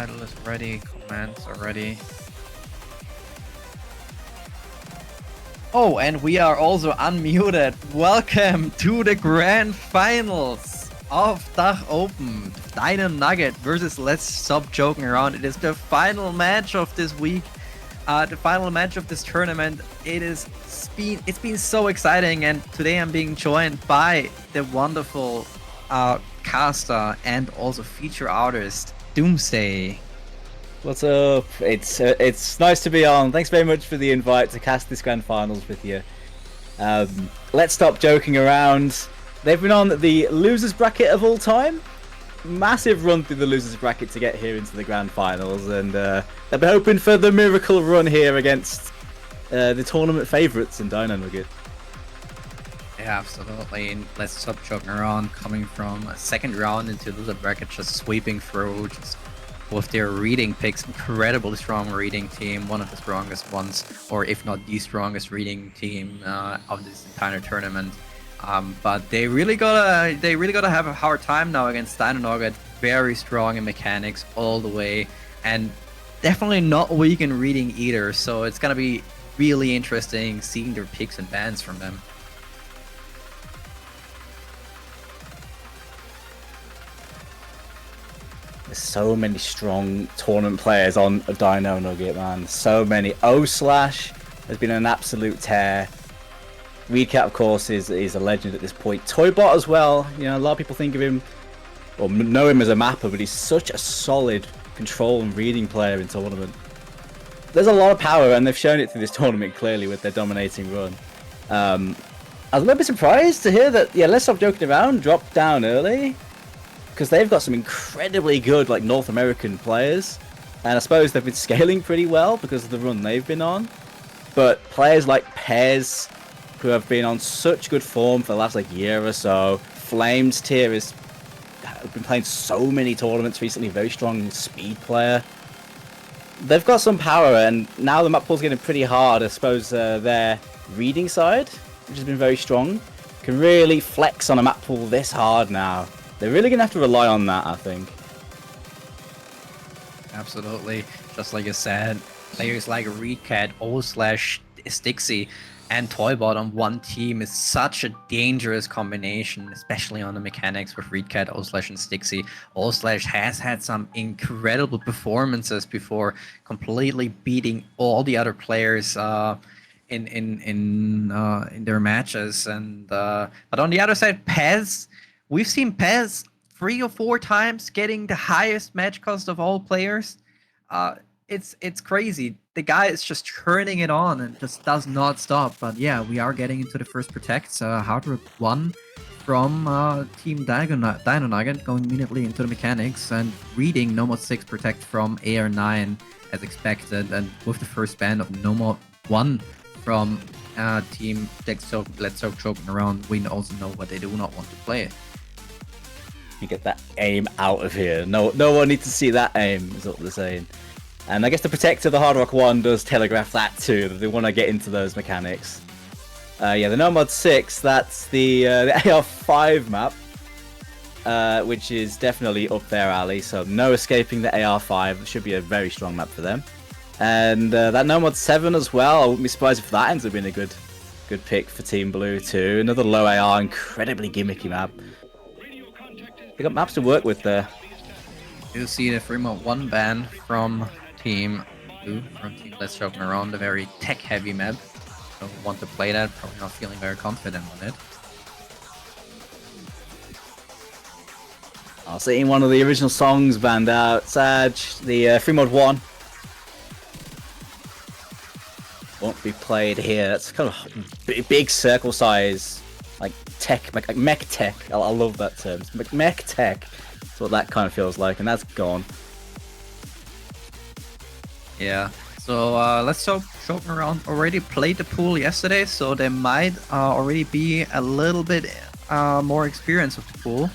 Title is ready, commands are ready. Oh, and we are also unmuted. Welcome to the grand finals of DACH Open. Dino Nugget versus Let's Stop Joking Around. It is the final match of this week. The final match of this tournament. It's been so exciting, and today I'm being joined by the wonderful caster and also feature artist Doomsday. What's up? It's nice to be on. Thanks very much for the invite to cast this grand finals with you. Let's stop joking around. They've been on the losers bracket of all time. Massive run through the losers bracket to get here into the grand finals, and they've been hoping for the miracle run here against the tournament favourites in Dino Nugget. Yeah, absolutely. Let's stop joking around. Coming from a second round into loser bracket, just sweeping through, just with their reading picks, incredibly strong reading team, one of the strongest ones, or if not the strongest reading team of this entire tournament. But they really gotta have a hard time now against Dino Nugget. Very strong in mechanics all the way, and definitely not weak in reading either. So it's gonna be really interesting seeing their picks and bans from them. There's so many strong tournament players on Dino Nugget, man. So many. O/Slash has been an absolute tear. Reedcat, of course, is a legend at this point. Toybot as well. You know, a lot of people think of him or know him as a mapper, but he's such a solid control and reading player in tournament. There's a lot of power, and they've shown it through this tournament clearly with their dominating run. I was a little bit surprised to hear that, yeah, Let's Stop Joking Around dropped down early, because they've got some incredibly good like North American players, and I suppose they've been scaling pretty well because of the run they've been on. But players like Pez, who have been on such good form for the last like year or so, Flames tier has been playing so many tournaments recently, very strong speed player. They've got some power, and now the map pool's getting pretty hard. I suppose their reading side, which has been very strong, can really flex on a map pool this hard now. They're really going to have to rely on that, I think. Absolutely. Just like you said, players like Reedcat, O/Slash, Stixie, and Toybot on one team is such a dangerous combination, especially on the mechanics with Reedcat, O/Slash, and Stixie. O/Slash has had some incredible performances before, completely beating all the other players in their matches. And but on the other side, Pez. We've seen Pez 3 or 4 times getting the highest match cost of all players. It's crazy. The guy is just turning it on and just does not stop. But yeah, we are getting into the first protects. Hardrock 1 from Team Dino Nugget going immediately into the mechanics and reading Nomad 6 protect from AR9 as expected. And with the first ban of Nomad 1 from Team Let's Stop Joking Around, we also know what they do not want to play. You get that aim out of here. No one needs to see that aim, is what they're saying. And I guess the Protector, the Hard Rock 1, does telegraph that too, that they want to get into those mechanics. Yeah, the Nomad 6, that's the AR5 map, which is definitely up their alley, so no escaping the AR5. It should be a very strong map for them. And that Nomad 7 as well, I wouldn't be surprised if that ends up being a good pick for Team Blue too. Another low AR, incredibly gimmicky map. They got maps to work with there. You see the Fremont 1 ban from Team Blue, from Team Let's Joking Around, a very tech-heavy map. Don't want to play that, probably not feeling very confident on it. I'll see one of the original songs banned out. Sag, the free mod 1. Won't be played here. That's kind of big circle size. Like tech, like mech tech. I love that term. Mech tech. That's what that kind of feels like, and that's gone. Yeah. So Let's Stop Joking Around already played the pool yesterday, so they might already be a little bit more experienced with the pool.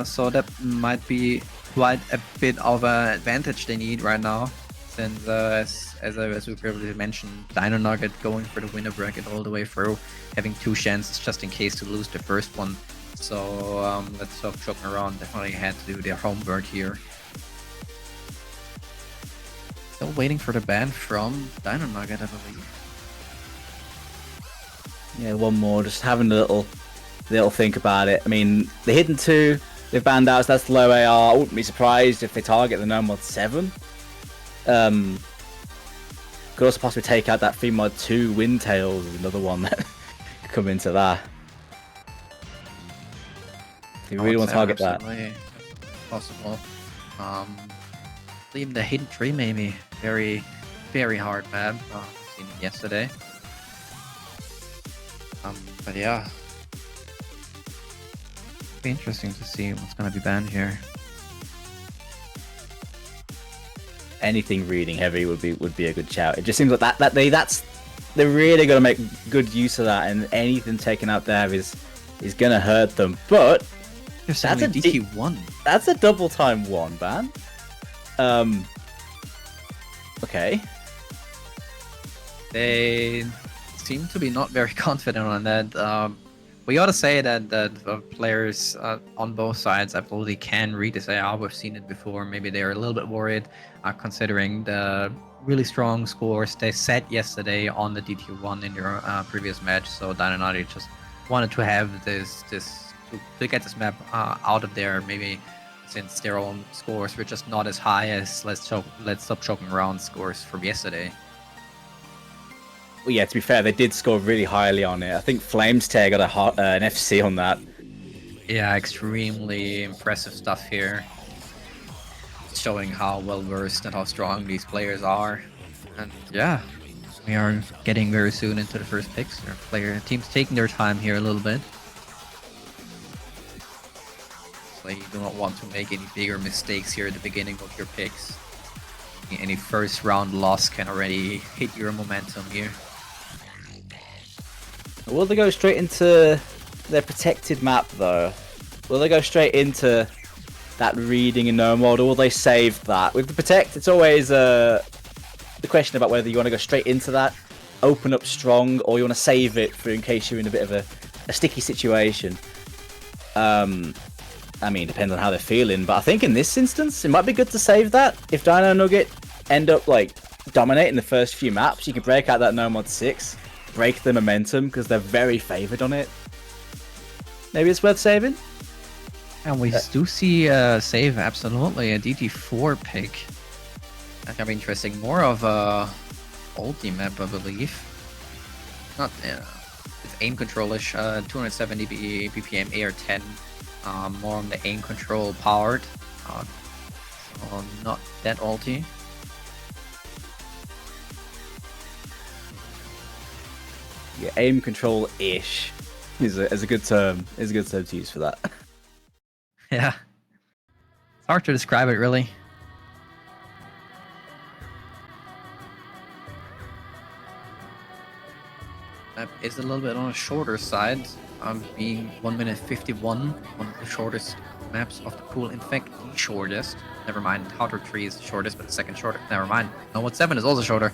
So that might be quite a bit of an advantage they need right now, since as we previously mentioned, Dino Nugget going for the winner bracket all the way through, having 2 chances just in case to lose the first one. So Let's Stop Joking Around definitely had to do their homework here. Still waiting for the ban from Dino Nugget, I believe. Yeah, one more. Just having a little think about it. I mean, the hidden 2 they've banned out, so that's low AR. I wouldn't be surprised if they target the no mod 7. Could also possibly take out that 3 mod 2 Windtails, another one that could come into that. If you really want to target that. Possible. Leave the hidden 3 maybe. Very, very hard map. Seen it yesterday. But yeah. Be interesting to see what's gonna be banned here. Anything reading heavy would be a good shout. It just seems like they're really gonna make good use of that, and anything taken out there is gonna hurt them. But that's a DT1. That's a double time 1 ban. Okay. They seem to be not very confident on that. We gotta say that players on both sides absolutely can read this AR. We've seen it before. Maybe they're a little bit worried, considering the really strong scores they set yesterday on the DT1 in their previous match. So Dino Nugget just wanted to have this to get this map out of there. Maybe since their own scores were just not as high as let's stop joking around scores from yesterday. Well, yeah, to be fair, they did score really highly on it. I think Flames Tear got an FC on that. Yeah, extremely impressive stuff here. Showing how well versed and how strong these players are. And yeah, we are getting very soon into the first picks. Our teams taking their time here a little bit. So you do not want to make any bigger mistakes here at the beginning of your picks. Any first round loss can already hit your momentum here. Will they go straight into their protected map though? Will they go straight into that reading and no mod, or will they save that? With the protect, it's always the question about whether you want to go straight into that, open up strong, or you want to save it for in case you're in a bit of a sticky situation. I mean, depends on how they're feeling, but I think in this instance, it might be good to save that. If Dino Nugget end up like dominating the first few maps, you can break out that no mod 6. Break the momentum because they're very favored on it. Maybe it's worth saving. And we do see save, absolutely, a DT4 pick. That can be interesting. More of a ulti map, I believe. Not it's aim control-ish. 270 BPM AR10. More on the aim control powered. So not that ulti. Yeah, aim control-ish is a good term. Is a good term to use for that. Yeah. It's hard to describe it, really. Map is a little bit on the shorter side, being 1 minute 51, one of the shortest maps of the pool. In fact, the shortest. Never mind, Outer 3 is the shortest, but the second shortest. Never mind. No, what 7 is also shorter.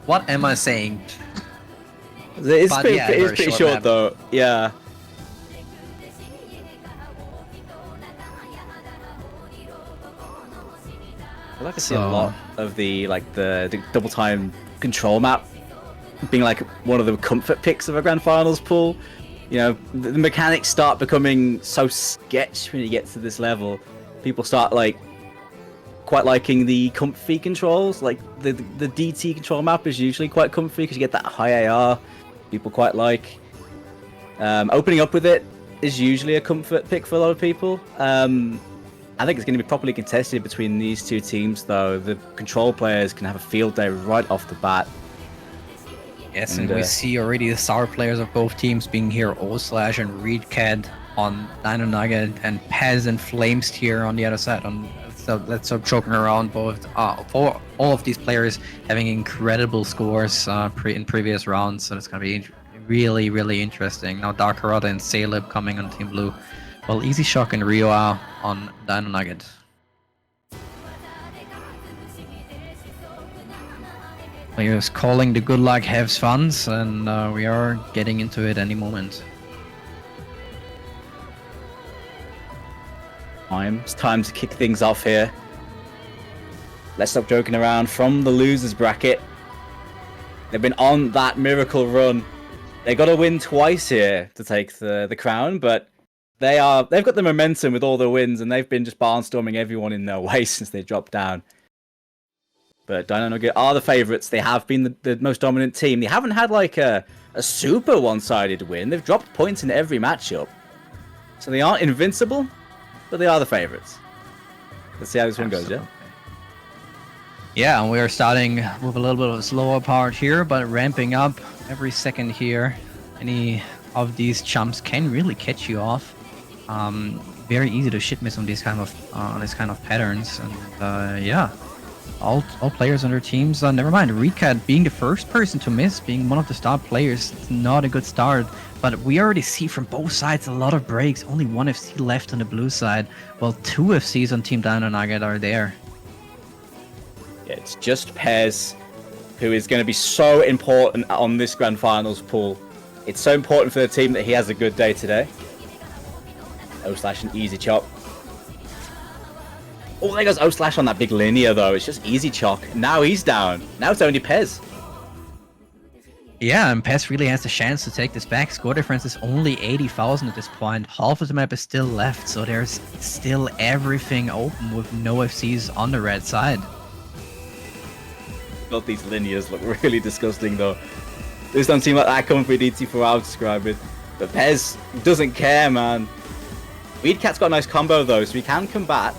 What am I saying? It's pretty short though. Yeah. I like to see a lot of the double time control map being like one of the comfort picks of a grand finals pool. You know, the mechanics start becoming so sketch when you get to this level. People start like quite liking the comfy controls. Like the DT control map is usually quite comfy because you get that high AR. People quite like. Opening up with it is usually a comfort pick for a lot of people. I think it's going to be properly contested between these two teams, though. The control players can have a field day right off the bat. Yes, and we see already the star players of both teams being here, O/Slash and ReedCat on Dino Nugget, and Pez and Flames here on the other side. So let's stop joking around. Both for all of these players having incredible scores in previous rounds, so it's going to be really, really interesting. Now Dark Harada and Caleb coming on Team Blue, while Easy Shock and Rio are on Dino Nugget. Players calling the good luck haves funs, and we are getting into it any moment. It's time to kick things off here. Let's stop joking around. From the losers bracket, they've been on that miracle run. They got to win twice here to take the crown, but they've got the momentum with all the wins, and they've been just barnstorming everyone in their way since they dropped down. But Dino Nugget are the favourites. They have been the most dominant team. They haven't had like a super one-sided win. They've dropped points in every matchup. So they aren't invincible, but they are the favourites. Let's see how this one goes, yeah? Yeah, and we are starting with a little bit of a slower part here, but ramping up every second here. Any of these jumps can really catch you off. Very easy to shit miss on these kind of patterns, and yeah. All players on their teams, never mind, Recat being the first person to miss, being one of the star players, it's not a good start. But we already see from both sides a lot of breaks. Only one FC left on the blue side, while 2 FCs on Team Dino Nugget are there. Yeah, it's just Pez, who is going to be so important on this Grand Finals pool. It's so important for the team that he has a good day today. O/slash an easy chop. Oh, there goes O/slash on that big linear, though. It's just easy chalk. Now he's down. Now it's only Pez. Yeah, and Pez really has the chance to take this back. Score difference is only 80,000 at this point. Half of the map is still left, so there's still everything open with no FCs on the red side. God, these linears look really disgusting, though. This don't seem like that comfy DT4 I would describe it. But Pez doesn't care, man. Weedcat's got a nice combo, though, so he can combat.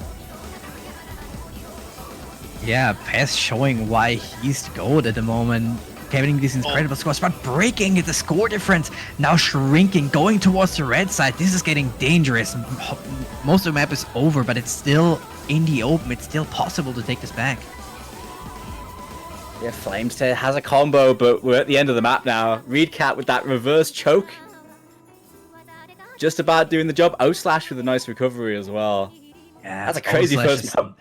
Yeah, Pez showing why he's gold at the moment. Getting these incredible scores, but breaking the score difference. Now shrinking, going towards the red side. This is getting dangerous. Most of the map is over, but it's still in the open. It's still possible to take this back. Yeah, Flamestair has a combo, but we're at the end of the map now. Reedcat with that reverse choke. Just about doing the job. O/slash with a nice recovery as well. Yeah, that's a crazy first map.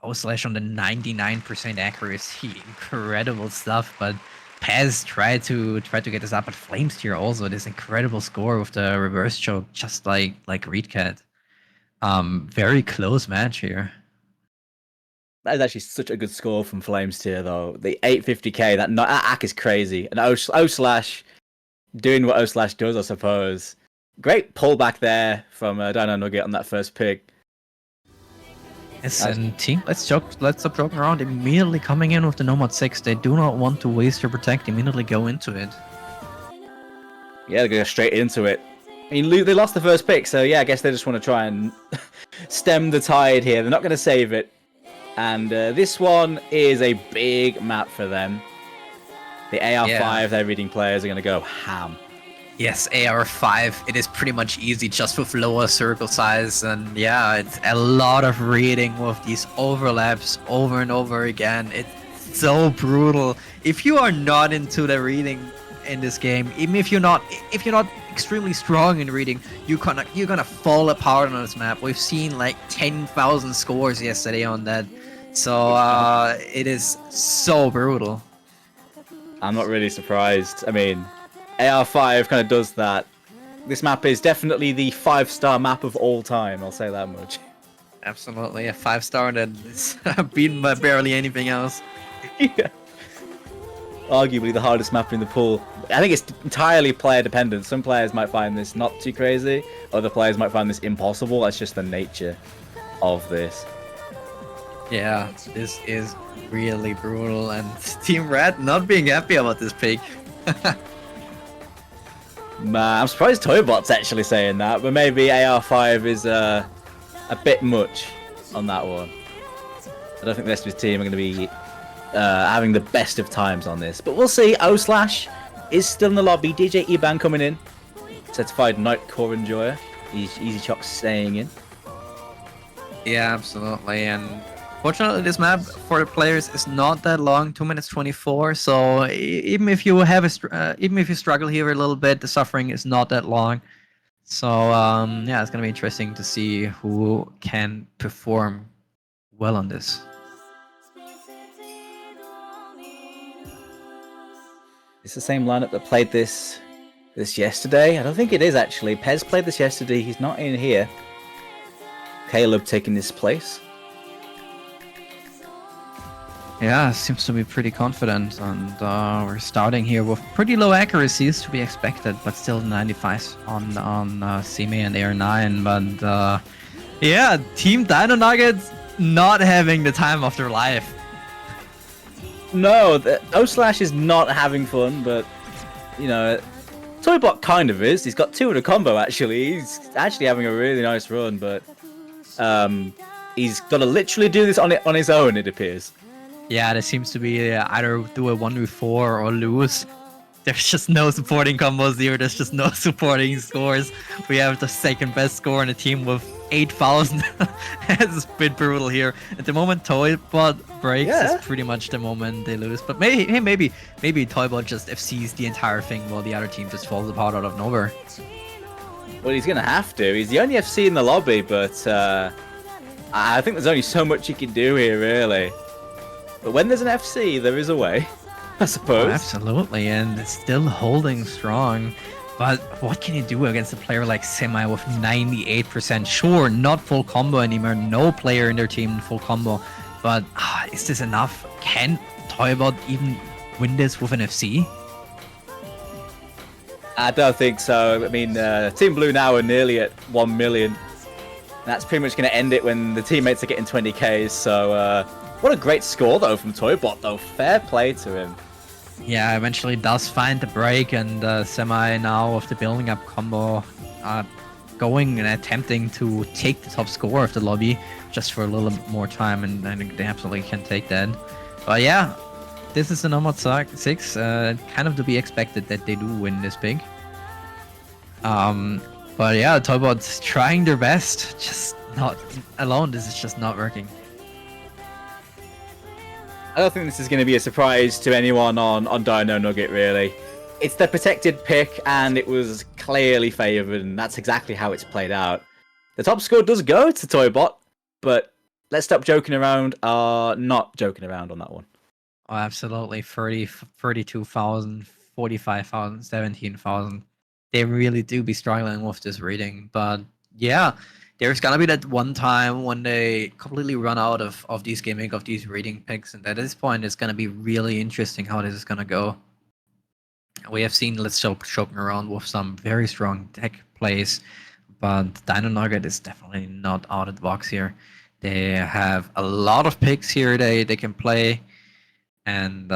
O/slash on the 99% accuracy, incredible stuff. But Pez tried to get this up, but Flamesteer also this incredible score with the reverse choke, just like Reedcat. Very close match here. That is actually such a good score from Flamesteer, though. The 850k, that ACK is crazy. And O/slash doing what O/slash does, I suppose. Great pullback there from Dino Nugget on that first pick. Yes, and team, let's stop joking around. Immediately coming in with the Nomad 6. They do not want to waste your protect. Immediately go into it. Yeah, they go straight into it. I mean, they lost the first pick, so yeah, I guess they just want to try and stem the tide here. They're not going to save it. And this one is a big map for them. The AR5, their reading players are going to go ham. Yes, AR5, it is pretty much easy just with lower circle size, and yeah, it's a lot of reading with these overlaps over and over again. It's so brutal. If you are not into the reading in this game, even if you're not extremely strong in reading, you're gonna fall apart on this map. We've seen like 10,000 scores yesterday on that, so it is so brutal. I'm not really surprised. I mean, AR5 kind of does that. This map is definitely the 5-star map of all time, I'll say that much. Absolutely, a 5-star that is beaten by barely anything else. Yeah. Arguably the hardest map in the pool. I think it's entirely player dependent. Some players might find this not too crazy, other players might find this impossible. That's just the nature of this. Yeah, this is really brutal, and Team Red not being happy about this pick. Man, I'm surprised Toybot's actually saying that, but maybe AR5 is a bit much on that one. I don't think the rest of his team are going to be having the best of times on this, but we'll see. O/slash is still in the lobby. DJ Eban coming in. Certified Night Core Enjoyer. Easy Chock staying in. Yeah, absolutely, and fortunately, this map for the players is not that long, 2 minutes 24. So even if you have even if you struggle here a little bit, the suffering is not that long. So yeah, it's gonna be interesting to see who can perform well on this. It's the same lineup that played this yesterday. I don't think it is actually. Pez played this yesterday. He's not in here. Caleb taking this place. Yeah, seems to be pretty confident, and we're starting here with pretty low accuracies to be expected, but still 95 on Simi and Air 9. But yeah, Team Dino Nuggets not having the time of their life. No, O/Slash is not having fun, but you know, Toybot kind of is. He's got 2 in a combo actually. He's actually having a really nice run, but he's got to literally do this on his own, it appears. Yeah, there seems to be either do a 1v4 or lose. There's just no supporting combos here. There's just no supporting scores. We have the second best score in the team with 8,000. It's been brutal here. At the moment, Toybot breaks is pretty much the moment they lose. But maybe Toybot just FCs the entire thing while the other team just falls apart out of nowhere. Well, he's gonna have to. He's the only FC in the lobby, but I think there's only so much he can do here, really. But when there's an FC, there is a way, I suppose. Oh, absolutely, and it's still holding strong. But what can you do against a player like Semi with 98%? Sure, not full combo anymore. No player in their team full combo. But is this enough? Can Toybot even win this with an FC? I don't think so. I mean, Team Blue now are nearly at 1 million. That's pretty much going to end it when the teammates are getting 20Ks. So what a great score, though, from Toybot, though. Fair play to him. Yeah, eventually does find the break, and Semi now with the building up combo going and attempting to take the top score of the lobby just for a little more time, and I think they absolutely can take that. But yeah, this is the number 6, kind of to be expected that they do win this big. But yeah, Toybot's trying their best, just not alone. This is just not working. I don't think this is going to be a surprise to anyone on Dino Nugget, really. It's the protected pick, and it was clearly favoured, and that's exactly how it's played out. The top score does go to Toybot, but let's stop joking around, not joking around on that one. Oh, absolutely. 32,000, 45,000, 17,000. They really do be struggling with this reading, but yeah. There's gonna be that one time when they completely run out of these gimmick, of these reading picks, and at this point it's gonna be really interesting how this is gonna go. We have seen Let's joking around with some very strong tech plays, but Dino Nugget is definitely not out of the box here. They have a lot of picks here they can play, and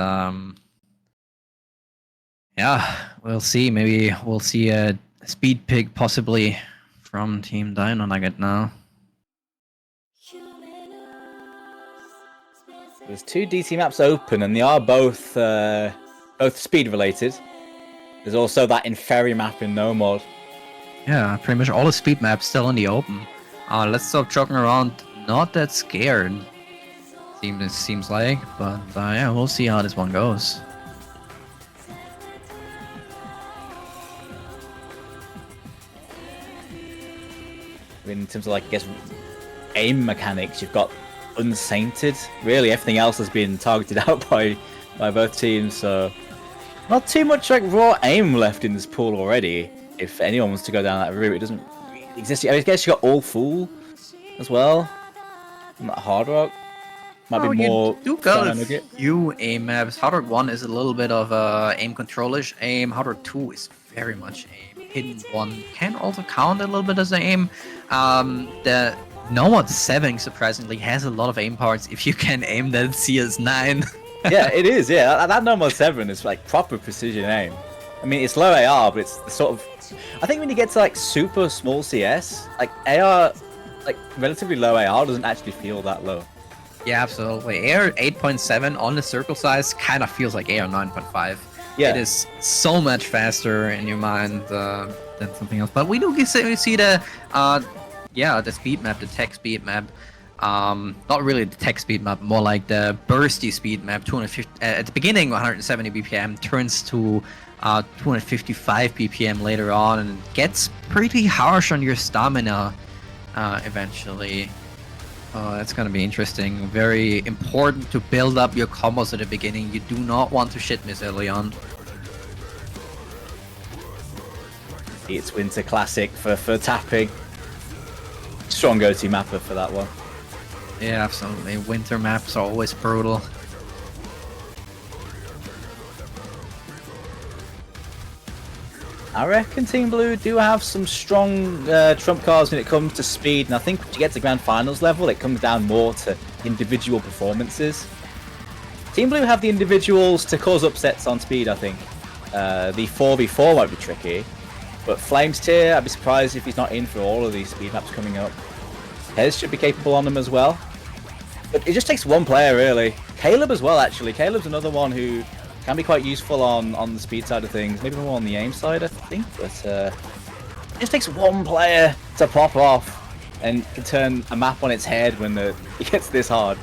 yeah, we'll see. Maybe we'll see a speed pick possibly from Team Dino Nugget now. There's 2 DT maps open, and they are both speed related. There's also that Inferi map in No Mod. Yeah, pretty much all the speed maps still in the open. Let's stop joking around. Not that scared. Seems like, but yeah, we'll see how this one goes. In terms of, like, I guess, aim mechanics, you've got Unsainted. Really, everything else has been targeted out by both teams, so not too much like raw aim left in this pool already. If anyone wants to go down that route, it doesn't really exist. I guess you got All Fool as well. Not Hard Rock. Might be more. You do got a few aim maps. Hard Rock 1 is a little bit of aim control-ish aim. Hard Rock 2 is very much aim. Hidden 1 can also count a little bit as an aim. The Nomad 7 surprisingly has a lot of aim parts if you can aim that CS9. Yeah, it is. Yeah, that Nomad 7 is like proper precision aim. I mean, it's low AR, but it's the sort of. I think when you get to like super small CS, like AR, like relatively low AR doesn't actually feel that low. Yeah, absolutely. AR 8.7 on the circle size kind of feels like AR 9.5. Yeah. It is so much faster in your mind than something else. But we see the the speed map, the tech speed map. Not really the tech speed map, more like the bursty speed map. 250 at the beginning, 170 BPM turns to 255 BPM later on, and it gets pretty harsh on your stamina eventually. That's gonna be interesting. Very important to build up your combos at the beginning. You do not want to shit miss early on. It's Winter Classic for tapping. Strong go-to mapper for that one. Yeah, absolutely. Winter maps are always brutal. I reckon Team Blue do have some strong trump cards when it comes to speed, and I think when you get to Grand Finals level, it comes down more to individual performances. Team Blue have the individuals to cause upsets on speed, I think. The 4v4 might be tricky, but Flames tier, I'd be surprised if he's not in for all of these speed maps coming up. Hez should be capable on them as well. But it just takes one player, really. Caleb as well, actually. Caleb's another one who can be quite useful on the speed side of things. Maybe more on the aim side, I think. But it just takes one player to pop off and can turn a map on its head when it gets this hard.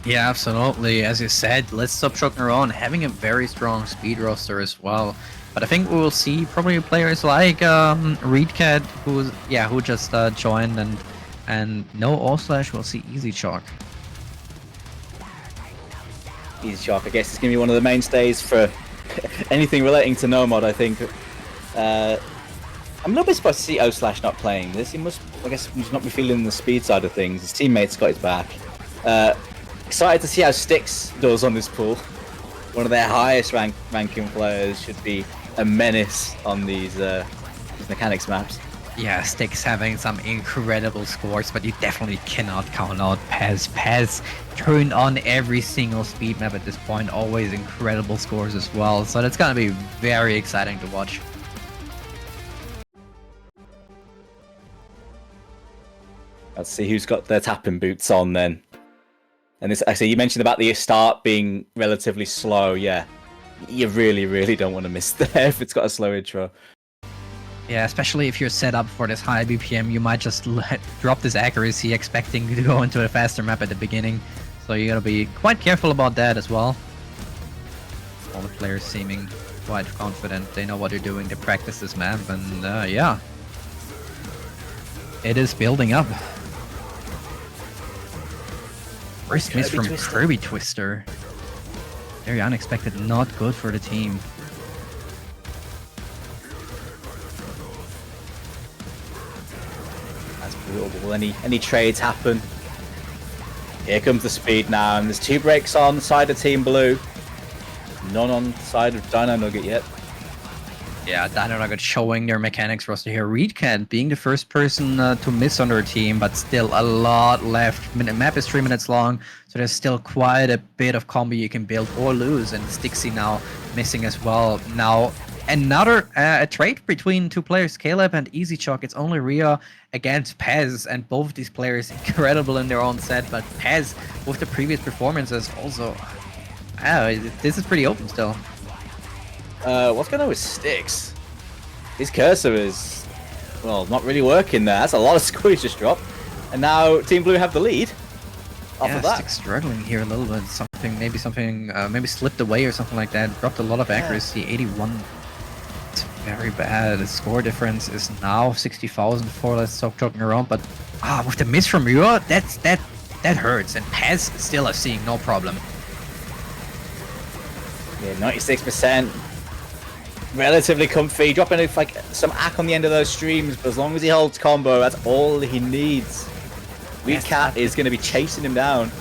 Yeah, absolutely. As you said, let's stop joking around. Having a very strong speed roster as well. But I think we will see probably players like Reedcat, who just joined, and no all/slash. We'll see Easy Chalk. Easy Chalk, I guess, is going to be one of the mainstays for anything relating to Nomad, I think. I'm a little bit surprised to see O/slash not playing this. He must, I guess, must not be feeling the speed side of things. His teammates got his back. Excited to see how Styx does on this pool. One of their highest ranking players, should be a menace on these mechanics maps. Yeah, Styx having some incredible scores, but you definitely cannot count out Pez. Pez turned on every single speed map at this point, always incredible scores as well. So that's gonna be very exciting to watch. Let's see who's got their tapping boots on then. And this, actually, you mentioned about the start being relatively slow. Yeah, you really, really don't want to miss there if it's got a slow intro. Yeah, especially if you're set up for this high BPM, you might just drop this accuracy expecting to go into a faster map at the beginning. So you gotta be quite careful about that as well. All the players seeming quite confident. They know what they're doing. They practice this map, and yeah, it is building up. First miss from Kirby Twister. Very unexpected, not good for the team. That's brutal. Will any trades happen? Here comes the speed now, and there's 2 breaks on the side of Team Blue. None on the side of Dino Nugget yet. Yeah, Dino Nugget showing their mechanics roster here. Reedcat being the first person to miss on their team, but still a lot left. The map is 3 minutes long, so there's still quite a bit of combo you can build or lose. And Stixie now missing as well. Now another trade between 2 players, Caleb and Easy Chalk. It's only Rhea against Pez, and both of these players incredible in their own set. But Pez, with the previous performances, also, this is pretty open still. What's going on with Styx? His cursor is, well, not really working there. That's a lot of squeeze just dropped. And now Team Blue have the lead. Off of that. Styx struggling here a little bit. Maybe slipped away or something like that. Dropped a lot of accuracy, 81. It's very bad. The score difference is now 60,000 for Let's Stop Joking Around. But with the miss from Rua, that hurts. And Pez still are seeing no problem. Yeah, 96%. Relatively comfy, dropping like some ack on the end of those streams, but as long as he holds combo, that's all he needs. Reedcat is going to be chasing him down.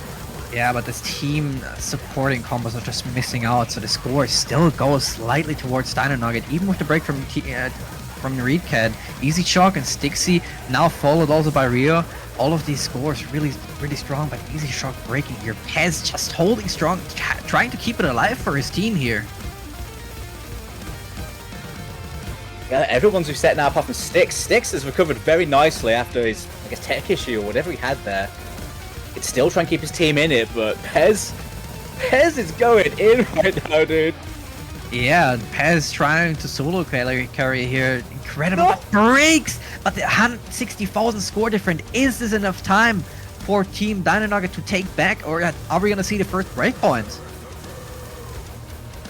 Yeah, but this team supporting combos are just missing out, so the score still goes slightly towards Dino Nugget, even with the break from Reedcat. Easy Chalk and Stixie now followed also by Rio. All of these scores really strong, but Easy Chalk breaking here. Pez just holding strong, trying to keep it alive for his team here. Yeah, everyone's reset now apart from Styx. Styx has recovered very nicely after his, I guess, tech issue or whatever he had there. It's still trying to keep his team in it, but Pez is going in right now, dude. Yeah, Pez trying to solo carry here. Incredible breaks, but the 160,000 score difference. Is this enough time for Team Dino Nugget to take back, or are we gonna see the first breakpoint?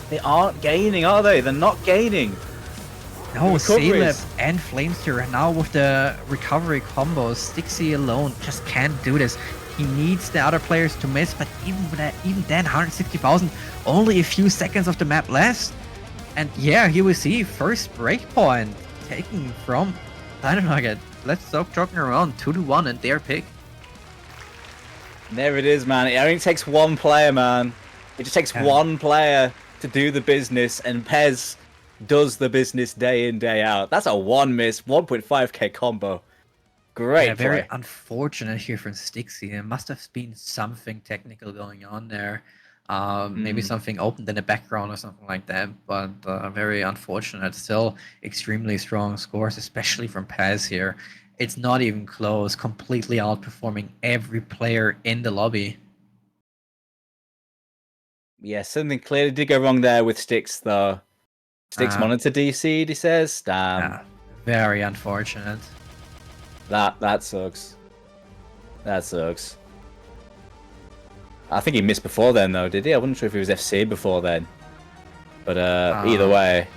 They aren't gaining, are they? They're not gaining. No, Caleb and Flamester now with the recovery combos. Stixie alone just can't do this. He needs the other players to miss, but even then, 160,000, only a few seconds of the map left. And yeah, here we see first breakpoint taken from Dino Nugget. Let's stop joking around. 2-1 and their pick. There it is, man. It only takes one player, man. It just takes one player to do the business, and Pez does the business day in, day out. That's a 1 miss, 1.5k combo. Great Yeah, very play. unfortunate here from Stixie. There must have been something technical going on there. Maybe something opened in the background or something like that. But very unfortunate. Still extremely strong scores, especially from Paz here. It's not even close. Completely outperforming every player in the lobby. Yeah, something clearly did go wrong there with Styx, though. Styx monitor DC, he says. Damn. Yeah, very unfortunate. That sucks. That sucks. I think he missed before then, though, did he? I wasn't sure if he was FC before then. But either way,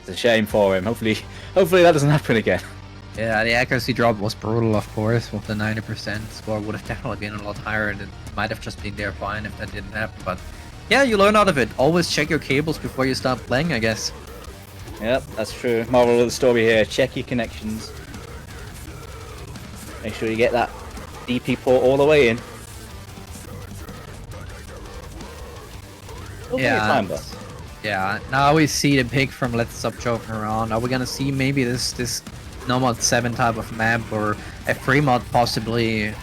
it's a shame for him. Hopefully that doesn't happen again. Yeah, the accuracy drop was brutal, of course. With the 90% score, would have definitely been a lot higher, and it might have just been there fine if that didn't happen. But yeah, you learn out of it. Always check your cables before you start playing, I guess. Yep, that's true. Moral of the story here: check your connections. Make sure you get that DP port all the way in. Yeah, now we see the pick from Let's Stop Joking Around. Are we gonna see maybe this No Mod 7 type of map, or a free mod possibly?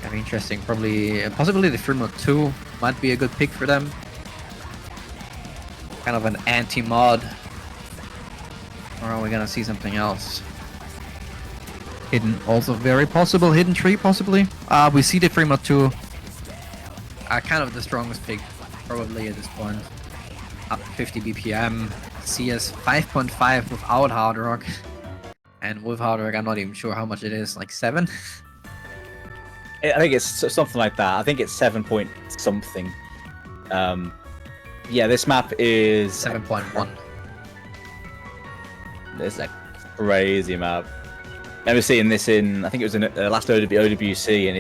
Very interesting. Possibly the free mod 2 might be a good pick for them. Kind of an anti-mod. Or are we gonna see something else? Hidden, also very possible. Hidden 3 possibly. We see the free mod 2. Kind of the strongest pick probably at this point. Up 50 BPM. CS 5.5 without Hard Rock. And with Hard Rock, I'm not even sure how much it is. Like 7? I think it's something like that. I think it's 7 point something. Yeah, this map is 7.1. It's a crazy map. Never seen this in. I think it was in the last OWC, and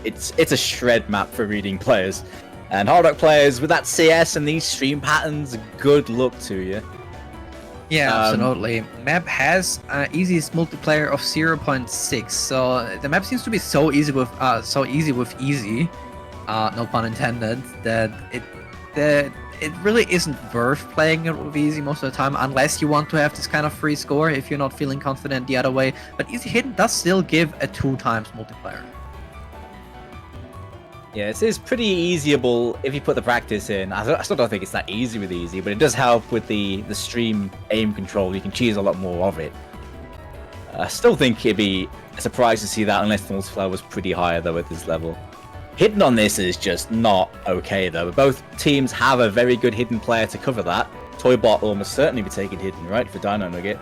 it's a shred map for reading players. And Hard Rock players with that CS and these stream patterns, good luck to you. Yeah, absolutely. Map has easiest multiplayer of 0.6, so the map seems to be so easy with easy, no pun intended, that it really isn't worth playing it with easy most of the time, unless you want to have this kind of free score if you're not feeling confident the other way. But easy hidden does still give a 2 times multiplier. Yeah, it is pretty easyable if you put the practice in. I still don't think it's that easy with easy, but it does help with the stream aim control. You can choose a lot more of it. I still think it'd be a surprise to see that unless the multiplier was pretty high, though, at this level. Hidden on this is just not okay, though. Both teams have a very good hidden player to cover that. Toybot will almost certainly be taking hidden, right, for Dino Nugget.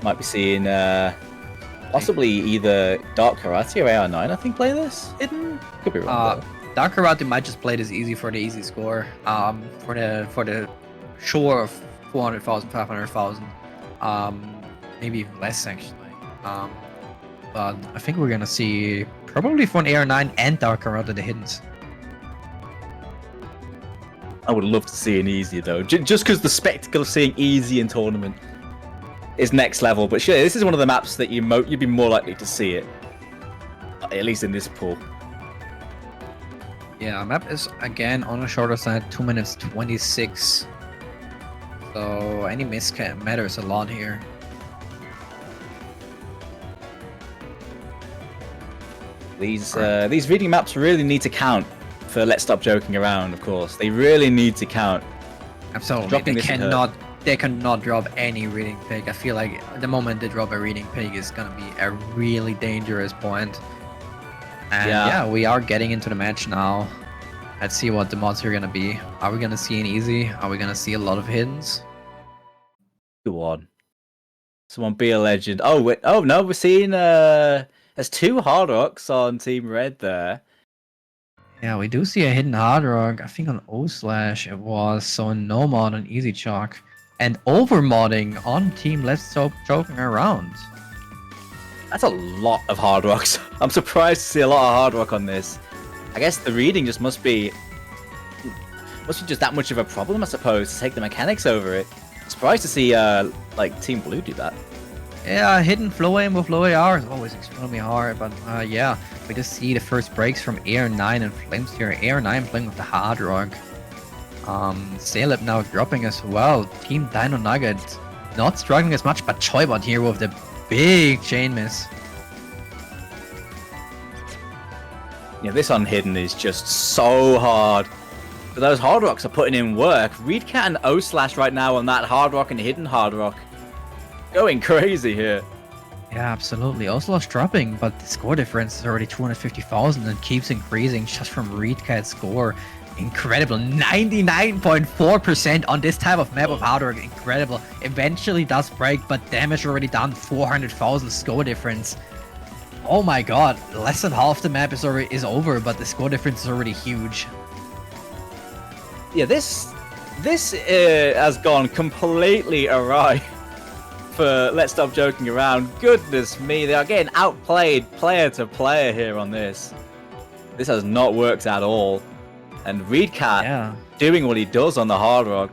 Might be seeing possibly either Dark Karate or AR9, I think, play this hidden. Could be wrong. Dark Karate might just play this easy for the easy score. For the sure of 400,000, 500,000. Maybe even less actually. But I think we're gonna see probably for an AR9 and Dark Karate the hiddens. I would love to see an easy though, just because the spectacle of seeing easy in tournament is next level. But sure, this is one of the maps that you'd be more likely to see it, at least in this pool. Yeah, map is again on the shorter side, 2 minutes 26. So any miss matters a lot here. These reading maps really need to count for Let's Stop Joking Around, of course. They really need to count. Absolutely. They cannot drop any reading pick. I feel like the moment they drop a reading pick is gonna be a really dangerous point. And yeah, we are getting into the match now. Let's see what the mods are gonna be. Are we gonna see an easy? Are we gonna see a lot of hiddens? Go on. Someone be a legend. Oh wait, oh no, we're seeing there's 2 Hard Rocks on Team Red there. Yeah, we do see a hidden Hard Rock. I think on O/ it was, so no mod on Easy Chalk. And over modding on Team Let's Stop Joking Around. That's a lot of Hard Rocks. I'm surprised to see a lot of Hard Rock on this. I guess the reading just must be just that much of a problem, I suppose, to take the mechanics over it. Surprised to see like Team Blue do that. Yeah, hidden flow aim with low AR is always extremely hard, but yeah, we just see the first breaks from AR9 and Flames here. AR9 playing with the Hard Rock. Caleb now dropping as well. Team Dino Nugget not struggling as much, but Choybot here with the big chain miss. Yeah, this unhidden is just so hard. But those hard rocks are putting in work. Reedcat and O-Slash right now on that hard rock and hidden hard rock. Going crazy here. Yeah, absolutely. Oslo's dropping, but the score difference is already 250,000 and keeps increasing just from Reedcat's score. Incredible. 99.4% on this type of map of hard rock. Incredible. Eventually does break, but damage already done. 400,000 score difference. Oh my god. Less than half the map is over, but the score difference is already huge. Yeah, this has gone completely awry for Let's Stop Joking Around. Goodness me, they are getting outplayed player to player here on this. This has not worked at all. And Reedcat doing what he does on the hard rock.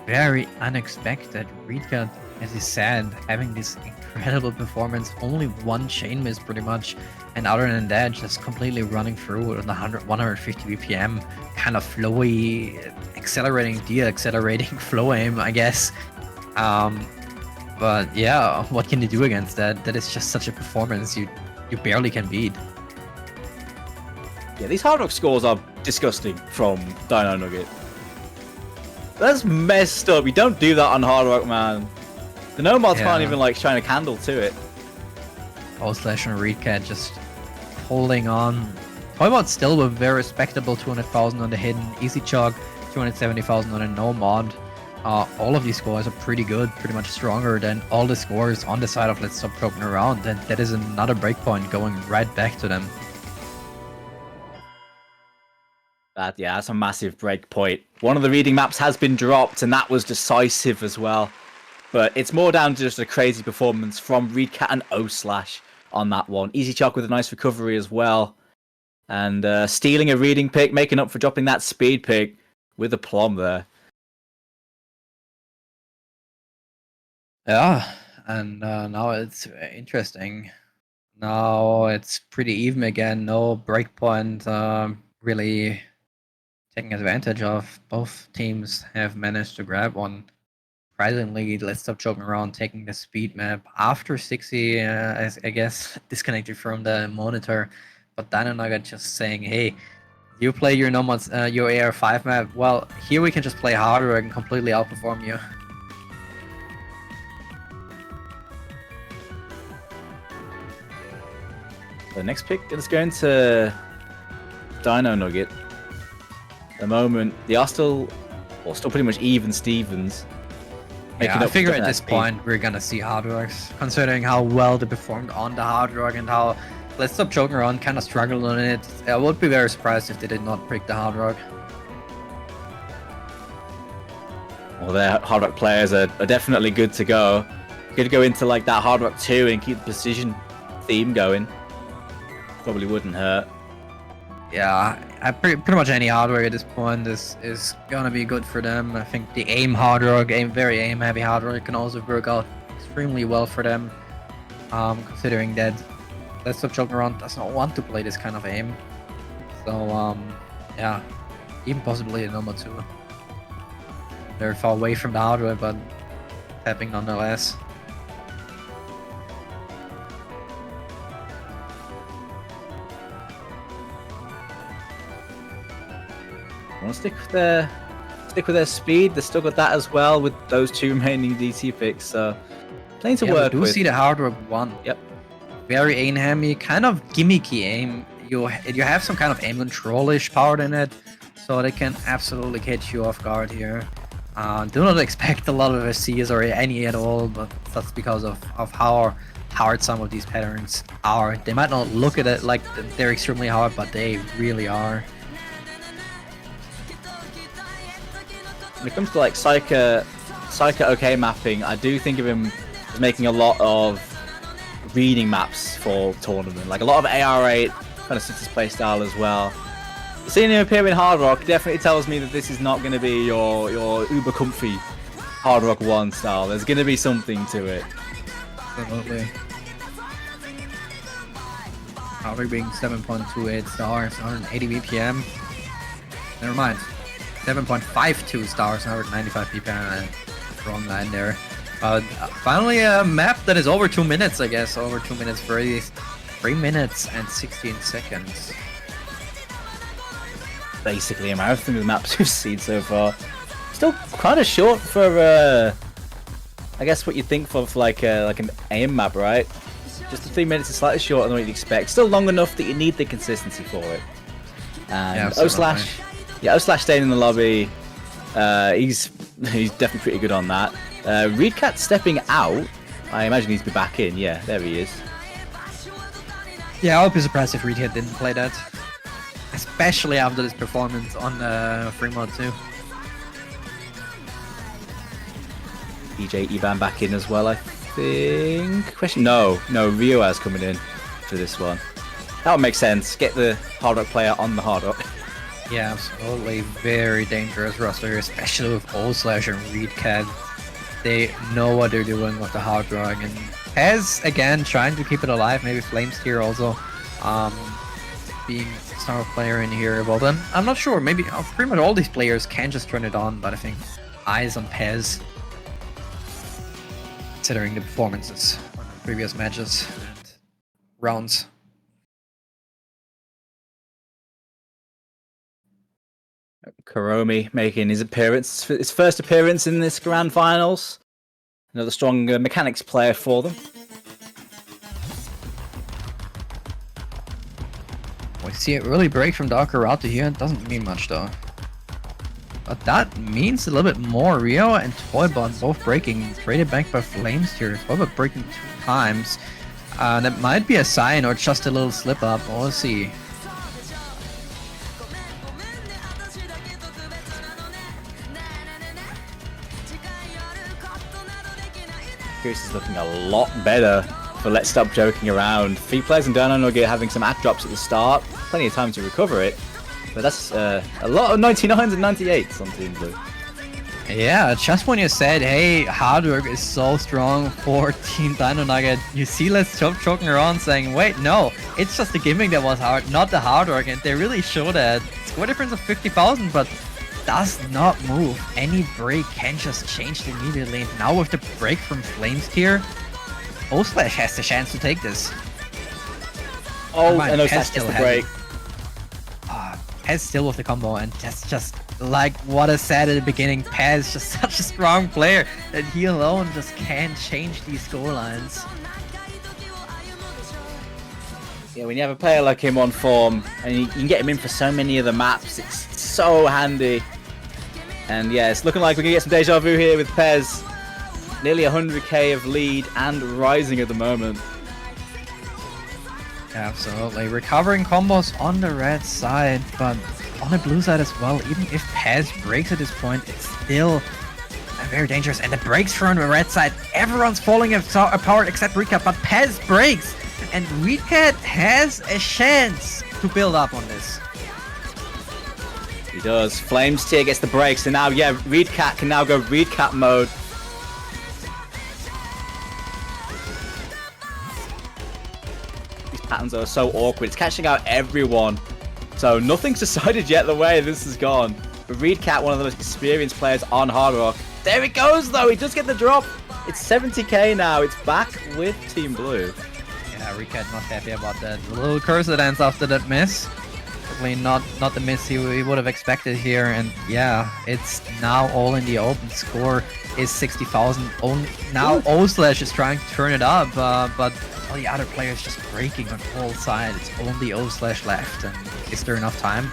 Very unexpected. Reedcat, as he said, having this incredible performance. Only one chain miss pretty much. And other than that, just completely running through on the 150 BPM. Kind of flowy, accelerating, de-accelerating flow aim, I guess. But yeah, what can you do against that? That is just such a performance you barely can beat. Yeah, these hard rock scores are disgusting from Dino Nugget. That's messed up. You don't do that on hard rock, man. The nomads can't even like shine a candle to it. O-Slash and Reedcat just holding on. Toybot still with very respectable 200,000 on the hidden. Easy Chug, 270,000 on a nomad. All of these scores are pretty good, pretty much stronger than all the scores on the side of Let's Stop Joking Around. And that is another breakpoint going right back to them. That's a massive break point. One of the reading maps has been dropped, and that was decisive as well. But it's more down to just a crazy performance from Reedcat and O-Slash on that one. Easy Chalk with a nice recovery as well. And stealing a reading pick, making up for dropping that speed pick with a plum there. Yeah, and now it's interesting. Now it's pretty even again. No breakpoint really taking advantage of. Both teams have managed to grab one. Surprisingly, Let's Stop Joking Around taking the speed map after 60, I guess, disconnected from the monitor. But Dino Nugget just saying, hey, you play your nomads, your AR5 map. Well, here we can just play harder and completely outperform you. The next pick is going to Dino Nugget. At the moment, they are still pretty much even Stevens. Yeah, I figure at this point we're gonna see hard rocks, considering how well they performed on the hard rock and how Let's Stop Joking Around kind of struggled on it. I would be very surprised if they did not pick the hard rock. Well, their hard rock players are definitely good to go. Could go into like that hard rock 2 and keep the precision theme going. Probably wouldn't hurt. Yeah, pretty much any hard rock at this point is gonna be good for them. I think the aim hard rock, very aim heavy hard rock can also work out extremely well for them. Considering that Let's Stop Joking Around does not want to play this kind of aim. So yeah, even possibly a number 2. Very far away from the hard rock, but tapping nonetheless. Want to stick with their speed. They still got that as well with those 2 remaining DT picks. So plenty to work with. We do see the hard rock 1. Yep. Very aim heavy, kind of gimmicky aim. You have some kind of aim control-ish power in it, so they can absolutely catch you off guard here. Do not expect a lot of SCs or any at all, but that's because of how hard some of these patterns are. They might not look at it like they're extremely hard, but they really are. When it comes to like Psycho OK mapping, I do think of him as making a lot of reading maps for tournament. Like a lot of AR8 kind of suits his playstyle as well. Seeing him appear in Hard Rock definitely tells me that this is not going to be your uber comfy Hard Rock 1 style. There's going to be something to it. Absolutely. Hard Rock being 7.28 stars, 180 BPM. Never mind. 7.52 stars, 195 ppm. Wrong line there. Finally a map that is over 2 minutes, I guess. Over 2 minutes for these. 3 minutes and 16 seconds. Basically a marathon of the maps we've seen so far. Still kind of short for, I guess what you'd think for like an aim map, right? Just the 3 minutes is slightly shorter than what you'd expect. Still long enough that you need the consistency for it. And O/, staying in the lobby. He's definitely pretty good on that. Reedcat stepping out. I imagine he's be back in. Yeah, there he is. Yeah, I would be surprised if Reedcat didn't play that. Especially after this performance on free mod 2. DJ Ivan back in as well, I think. Question? No, Rio has coming in for this one. That would make sense. Get the Hard Rock player on the Hard Rock. Yeah, absolutely. Very dangerous roster, especially with O/ and Reedcat. They know what they're doing with the Hard Rock. And Pez, again, trying to keep it alive. Maybe Flames here also being star player in here. Well, then, I'm not sure. Maybe pretty much all these players can just turn it on, but I think eyes on Pez, considering the performances on the previous matches and rounds. Kuromi making his first appearance in this grand finals. Another strong mechanics player for them. We see it really break from Dakaratu here. It doesn't mean much though. But that means a little bit more. Rio and Toybot both breaking. Traded back by Flames here. Toybot breaking 2 times. That might be a sign or just a little slip up. We'll see. This is looking a lot better for Let's Stop Joking Around. 3 players in Dino Nugget having some act drops at the start. Plenty of time to recover it. But that's a lot of 99s and 98s on Team Blue. Yeah, just when you said, hey, hard work is so strong for Team Dino Nugget, you see Let's Stop Joking Around saying, wait, no, it's just the gimmick that was hard, not the hard work. And they really show that. Score difference of 50,000, but does not move. Any break can just change it immediately. And now with the break from Flames here, O/ has the chance to take this. Oh, and O/ gets the break. Pez still with the combo, and that's just like what I said at the beginning. Pez just such a strong player that he alone just can't change these score lines. Yeah, when you have a player like him on form, and you can get him in for so many of the maps, it's so handy. And yeah, it's looking like we're going to get some deja vu here with Pez. Nearly 100k of lead and rising at the moment. Absolutely. Recovering combos on the red side, but on the blue side as well. Even if Pez breaks at this point, it's still very dangerous. And the breaks from the red side, everyone's falling apart except Reedcat, but Pez breaks. And Reedcat has a chance to build up on this. He does. Flames tier gets the breaks, and now, yeah, Reedcat can now go Reedcat mode. These patterns are so awkward. It's catching out everyone. So nothing's decided yet the way this has gone. But Reedcat, one of the most experienced players on Hard Rock. There it goes, though. He does get the drop. It's 70k now. It's back with Team Blue. Yeah, Reedcat not happy about that. A little cursor dance after that miss. Certainly not the miss he would have expected here. And yeah, it's now all in the open. Score is 60,000. Now O/ is trying to turn it up, but all the other players just breaking on all sides. It's only O/ left. And is there enough time?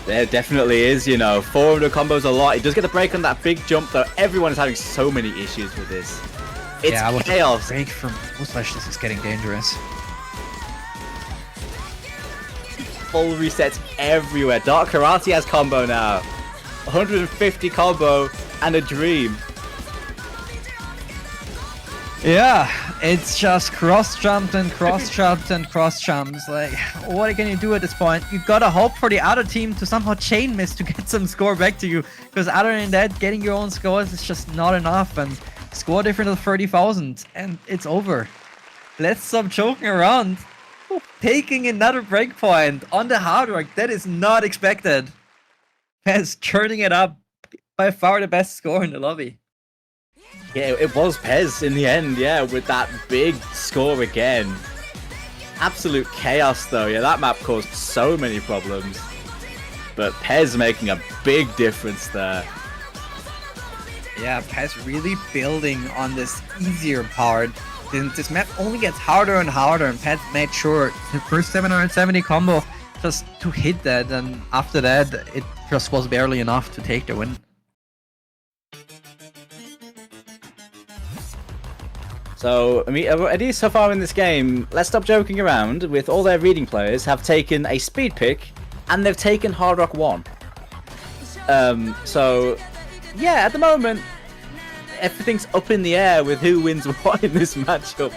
There definitely is, you know. 400 combos a lot. He does get the break on that big jump, though. Everyone is having so many issues with this. It's chaos. Break from O/ this is getting dangerous. Full resets everywhere. Dark Karate has combo now. 150 combo and a dream. Yeah, it's just cross-jumped and cross-jumped and cross-jumps. Like, what can you do at this point? You gotta hope for the other team to somehow chain miss to get some score back to you. Because other than that, getting your own scores is just not enough. And score difference of 30,000 and it's over. Let's stop joking around. Taking another breakpoint on the Hard Rock. That is not expected. Pez turning it up. By far the best score in the lobby. Yeah, it was Pez in the end, yeah, with that big score again. Absolute chaos, though. Yeah, that map caused so many problems. But Pez making a big difference there. Yeah, Pez really building on this easier part. This map only gets harder and harder, and Pez made sure the first 770 combo just to hit that, and after that, it just was barely enough to take the win. So, I mean, ideas so far in this game, let's stop joking around, with all their reading players have taken a speed pick, and they've taken Hard Rock 1. So, yeah, at the moment, everything's up in the air with who wins what in this matchup.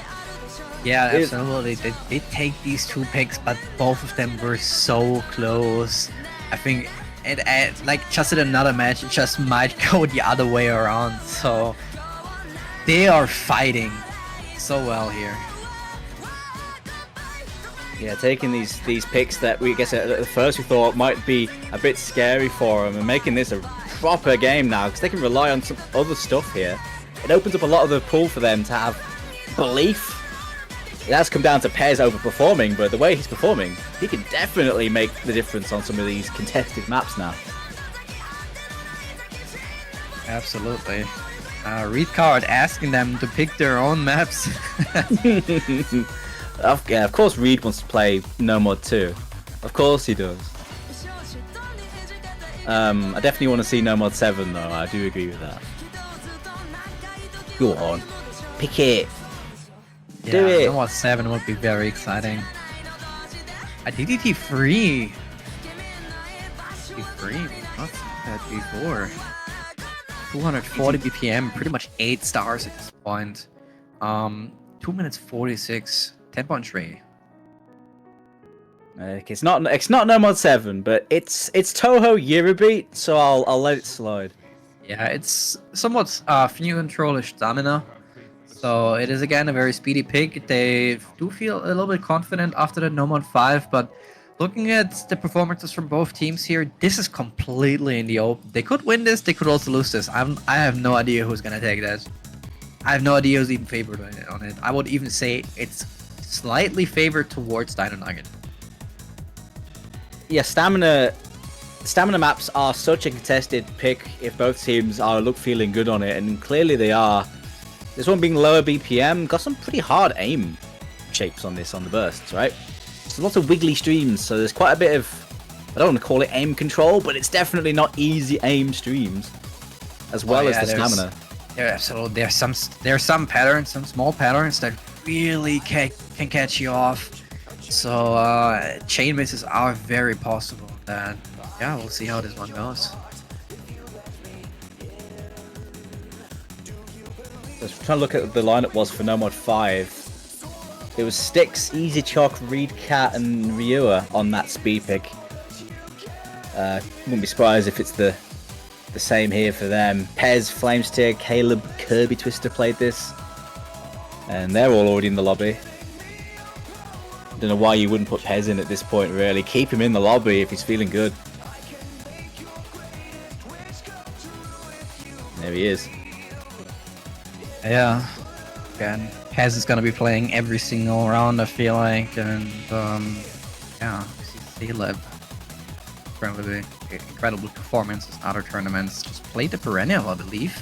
Yeah, absolutely. They did take these two picks, but both of them were so close. I think like just in another match, it just might go the other way around. So they are fighting so well here. Yeah, taking these picks that we guess at first we thought might be a bit scary for them, and making this a proper game now because they can rely on some other stuff here. It opens up a lot of the pool for them to have belief. It has come down to Pez overperforming, but the way he's performing, he can definitely make the difference on some of these contested maps now. Absolutely. Read card asking them to pick their own maps. Yeah, of course Reed wants to play No Mod 2. Of course he does. I definitely want to see No Mod 7 though, I do agree with that. Go on. Pick it. Yeah, Do it. No Mod 7 would be very exciting. A DDT free. Free. Not that before. 240 BPM, pretty much 8 stars at this point. 2 minutes 46, 10.3. It's not No Mod 7, but it's Toho Eurobeat, so I'll let it slide. Yeah, it's somewhat new control-ish stamina. So it is again a very speedy pick. They do feel a little bit confident after the No Mod 5, but looking at the performances from both teams here, this is completely in the open. They could win this, they could also lose this. I have no idea who's gonna take that. I have no idea who's even favored on it. I would even say it's slightly favored towards Dino Nugget. Yeah, stamina maps are such a contested pick if both teams are feeling good on it, and clearly they are. This one being lower BPM, got some pretty hard aim shapes on this on the bursts, right? There's lots of wiggly streams, so there's quite a bit of, I don't want to call it aim control, but it's definitely not easy aim streams, as well as the stamina. Yeah, absolutely. There's some patterns, some small patterns that really can catch you off. So chain misses are very possible. And yeah, we'll see how this one goes. Just trying to look at the lineup was for No Mod 5. It was Styx, Easy Chalk, Reed Cat, and Ryua on that speed pick. Wouldn't be surprised if it's the same here for them. Pez, Flamesteer, Caleb, Kirby Twister played this. And they're all already in the lobby. Don't know why you wouldn't put Pez in at this point, really. Keep him in the lobby if he's feeling good. There he is. Yeah. Again, Pez is gonna be playing every single round, I feel like, and yeah, C-Lab. Incredible performances in other tournaments. Just played the Perennial, I believe.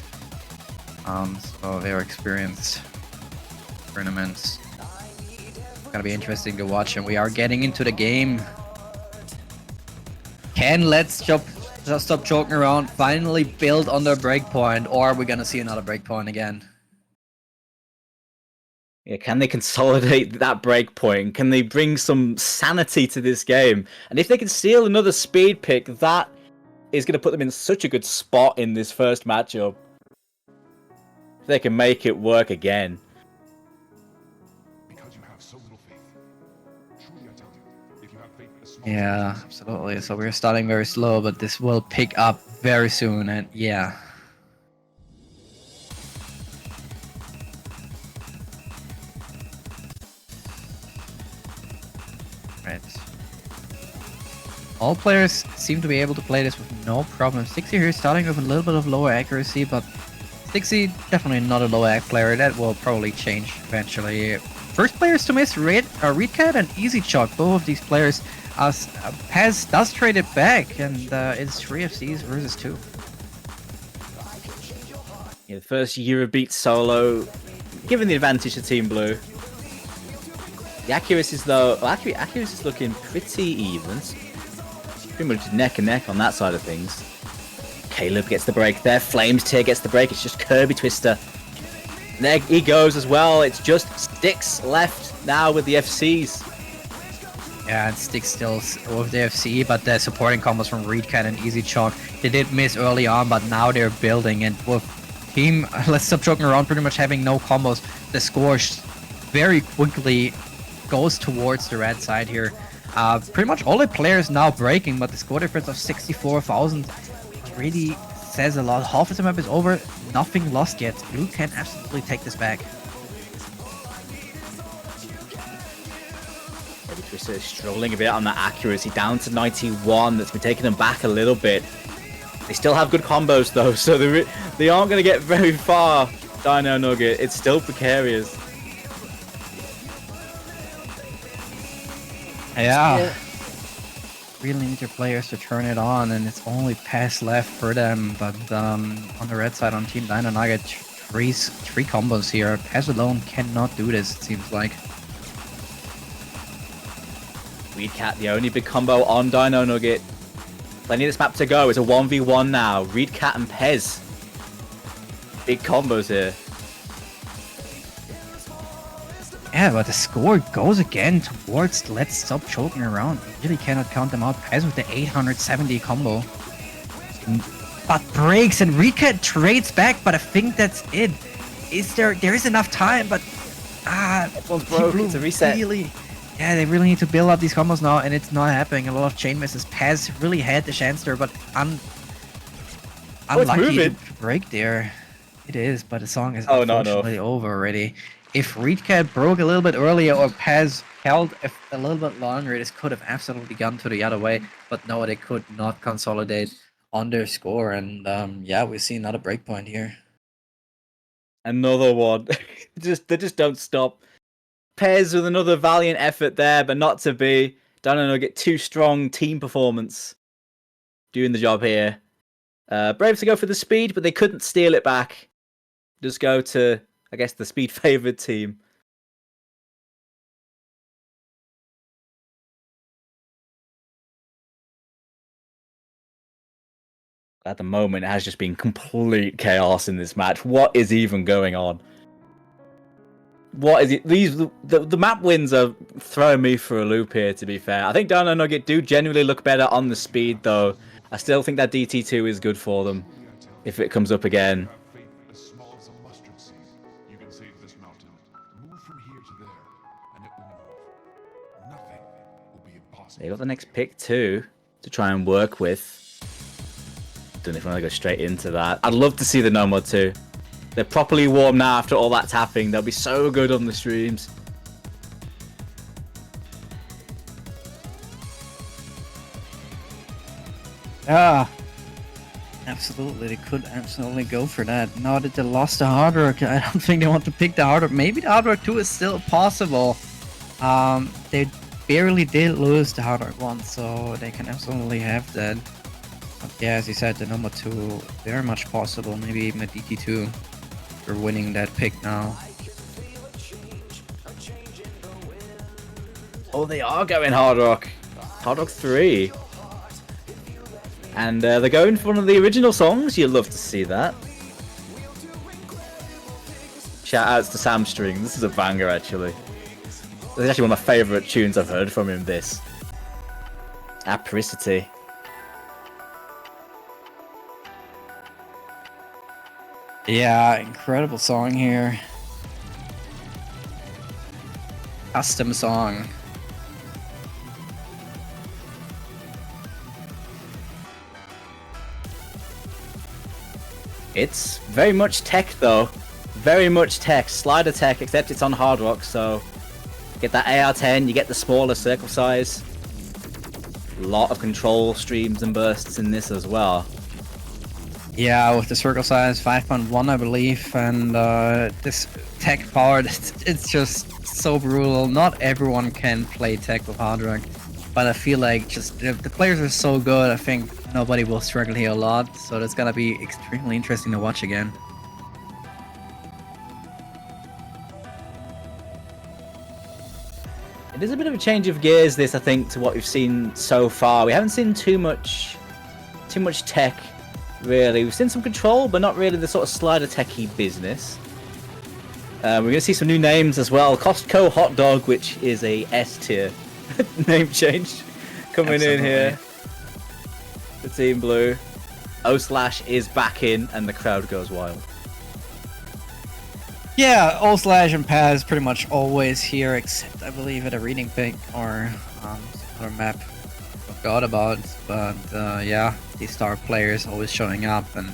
So they're experienced tournaments. It's gonna be interesting to watch, and we are getting into the game. Let's just stop joking around, finally build on their breakpoint, or are we gonna see another breakpoint again? Yeah, can they consolidate that break point? Can they bring some sanity to this game? And if they can steal another speed pick, that is going to put them in such a good spot in this first matchup. If they can make it work again. Because you have so little faith. Truly I tell you, if you have faith in a small Yeah, absolutely. So we're starting very slow, but this will pick up very soon, and yeah. Right. All players seem to be able to play this with no problem. Stixie here starting with a little bit of lower accuracy, but Stixie definitely not a low ag player. That will probably change eventually. First players to miss Reedcat and Easy Chalk. Both of these players. Pez does trade it back, and it's 3 FCs versus 2. Yeah, the first Eurobeat solo, given the advantage to Team Blue. The accuracy is though, well, accuracy is looking pretty even. Pretty much neck and neck on that side of things. Caleb gets the break there. Flames Tier gets the break. It's just Kirby Twister. There he goes as well. It's just Styx left now with the FCs. Yeah, and Styx still with the FC, but the supporting combos from Reedcat and Easy Chalk, they did miss early on, but now they're building, and with Team Let's Stop Joking Around pretty much having no combos, the score very quickly goes towards the red side here. Pretty much all the players now breaking, but the score difference of 64,000 really says a lot. Half of the map is over, nothing lost yet. Blue can absolutely take this back. Twister is struggling a bit on that accuracy, down to 91. That's been taking them back a little bit. They still have good combos though, so they aren't going to get very far. Dino Nugget, it's still precarious. Yeah. Really need your players to turn it on, and it's only pass left for them. But on the red side on Team Dino Nugget, three combos here. Pass alone cannot do this, it seems like. Reedcat, the only big combo on Dino Nugget. Plenty of this map to go. It's a 1v1 now. Reedcat and Pez. Big combos here. Yeah, but the score goes again towards Let's Stop Joking Around. You really cannot count them out. Pez with the 870 combo. But breaks, and Reedcat trades back, but I think that's it. There is enough time, but one's broke. It's a reset. Yeah, they really need to build up these combos now, and it's not happening. A lot of chain misses. Pez really had the chance there, but unlucky to break there. It is, but the song is unfortunately over already. If Reedcat broke a little bit earlier or Pez held a little bit longer, this could have absolutely gone to the other way. But no, they could not consolidate on their score, and yeah, we see another breakpoint here. Another one. They just don't stop. Pez with another valiant effort there, but not to be. Dino Nugget, too strong team performance. Doing the job here. Brave to go for the speed, but they couldn't steal it back. Just go to, I guess, the speed favored team. At the moment, it has just been complete chaos in this match. What is even going on? What is it? The map wins are throwing me for a loop here, to be fair. I think Dino Nugget do genuinely look better on the speed, though. I still think that DT2 is good for them if it comes up again. They got the next pick too to try and work with. Don't know if I want to go straight into that. I'd love to see the No Mod 2. They're properly warm now after all that tapping. They'll be so good on the streams. Yeah, absolutely. They could absolutely go for that. Now that they lost the hard work, I don't think they want to pick the hard work. Maybe the hard work 2 is still possible. They barely did lose the hard work 1, so they can absolutely have that. But yeah, as you said, the number 2, very much possible. Maybe even a DT2 for winning that pick now. Oh, they are going Hard Rock. Hard Rock 3. And they're going for one of the original songs. You'd love to see that. Shout outs to Sam String. This is a banger, actually. This is actually one of my favourite tunes I've heard from him, this. Apricity. Yeah, incredible song here. Custom song. It's very much tech, though. Very much tech. Slider tech, except it's on Hard Rock, so... Get that AR-10, you get the smaller circle size. A lot of control streams and bursts in this as well. Yeah, with the circle size 5.1, I believe, and this tech power, it's just so brutal. Not everyone can play tech with hard rock, but I feel like just the players are so good. I think nobody will struggle here a lot, so that's gonna be extremely interesting to watch again. It is a bit of a change of gears, this, I think, to what we've seen so far. We haven't seen too much tech, really. We've seen some control, but not really the sort of slider techy business. We're going to see some new names as well. Costco Hot Dog, which is a S tier name change, coming in here. The Team Blue. O/Slash is back in, and the crowd goes wild. Yeah, O/Slash and Paz pretty much always here, except I believe at a reading pick or some other map I forgot about. But yeah, these star players always showing up, and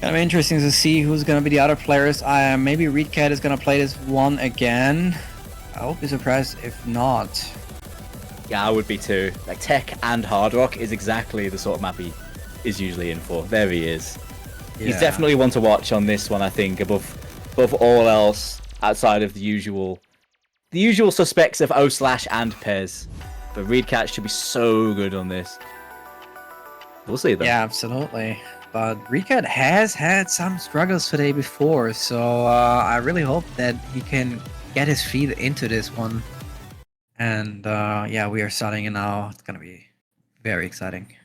kind of interesting to see who's gonna be the other players. Maybe Reedcat is gonna play this one again. I would be surprised if not. Yeah, I would be too. Like, tech and hard rock is exactly the sort of map he is usually in for. There he is. Yeah. He's definitely one to watch on this one, I think, above all else, outside of the usual suspects of O/Slash and Pez. But Reedcat should be so good on this. We'll see though. Yeah, absolutely. But Reedcat has had some struggles today before, so I really hope that he can get his feet into this one. And yeah, we are starting it now. It's gonna be very exciting.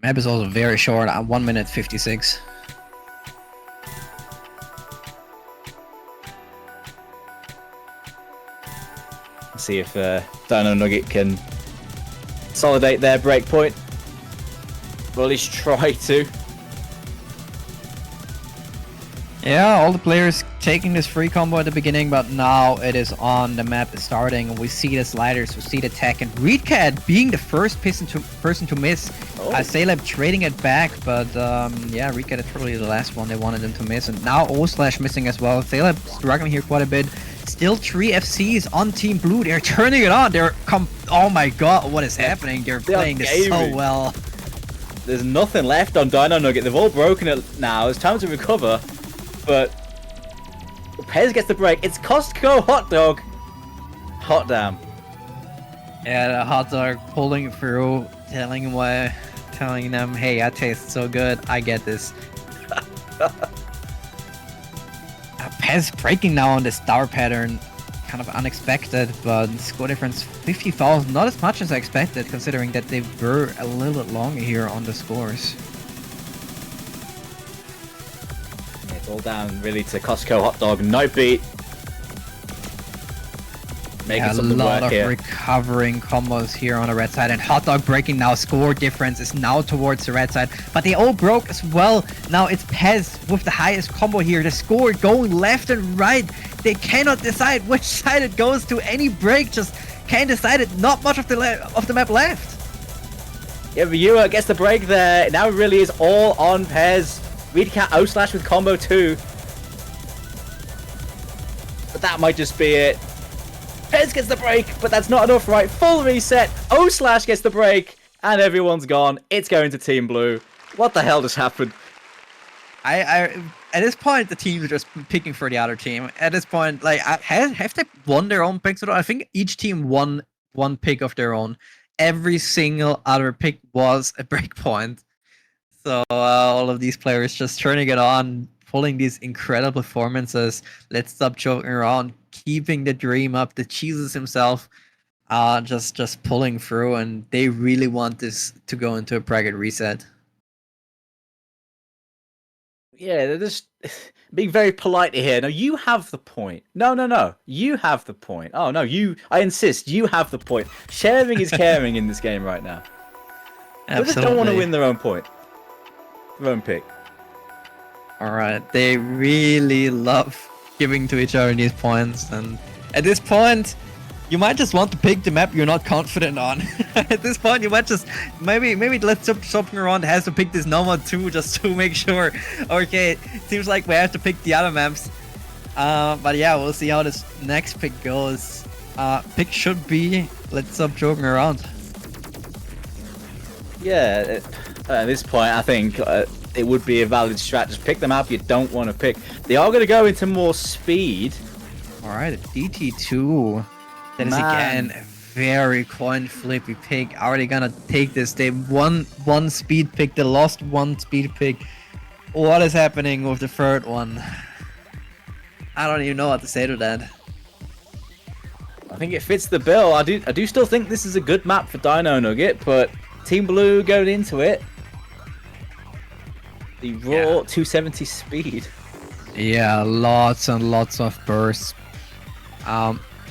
Map is also very short, 1 minute 56. See if Dino Nugget can consolidate their breakpoint. Well, at least try to. Yeah, all the players taking this free combo at the beginning, but now it is on. The map is starting, and we see the sliders, we see the tech, and Reedcat being the first person to miss. Oh. Saleb trading it back, but yeah, Reedcat is probably the last one they wanted him to miss, and now O/Slash missing as well. Saleb struggling here quite a bit. Still 3 FCs on Team Blue. They're turning it on. Oh my god, what is happening? They're playing this so well. There's nothing left on Dino Nugget. They've all broken it now. It's time to recover. But Pez gets the break. It's Costco Hot Dog. Hot damn. Yeah, the hot dog pulling through, telling them, hey, I taste so good, I get this. Pez breaking now on the star pattern, kind of unexpected, but score difference 50,000, not as much as I expected, considering that they were a little bit longer here on the scores. It's all down really to Costco Hot Dog. No beat. Making Yeah, a something lot work of here. recovering combos here on the red side, and Hot Dog breaking now. Score difference is now towards the red side, but they all broke as well. Now it's Pez with the highest combo here. The score going left and right. They cannot decide which side it goes to. Any break just can't decide it. Not much of the map left. Yeah, Viewer gets the break there. Now it really is all on Pez. Reedcat O/Slash with combo 2. But that might just be it. Pez gets the break, but that's not enough, right? Full reset. O/Slash gets the break, and everyone's gone. It's going to Team Blue. What the hell just happened? At this point, the teams are just picking for the other team. At this point, like, have they won their own picks at all? I think each team won one pick of their own. Every single other pick was a breakpoint. So all of these players just turning it on, pulling these incredible performances. Let's stop joking around, keeping the dream up. The Jesus himself, just pulling through, and they really want this to go into a bracket reset. Yeah, they're just being very polite here. No, you have the point. No. You have the point. Oh, no, I insist, you have the point. Sharing is caring in this game right now. They just don't want to win their own point. Their own pick. Alright, they really love giving to each other these points, and at this point, You might just want to pick the map you're not confident on. At this point, you might just maybe let's stop shopping around has to pick this number 2 just to make sure. Okay, seems like we have to pick the other maps. But yeah, we'll see how this next pick goes. Pick should be let's stop joking around. Yeah, at this point, I think it would be a valid strat. Just pick the map you don't want to pick. They are going to go into more speed. All right, DT2. That is again a very coin flippy pick. Are they gonna take this? They won one speed pick. They lost one speed pick. What is happening with the third one? I don't even know what to say to that. I think it fits the bill. I do still think this is a good map for Dino Nugget, but Team Blue going into it. The raw 270 speed. Yeah, lots and lots of bursts.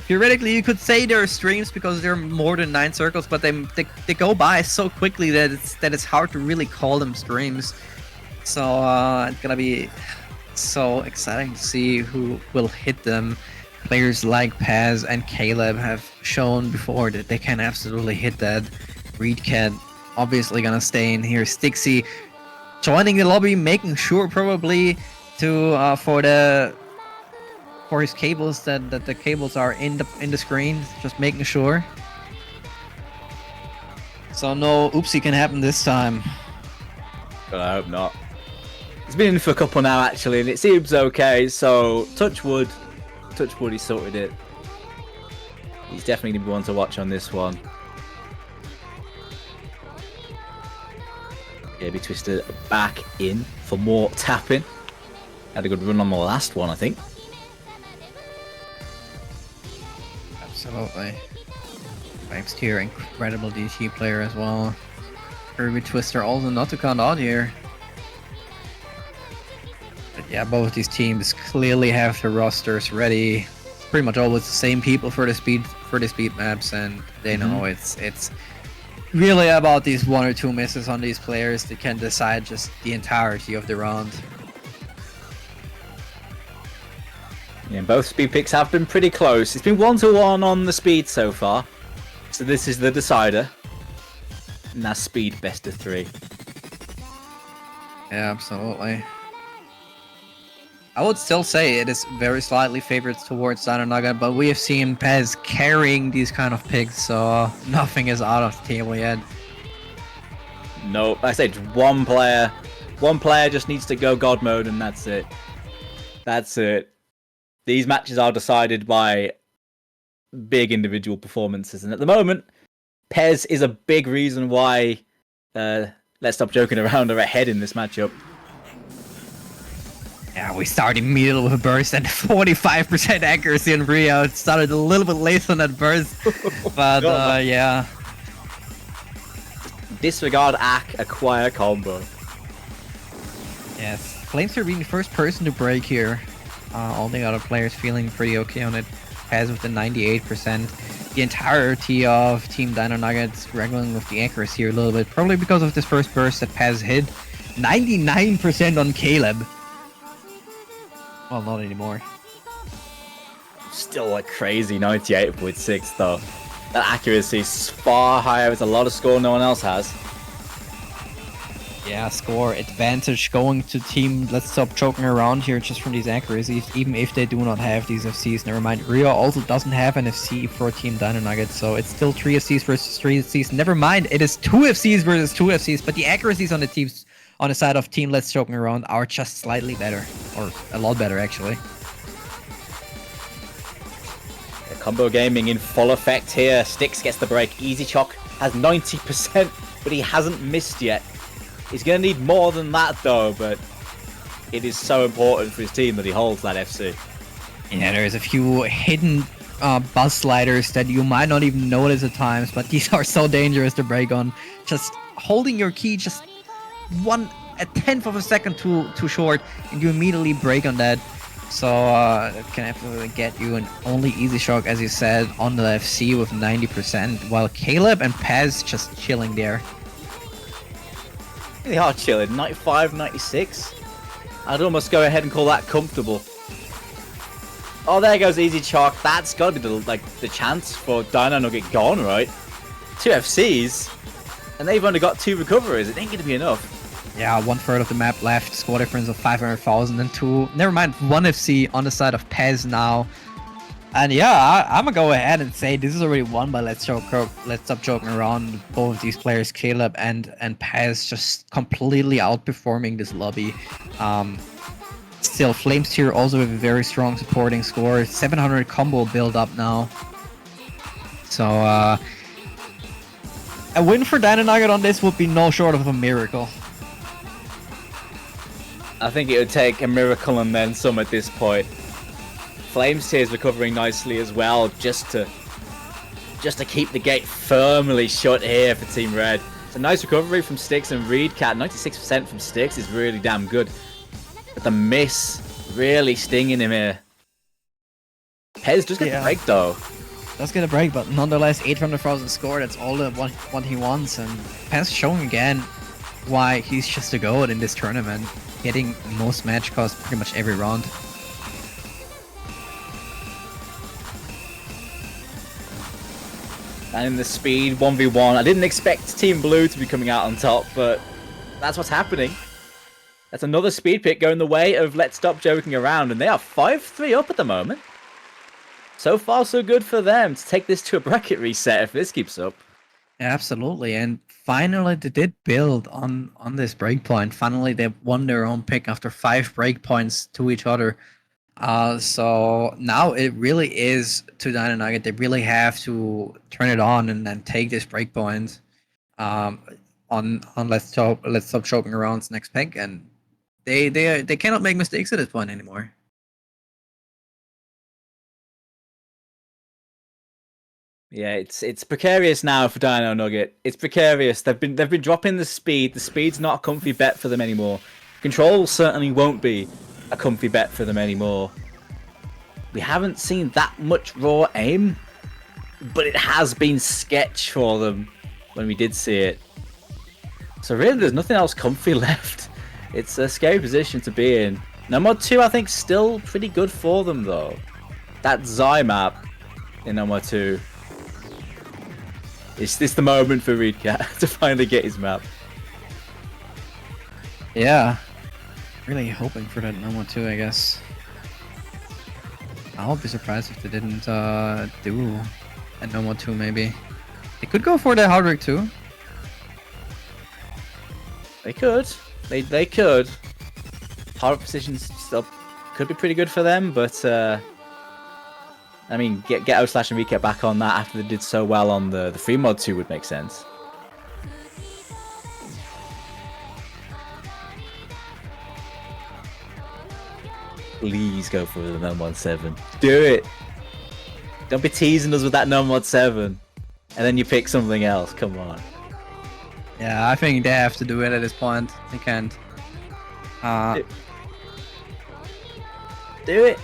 Theoretically, you could say they're streams because they're more than 9 circles, but they go by so quickly that it's hard to really call them streams. So it's gonna be so exciting to see who will hit them. Players like Paz and Caleb have shown before that they can absolutely hit that. Reedcat obviously gonna stay in here. Stixie joining the lobby, making sure probably to for his cables that the cables are in the screen, just making sure. So no oopsie can happen this time. But I hope not. He's been in for a couple now actually, and it seems okay. So touch wood, he sorted it. He's definitely gonna be one to watch on this one. Yeah, be twisted back in for more tapping. Had a good run on the last one, I think. Absolutely. Vibes here, incredible DT player as well. Kirby Twister also not to count out here. But yeah, both these teams clearly have their rosters ready. It's pretty much always the same people for the speed maps, and they know it's really about these 1 or 2 misses on these players that can decide just the entirety of the round. Yeah, both speed picks have been pretty close. It's been 1-1 on the speed so far. So this is the decider. And that's speed best of 3. Yeah, absolutely. I would still say it is very slightly favored towards Dino Nugget, but we have seen Pez carrying these kind of picks, so nothing is out of the table yet. No, like I said, one player. One player just needs to go God mode, and that's it. That's it. These matches are decided by big individual performances, and at the moment, Pez is a big reason why Let's Stop Joking Around are ahead in this matchup. Yeah, we started immediately with a burst and 45% accuracy in Rio. It started a little bit late on that burst, but yeah. Disregard AC, acquire combo. Yes, Flamester being the first person to break here. All the other players feeling pretty okay on it. Paz with the 98%. The entirety of Team Dino Nuggets struggling with the accuracy here a little bit, probably because of this first burst that Paz hit. 99% on Caleb. Well, not anymore. Still a crazy 98.6 though. That accuracy is far higher. It's a lot of score no one else has. Yeah, score advantage going to Team Let's Stop Joking Around here just from these accuracies, even if they do not have these FCs. Never mind, Rio also doesn't have an FC for Team Dino Nuggets, so it's still 3 FCs versus 3 FCs. Never mind, it is 2 FCs versus 2 FCs, but the accuracies on the teams on the side of Team Let's Joking Around are just slightly better, or a lot better actually. The combo gaming in full effect here. Styx gets the break. Easy Choc has 90%, but he hasn't missed yet. He's going to need more than that though, but it is so important for his team that he holds that FC. Yeah, there's a few hidden buzz sliders that you might not even notice at times, but these are so dangerous to break on. Just holding your key just a tenth of a second too short, and you immediately break on that. So it can absolutely get you an only Easy Shock, as you said, on the FC with 90%, while Caleb and Paz just chilling there. They are chilling. 95, 96. I'd almost go ahead and call that comfortable. Oh, there goes easy chalk. That's got to be the chance for Dino Nugget gone, right? 2 FCs, and they've only got 2 recoveries. It ain't going to be enough. Yeah, 1/3 of the map left. Score difference of 500,000 and 2. Never mind, 1 FC on the side of Pez now. And yeah, I'm gonna go ahead and say this is already won by Let's Stop Joking Around. Both of these players, Caleb and Pez, just completely outperforming this lobby. Still, Flames here also with a very strong supporting score. 700 combo build up now. So a win for Dino Nugget on this would be no short of a miracle. I think it would take a miracle and then some at this point. Flames here is recovering nicely as well, just to keep the gate firmly shut here for Team Red. It's a nice recovery from Styx and Reedcat. 96% from Styx is really damn good. But the miss really stinging him here. Pez just gets a break though. Does get a break, but nonetheless 800,000 score. That's all the one he wants, and Pez showing again why he's just a goat in this tournament, getting most match cost pretty much every round. And in the speed 1v1, I didn't expect Team Blue to be coming out on top, but that's what's happening. That's another speed pick going the way of Let's Stop Joking Around, and they are 5-3 up at the moment. So far, so good for them to take this to a bracket reset if this keeps up. Absolutely, and finally they did build on this breakpoint. Finally, they won their own pick after 5 breakpoints to each other. So now it really is to Dino Nugget. They really have to turn it on and then take this breakpoint on Let's Stop Joking Around's next pick, and they cannot make mistakes at this point anymore. Yeah, it's precarious now for Dino Nugget. It's precarious. They've been dropping the speed. The speed's not a comfy bet for them anymore. Control certainly won't be a comfy bet for them anymore. We haven't seen that much raw aim, but it has been sketch for them when we did see it. So really, there's nothing else comfy left. It's a scary position to be in. Nomad 2, I think, still pretty good for them though. That Zai map in Nomad 2. Is this the moment for Reedcat to finally get his map? Yeah, really hoping for that number 2, I guess. I'll be surprised if they didn't do a number 2 maybe. They could go for the Hardwick too. They could. They could. Hard positions still could be pretty good for them, but I mean, get O/Slash and Reedcat back on that after they did so well on the free mod 2 would make sense. Please go for the Nomad 7. Do it! Don't be teasing us with that Nomad 7. And then you pick something else. Come on. Yeah, I think they have to do it at this point. They can't. Do it!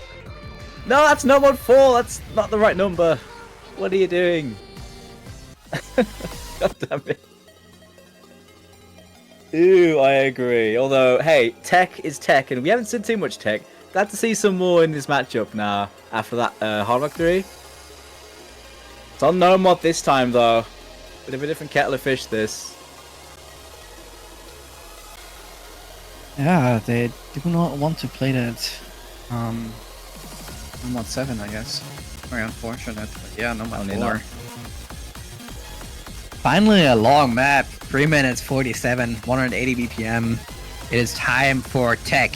No, that's Nomad 4! That's not the right number! What are you doing? God damn it. Ooh, I agree. Although, hey, tech is tech, and we haven't seen too much tech. Glad to see some more in this matchup now, after that Hard Rock 3. It's on Nomad this time, though. Bit of a different kettle of fish, this. Yeah, they do not want to play that Nomad 7, I guess. Very unfortunate, but yeah, Nomad 4. Finally a long map, 3 minutes 47, 180 BPM. It is time for tech.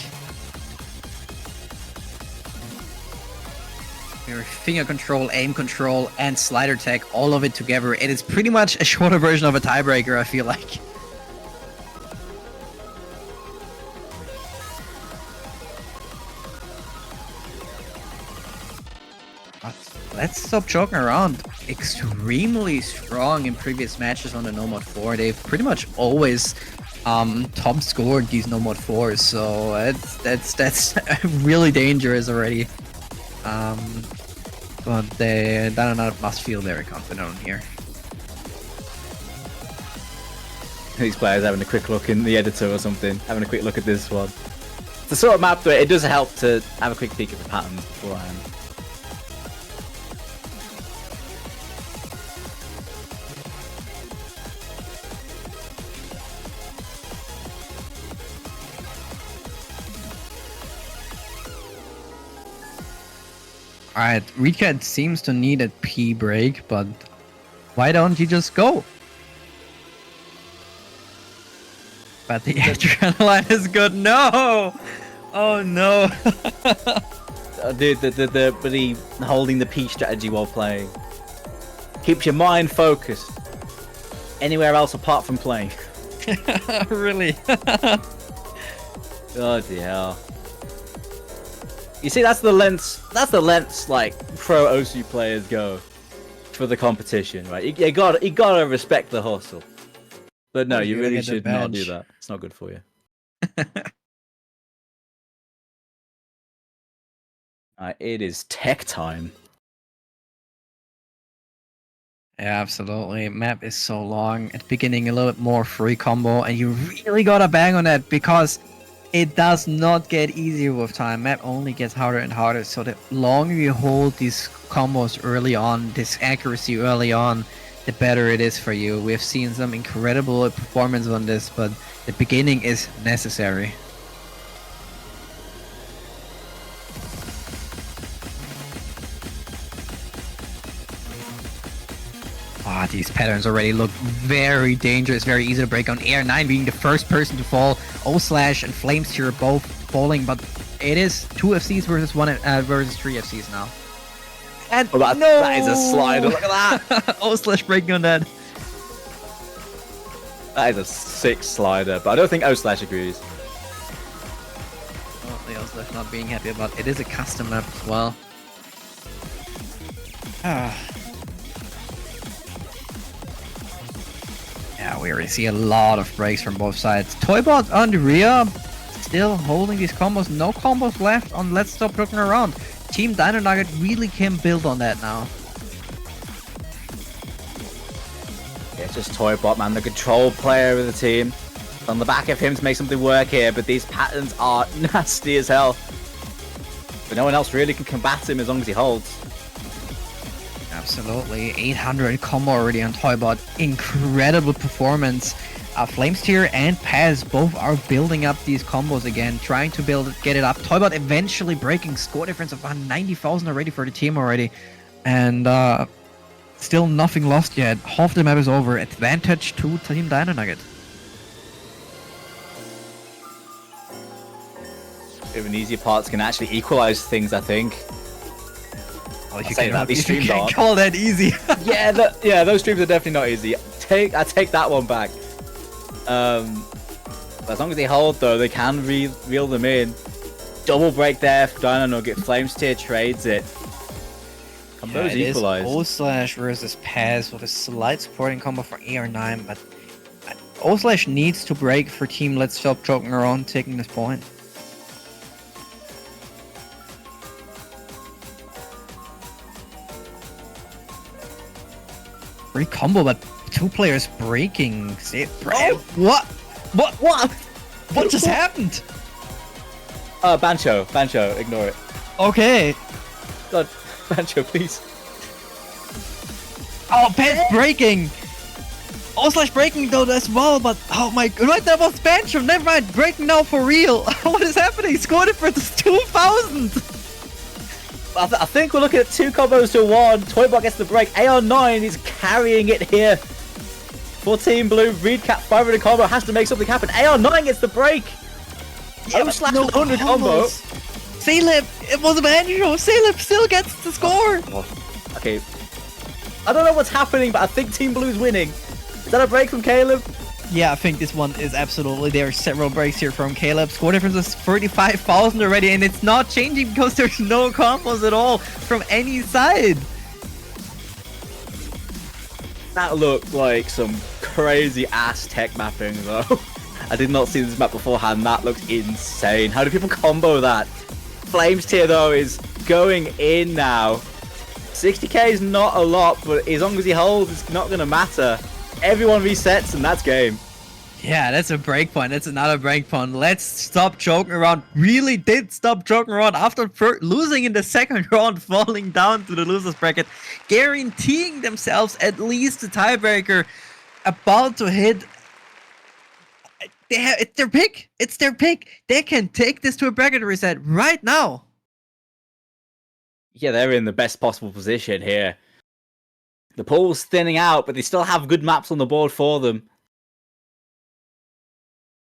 Your finger control, aim control, and slider tech, all of it together. It is pretty much a shorter version of a tiebreaker, I feel like. But let's stop joking around. Extremely strong in previous matches on the Nomad 4. They've pretty much always top scored these Nomad 4s, so that's really dangerous already. But they must feel very confident on here. These players having a quick look in the editor or something, having a quick look at this one. It's the sort of map where it does help to have a quick peek at the patterns beforehand. Alright, Reedcat seems to need a pee break, but why don't you just go? But the adrenaline is good. No! Oh no! Dude, the buddy holding the P strategy while playing keeps your mind focused anywhere else apart from playing. Really? Oh dear. You see, that's the lengths like pro OC players go for the competition, right? You gotta respect the hustle. But no, you really should not do that. It's not good for you. It is tech time. Yeah, absolutely. Map is so long. At the beginning, a little bit more free combo, and you really gotta bang on that because it does not get easier with time. Map only gets harder and harder. So the longer you hold these combos early on, this accuracy early on, the better it is for you. We've seen some incredible performance on this, but the beginning is necessary. Ah, these patterns already look very dangerous, very easy to break on. Air 9 being the first person to fall. O-Slash and Flameseer are both falling, but it is 2 FCs versus 3 FCs now. And no! That is a slider, look at that! O-Slash breaking on that. That is a sick slider, but I don't think O-Slash agrees. Well, the O-Slash not being happy about it. Is a custom map as well. Yeah, we already see a lot of breaks from both sides. Toybot on the rear, still holding these combos. No combos left on Let's Stop Looking Around. Team Dino Nugget really can build on that now. Yeah, it's just Toybot, man, the control player of the team. On the back of him to make something work here, but these patterns are nasty as hell. But no one else really can combat him as long as he holds. Absolutely, 800 combo already on Toybot. Incredible performance. Flameseer and Paz both are building up these combos again, trying to get it up. Toybot eventually breaking score difference of 90,000 already for the team already. And still nothing lost yet. Half the map is over. Advantage to Team Dino Nugget. Even easier parts can actually equalize things, I think. Oh, you say that, these streams can't aren't. call that easy. yeah, those streams are definitely not easy. I take that one back. As long as they hold, though, they can reel them in. Double break there for Dino Nugget. Flameseer trades it. Combos equalize. O-Slash versus Paz with a slight supporting combo for AR9, but O-Slash needs to break for team Let's Stop Joking Around taking this point. Free combo, but 2 players breaking. What? What just happened? Bancho, ignore it. Okay. God, Bancho, please. Oh, Pez breaking. O-Slash breaking though as well, but oh my god, right, that was Bancho. Never mind, breaking now for real. What is happening? Score difference is 2,000. I think we're looking at 2 combos to 1. Toybot gets the break. AR9 is carrying it here for Team Blue. Reedcat 500 combo has to make something happen. AR9 gets the break. Yeah, O-Slash 100 combo. Caleb, it was a Banjo. Caleb still gets the score. Okay. I don't know what's happening, but I think Team Blue's winning. Is that a break from Caleb? Yeah, I think this one is absolutely. There are several breaks here from Caleb. Score difference is 35,000 already, and it's not changing because there's no combos at all from any side. That looked like some crazy ass tech mapping, though. I did not see this map beforehand. That looked insane. How do people combo that? Flameseer, though, is going in now. 60k is not a lot, but as long as he holds, it's not going to matter. Everyone resets, and that's game. Yeah, that's a break point. That's another break point. Let's stop joking around. Really did stop joking around after losing in the second round, falling down to the losers bracket, guaranteeing themselves at least a tiebreaker. About to hit. It's their pick. It's their pick. They can take this to a bracket reset right now. yeah, they're in the best possible position here. The pool's thinning out, but they still have good maps on the board for them.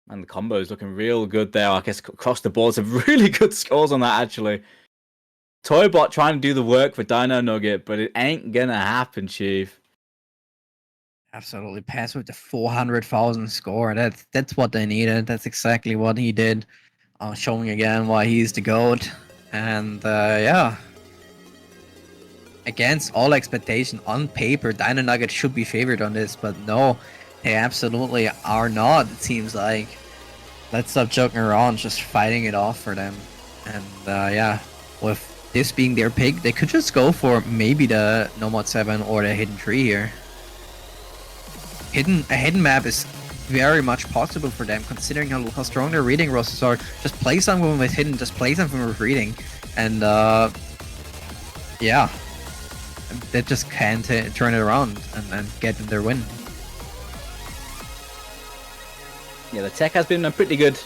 And the combo's looking real good there. I guess across the board, some really good scores on that, actually. Toybot trying to do the work for Dino Nugget, but it ain't gonna happen, Chief. Absolutely, pass with the 400,000 score. That's what they needed. That's exactly what he did. Showing again why he's the GOAT. And yeah, against all expectation, on paper, Dino Nugget should be favored on this, but no, they absolutely are not. It seems like. Let's stop joking around, just fighting it off for them. And yeah, with this being their pick, they could just go for maybe the Nomad 7 or the Hidden Tree here. A hidden map is very much possible for them, considering how strong their reading rosters are. Just play something with Hidden, just play something with reading. And yeah, they just can turn it around and get them their win. Yeah, the tech has been a pretty good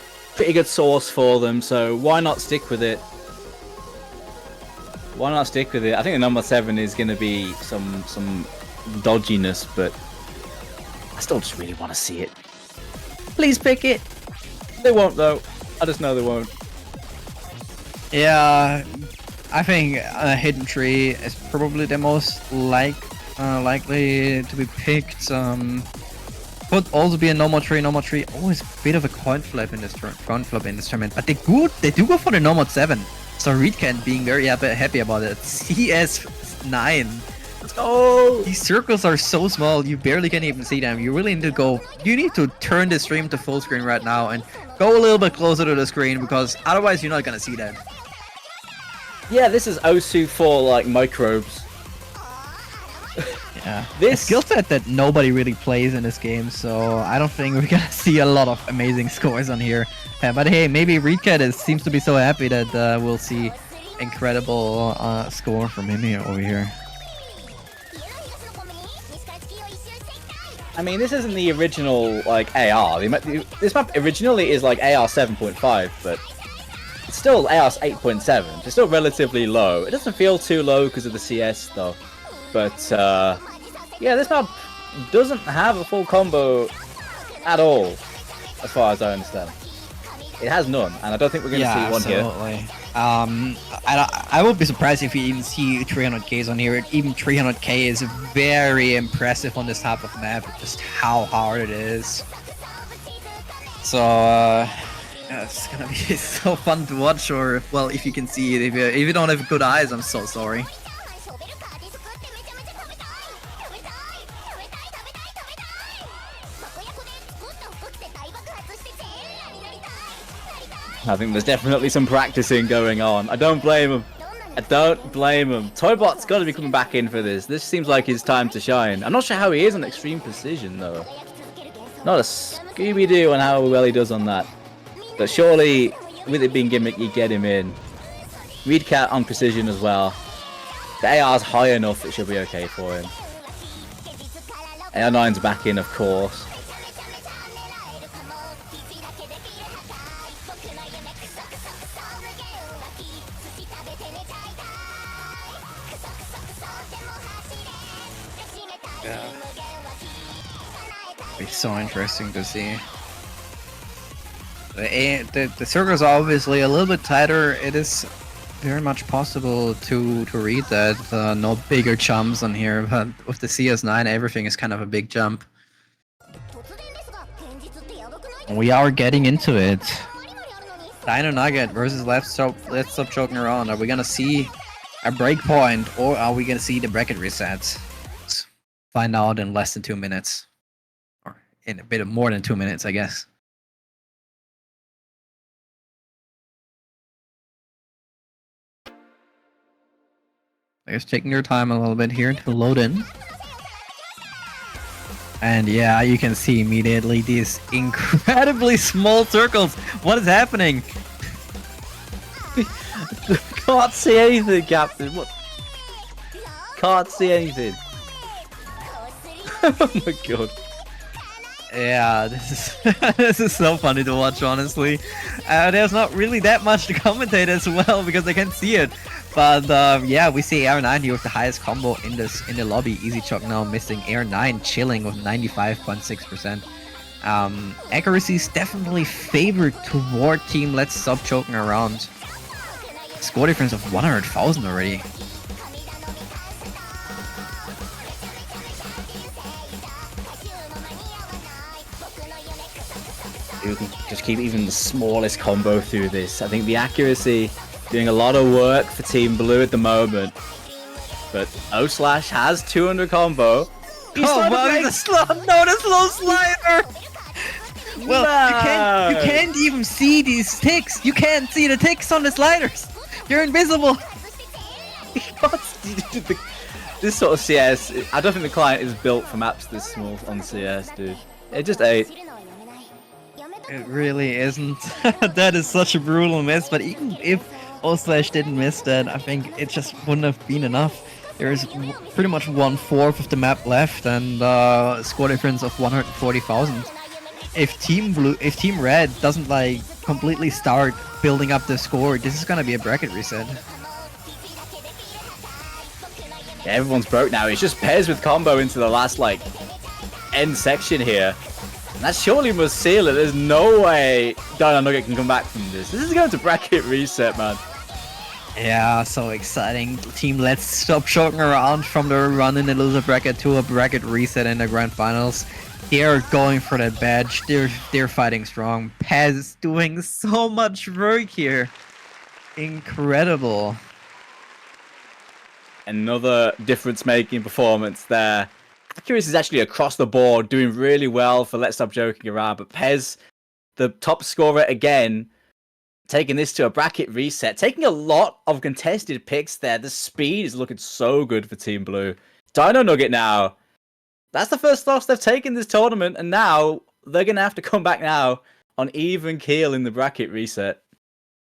source for them, so why not stick with it? Why not stick with it? I think the number 7 is going to be some dodginess, but I still just really want to see it. Please pick it. They won't though. I just know they won't. Yeah, I think Hidden Tree is probably the most likely to be picked. Could also be a normal tree. Always a bit of a coin flip in this tournament, but they do go for the Nomad 7. So Reedcan being very happy about it. CS9. Let's go! These circles are so small, you barely can even see them. You really need to go. You need to turn the stream to full screen right now and go a little bit closer to the screen, because otherwise you're not gonna see that. Yeah, this is Osu for like microbes. Yeah, this skill set that nobody really plays in this game, so I don't think we're gonna see a lot of amazing scores on here. But hey, maybe Reedcat seems to be so happy that we'll see incredible score from him over here. I mean, this isn't the original like AR. This map originally is like AR 7.5, but it's still AR 8.7. It's still relatively low. It doesn't feel too low because of the CS though. But yeah, this map doesn't have a full combo at all, as far as I understand. It has none, and I don't think we're going to see one here. I would be surprised if we even see 300Ks on here. Even 300K is very impressive on this type of map, just how hard it is. So yeah, it's gonna be so fun to watch, or well, if you can see it. If you don't have good eyes, I'm so sorry. I think there's definitely some practicing going on. I don't blame him. I don't blame him. Toybot's got to be coming back in for this. This seems like his time to shine. I'm not sure how he is on extreme precision, though. Not a Scooby-Doo on how well he does on that. But surely, with it being gimmick, you get him in. Reedcat on precision as well. The AR's high enough, it should be okay for him. AR9's back in, of course. It's so interesting to see. The circles are obviously a little bit tighter. It is very much possible to read that. No bigger jumps on here, but with the CS9, everything is kind of a big jump. We are getting into it. Dino Nugget versus Let's Stop Joking Around. Are we gonna see a breakpoint, or are we gonna see the bracket reset? Let's find out in less than 2 minutes. Or in a bit of more than 2 minutes, I guess. I guess taking your time a little bit here to load in. And yeah, you can see immediately these incredibly small circles. What is happening? Can't see anything, Captain. What? Can't see anything. Oh my god. Yeah, this is this is so funny to watch, honestly. There's not really that much to commentate as well because they can't see it. But yeah, we see Air9 here with the highest combo in the lobby. Easy Chuck now missing. Air9 chilling with 95.6%. Accuracy is definitely favored toward team. Let's stop choking around. Score difference of 100,000 already. You can just keep even the smallest combo through this. I think the accuracy doing a lot of work for Team Blue at the moment. But O Slash has 200 combo. Oh, wow, the slow slider! Well, you can't even see these ticks. You can't see the ticks on the sliders. You're invisible. This sort of CS, I don't think the client is built for maps this small on CS, dude. It just ate. It really isn't. That is such a brutal miss, but even if O Slash didn't miss that, I think it just wouldn't have been enough. There is pretty much 1/4 of the map left and score difference of 140,000. If Team Red doesn't like completely start building up the score, this is gonna be a bracket reset. Yeah, everyone's broke now. It's just pairs with combo into the last like end section here. And that surely must seal it. There's no way Dino Nugget can come back from this. This is going to bracket reset, man. Yeah, so exciting. Team, let's stop choking around from the run in the loser bracket to a bracket reset in the grand finals. They're going for that badge. They're fighting strong. Paz is doing so much work here. Incredible. Another difference-making performance there. Accuracy is actually across the board, doing really well for Let's Stop Joking Around. But Pez, the top scorer again, taking this to a bracket reset. Taking a lot of contested picks there. The speed is looking so good for Team Blue. Dino Nugget now. That's the first loss they've taken this tournament. And now they're going to have to come back now on even keel in the bracket reset.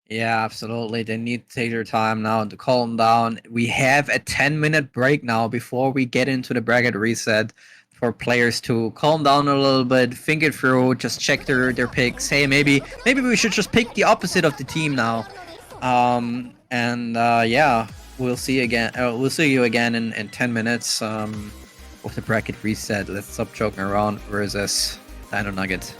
Yeah, absolutely. They need to take their time now to calm down. We have a 10-minute break now before we get into the bracket reset for players to calm down a little bit, think it through, just check their picks. Hey, maybe we should just pick the opposite of the team now. Yeah, we'll see again. We'll see you again in 10 minutes with the bracket reset. Let's stop joking around versus Dino Nugget.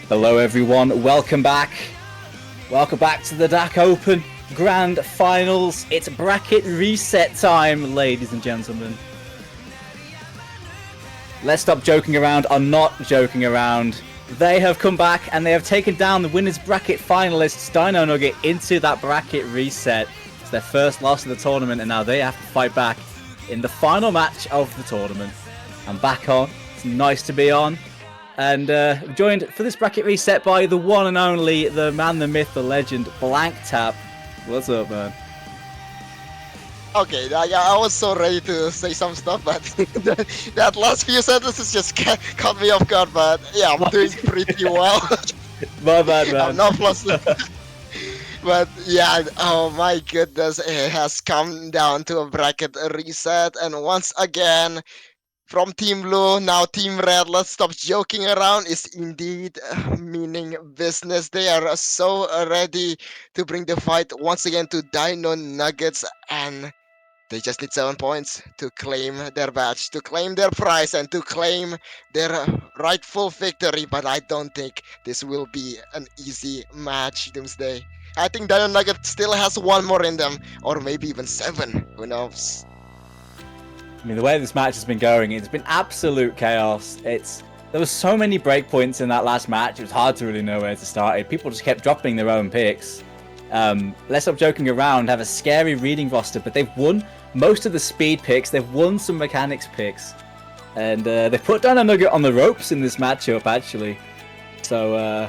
Hello everyone, welcome back. Welcome back to the DACH Open Grand Finals. It's bracket reset time, ladies and gentlemen. Let's stop joking around. I'm not joking around. They have come back and they have taken down the winners bracket finalists, Dino Nugget, into that bracket reset. It's their first loss of the tournament and now they have to fight back in the final match of the tournament. I'm back on. It's nice to be on. And joined for this bracket reset by the one and only, the man, the myth, the legend, Blank Tap. What's up, man? Okay, I was so ready to say some stuff, but that last few sentences just caught me off guard. But yeah, I'm doing pretty well. My bad, man. I'm not flustered. But yeah, oh my goodness, it has come down to a bracket reset, and once again, from Team Blue, now Team Red, let's stop joking around, is indeed meaning business. They are so ready to bring the fight once again to Dino Nuggets, and they just need 7 points to claim their badge, to claim their prize, and to claim their rightful victory. But I don't think this will be an easy match, Doomsday. I think Dino Nugget still has one more in them, or maybe even 7. Who knows? I mean, the way this match has been going, it's been absolute chaos. There was so many breakpoints in that last match, it was hard to really know where to start. People just kept dropping their own picks. Let's stop joking around, have a scary reading roster, but they've won most of the speed picks, they've won some mechanics picks, and they put down a Nugget on the ropes in this matchup, actually. So,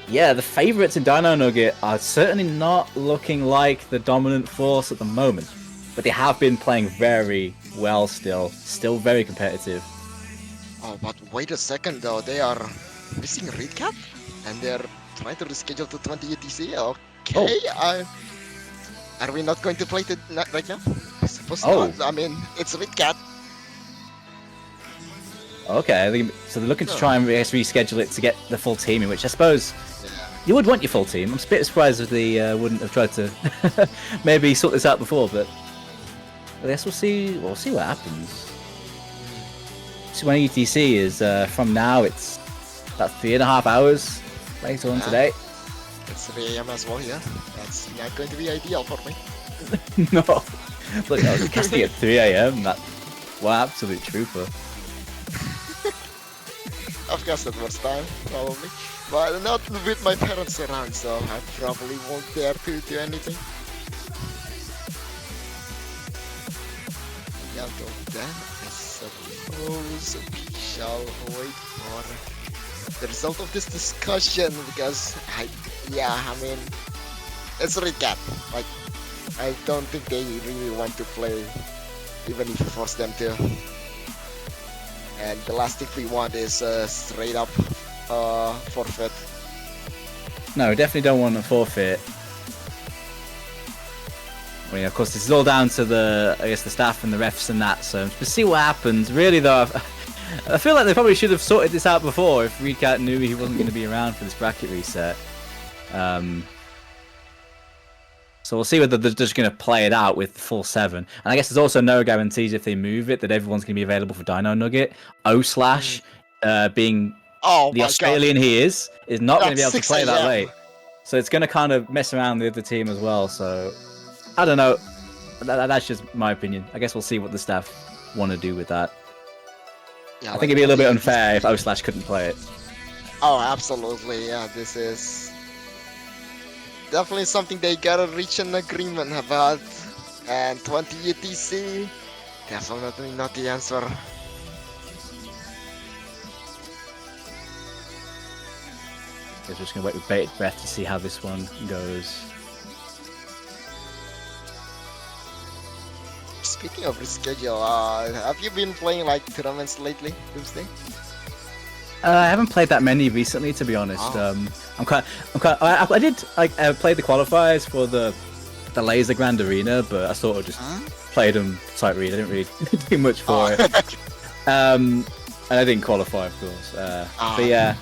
yeah, the favourites in Dino Nugget are certainly not looking like the dominant force at the moment, but they have been playing very well still very competitive. Oh, but wait a second though, they are missing recap and they're trying to reschedule to 20 UTC. Okay, are we not going to play it right now? I suppose not. I mean, it's recap. Okay, I think, so they're looking to try and reschedule it to get the full team in, which I suppose you would want your full team. I'm a bit surprised if they wouldn't have tried to maybe sort this out before, but I guess we'll see what happens. So when UTC is from now, it's about 3.5 hours later on today. It's 3 a.m. as well here. That's not going to be ideal for me. No. Look, I was casting at 3 a.m. That, what absolute trooper. I've casted first time, probably. But not with my parents around, so I probably won't dare to do anything. Yeah, until then, I suppose we shall wait for the result of this discussion because I mean, it's recap. Like, I don't think they really want to play, even if you force them to. And the last thing we want is straight up forfeit. No, we definitely don't want a forfeit. I mean, of course, this is all down to the staff and the refs and that. So we'll see what happens. Really, though, I feel like they probably should have sorted this out before if Reedcat knew he wasn't going to be around for this bracket reset. So we'll see whether they're just going to play it out with the full 7. And I guess there's also no guarantees if they move it that everyone's going to be available for Dino Nugget. O/, being the Australian he is not going to be able to play that late. So it's going to kind of mess around the other team as well. So I don't know. That's just my opinion. I guess we'll see what the staff want to do with that. Yeah, I think it'd be a little bit unfair if O/ couldn't play it. Oh, absolutely. Yeah, this is definitely something they gotta reach an agreement about. And 20 UTC, definitely not the answer. We're just gonna wait with bated breath to see how this one goes. Speaking of reschedule, have you been playing like tournaments lately, Doomsday? I haven't played that many recently, to be honest. Oh. I did play the qualifiers for the Laser Grand Arena, but I sort of just played them sight read. I didn't really do much for it. And I didn't qualify, of course. But yeah,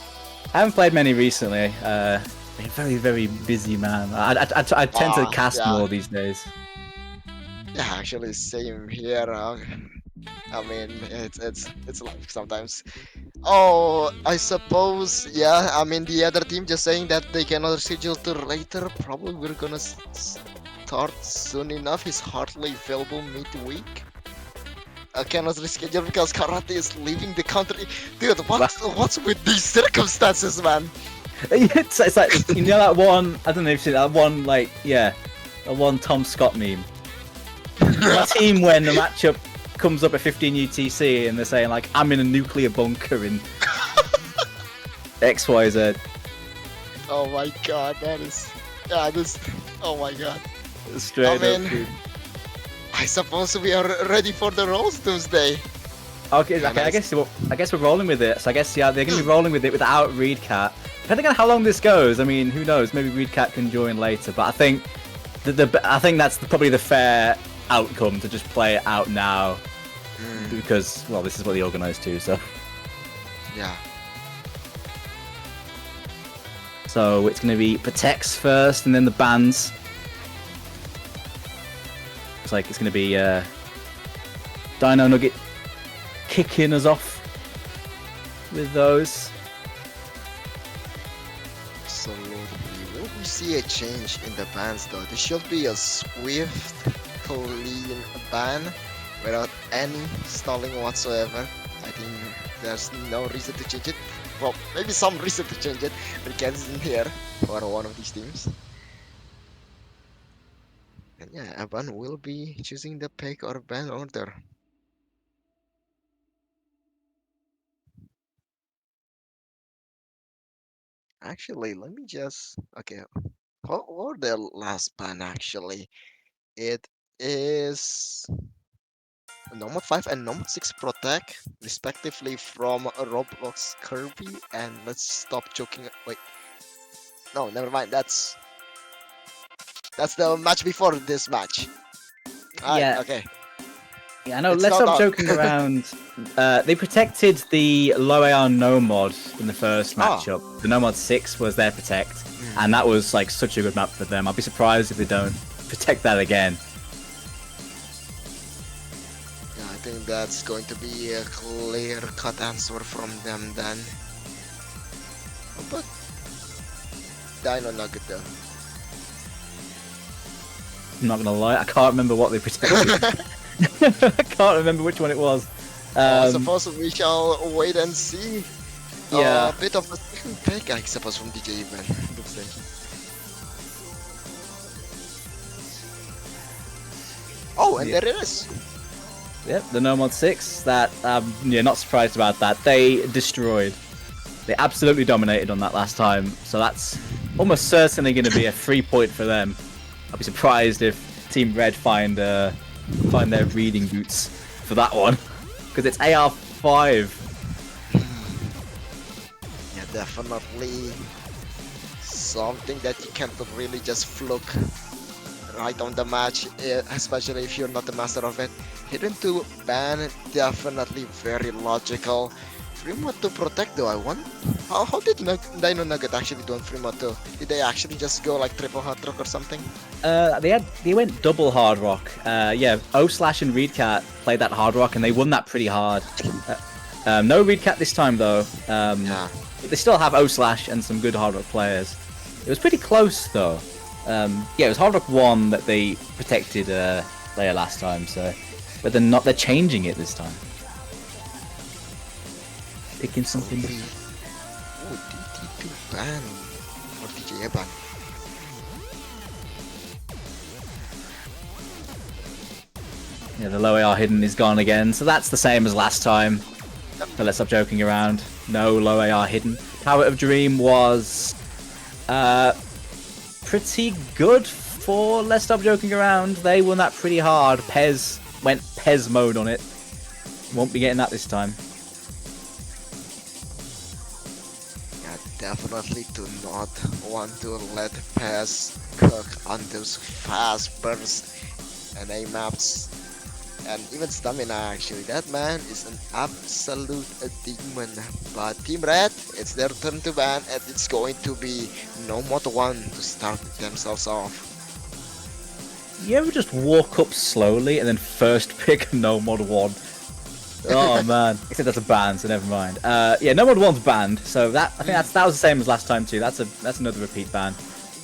I haven't played many recently. Been very, very busy, man. I tend to cast more these days. Yeah, actually, same here. I mean, it's like sometimes. Oh, I suppose. Yeah, I mean, the other team just saying that they cannot schedule to later. Probably we're gonna start soon enough. He's hardly available midweek. I cannot reschedule because Karate is leaving the country. Dude, what's with these circumstances, man? It's like, you know that one, I don't know if you've seen that one, like, yeah, that one Tom Scott meme. That team when the matchup comes up at 15 UTC and they're saying like, I'm in a nuclear bunker in XYZ. Oh my god, that is... Yeah, this... Oh my god. Straight I up, mean, dude. I suppose we are ready for the Rose Doomsday. Okay, I guess we're rolling with it. So I guess, yeah, they're going to be rolling with it without Reedcat. Depending on how long this goes, I mean, who knows? Maybe Reedcat can join later. But I think I think that's probably the fair outcome, to just play it out now. Because, well, this is what they organised too, so... Yeah. So it's going to be Protects first, and then the bans. Looks like it's going to be Dino Nugget kicking us off with those. Absolutely. Will we see a change in the bans though? This should be a swift, clean ban without any stalling whatsoever. I think there's no reason to change it. Well, maybe some reason to change it. Rickens isn't here for one of these teams. And yeah, Aban will be choosing the pick or ban order. Actually, let me just... Okay, what were the last ban actually? It is Nomad 5 and Nomad 6 Protect, respectively, from Roblox Kirby. And let's stop joking. Wait, no, never mind. That's the match before this match. Yeah. Okay. Yeah, I know. It's Let's not stop on. joking around. They protected the low AR Nomad in the first matchup. The Nomad 6 was their Protect, and that was like such a good map for them. I'll be surprised if they don't protect that again. Yeah, I think that's going to be a clear-cut answer from them then. But Dino Nugget though. I'm not gonna lie, I can't remember what they protected. I can't remember which one it was. I suppose we shall wait and see. Yeah. A bit of a second pick, I suppose, from DJ Event. Looks like. Oh, and Yeah. there it is. Yep, the No Mod 6. That yeah, not surprised about that. They destroyed. They absolutely dominated on that last time. So that's almost certainly going to be a 3 point for them. I'll be surprised if Team Red find their reading boots for that one, because it's AR5. Yeah, definitely something that you can't really just fluke right on the match, especially if you're not the master of it. Hidden to ban, definitely very logical. Free mod to protect though, I wonder. How did Dino Nugget actually do on free mod 2? Did they actually just go like triple hard rock or something? They went double hard rock. Yeah, O Slash and Reedcat played that hard rock and they won that pretty hard. No Reedcat this time though. Yeah. But they still have O Slash and some good hard rock players. It was pretty close though. Yeah, it was hard rock 1 that they protected Leia last time. So, but they're not. They're changing it this time. Picking something new. Oh, DT2 ban for DJ Eban. Yeah, the low AR hidden is gone again, so that's the same as last time. But let's stop joking around. No low AR hidden. Power of Dream was pretty good for Let's Stop Joking Around. They won that pretty hard. Pez went Pez mode on it. Won't be getting that this time. Yeah, definitely do not want to let Pez cook on those fast bursts and A maps. And even stamina actually. That man is an absolute demon. But Team Red, it's their turn to ban and it's going to be no mod 1 to start themselves off. You ever just walk up slowly and then first pick no mod 1? Oh man. Except that's a ban, so never mind. Yeah, no mod 1's banned, so that I think that was the same as last time too. That's another repeat ban.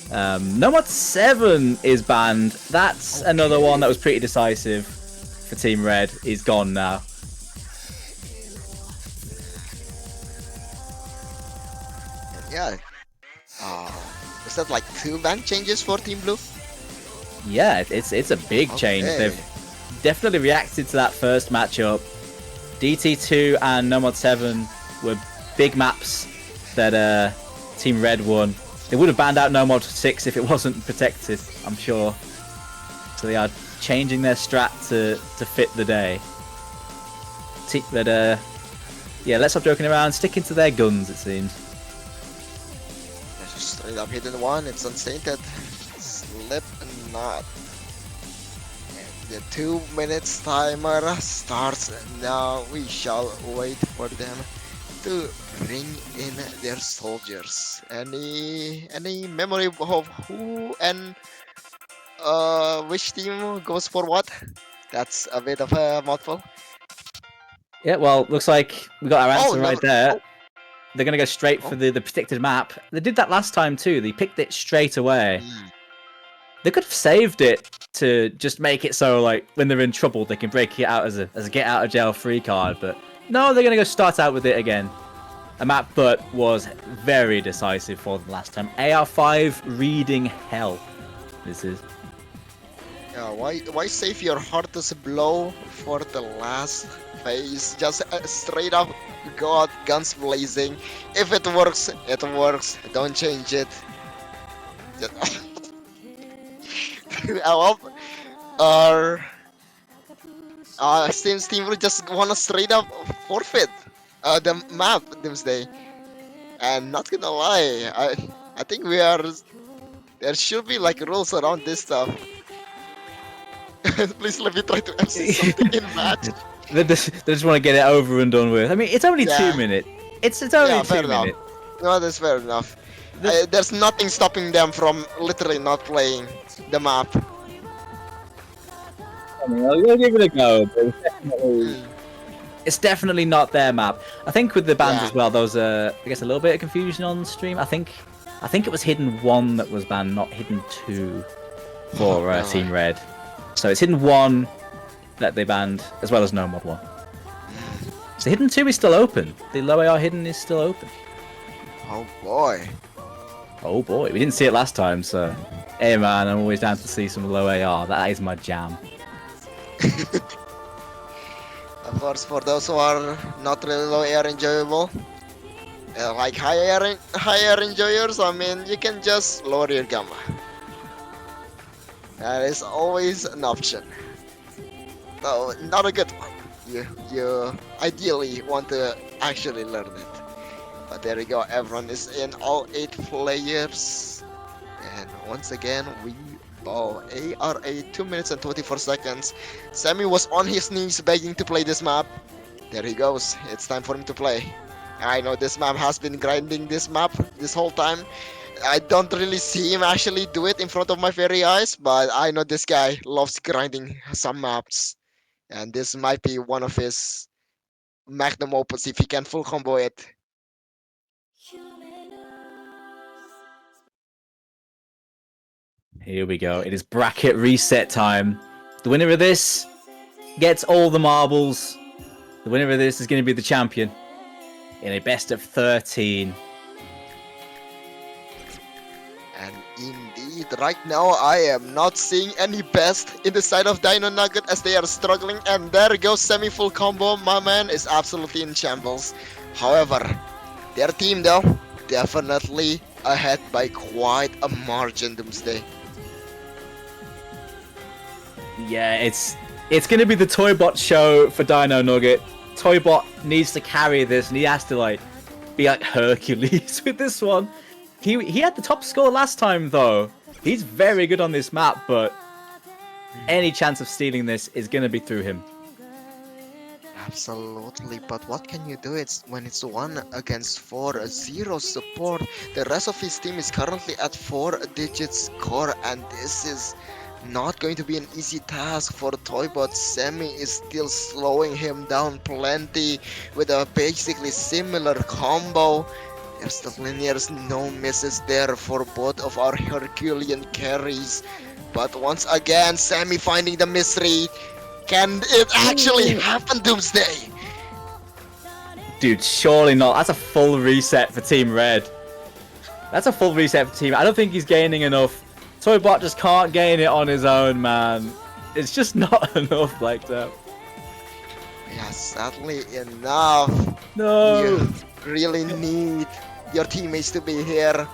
No mod 7 is banned. That's another one that was pretty decisive for Team Red. Is gone now. Yeah. Is that like 2 ban changes for Team Blue? Yeah, it's a big change. Okay. They've definitely reacted to that first matchup. DT2 and No Mod 7 were big maps that Team Red won. They would have banned out No Mod 6 if it wasn't protected, I'm sure. So they are changing their strat to fit the day. But yeah, let's stop joking around. Sticking to their guns, it seems. That's just straight up hidden 1. It's unsainted. Slip not. The 2 minutes timer starts now. We shall wait for them to bring in their soldiers. Any memory of who and which team goes for what? That's a bit of a mouthful. Yeah, well, looks like we got our answer no, right there. oh. They're going to go straight for the protected map. They did that last time too. They picked it straight away. They could have saved it to just make it so, like, when they're in trouble, they can break it out as a get out of jail free card. But no, they're going to go start out with it again. A map that was very decisive for them last time. AR5 reading hell. This is. Yeah, why save your hardest blow for the last phase? Just straight up go out guns blazing. If it works, it works. Don't change it. Just Steam's team will just wanna straight up forfeit the map Doomsday. And not gonna lie, I think there should be like rules around this stuff. Please let me try to MC something in match. They just want to get it over and done with. I mean, it's only 2 minutes. It's only Yeah, 2 fair enough. minutes. No, that's fair enough. There's nothing stopping them from literally not playing the map. I mean, I'll give it a go. It's definitely not their map. I think with the bans Yeah. as well, there was I guess a little bit of confusion on stream. I think I think it was Hidden 1 that was banned, not Hidden 2 for Oh, Team really? Red. So it's Hidden 1 that they banned, as well as No Mod 1. So Hidden 2 is still open. The low AR Hidden is still open. Oh boy. Oh boy, we didn't see it last time, so... Hey man, I'm always down to see some low AR. That is my jam. Of course, for those who are not really low air enjoyable, like high air enjoyers, I mean, you can just lower your gamma. That is always an option. Though not a good one. You ideally want to actually learn it. But there you go, everyone is in, all 8 players. And once again, we bow. ARA 2 minutes and 24 seconds. Sammy was on his knees begging to play this map. There he goes. It's time for him to play. I know this map has been grinding this map this whole time. I don't really see him actually do it in front of my very eyes, but I know this guy loves grinding some maps. And this might be one of his magnum opus if he can full combo it. Here we go. It is bracket reset time. The winner of this gets all the marbles. The winner of this is going to be the champion in a best of 13. And indeed, right now I am not seeing any best in the side of Dino Nugget as they are struggling. And there goes semi-full combo. My man is absolutely in shambles. However, their team though, definitely ahead by quite a margin, Doomsday. Yeah, it's going to be the Toybot show for Dino Nugget. Toybot needs to carry this, and he has to like be like Hercules with this one. He had the top score last time though. He's very good on this map, but any chance of stealing this is going to be through him. Absolutely, but what can you do? It's when it's 1 against 4, 0 support. The rest of his team is currently at 4-digit score, and this is not going to be an easy task for Toybot. Semi is still slowing him down plenty with a basically similar combo. There's the linears, no misses there for both of our Herculean carries. But once again, Semi finding the misread. Can it actually happen, Doomsday? Dude, surely not. That's a full reset for Team Red. That's a full reset for Team. I don't think he's gaining enough. Toybot just can't gain it on his own, man. It's just not enough like that. Yeah, sadly enough. No. You really need your teammates to be here.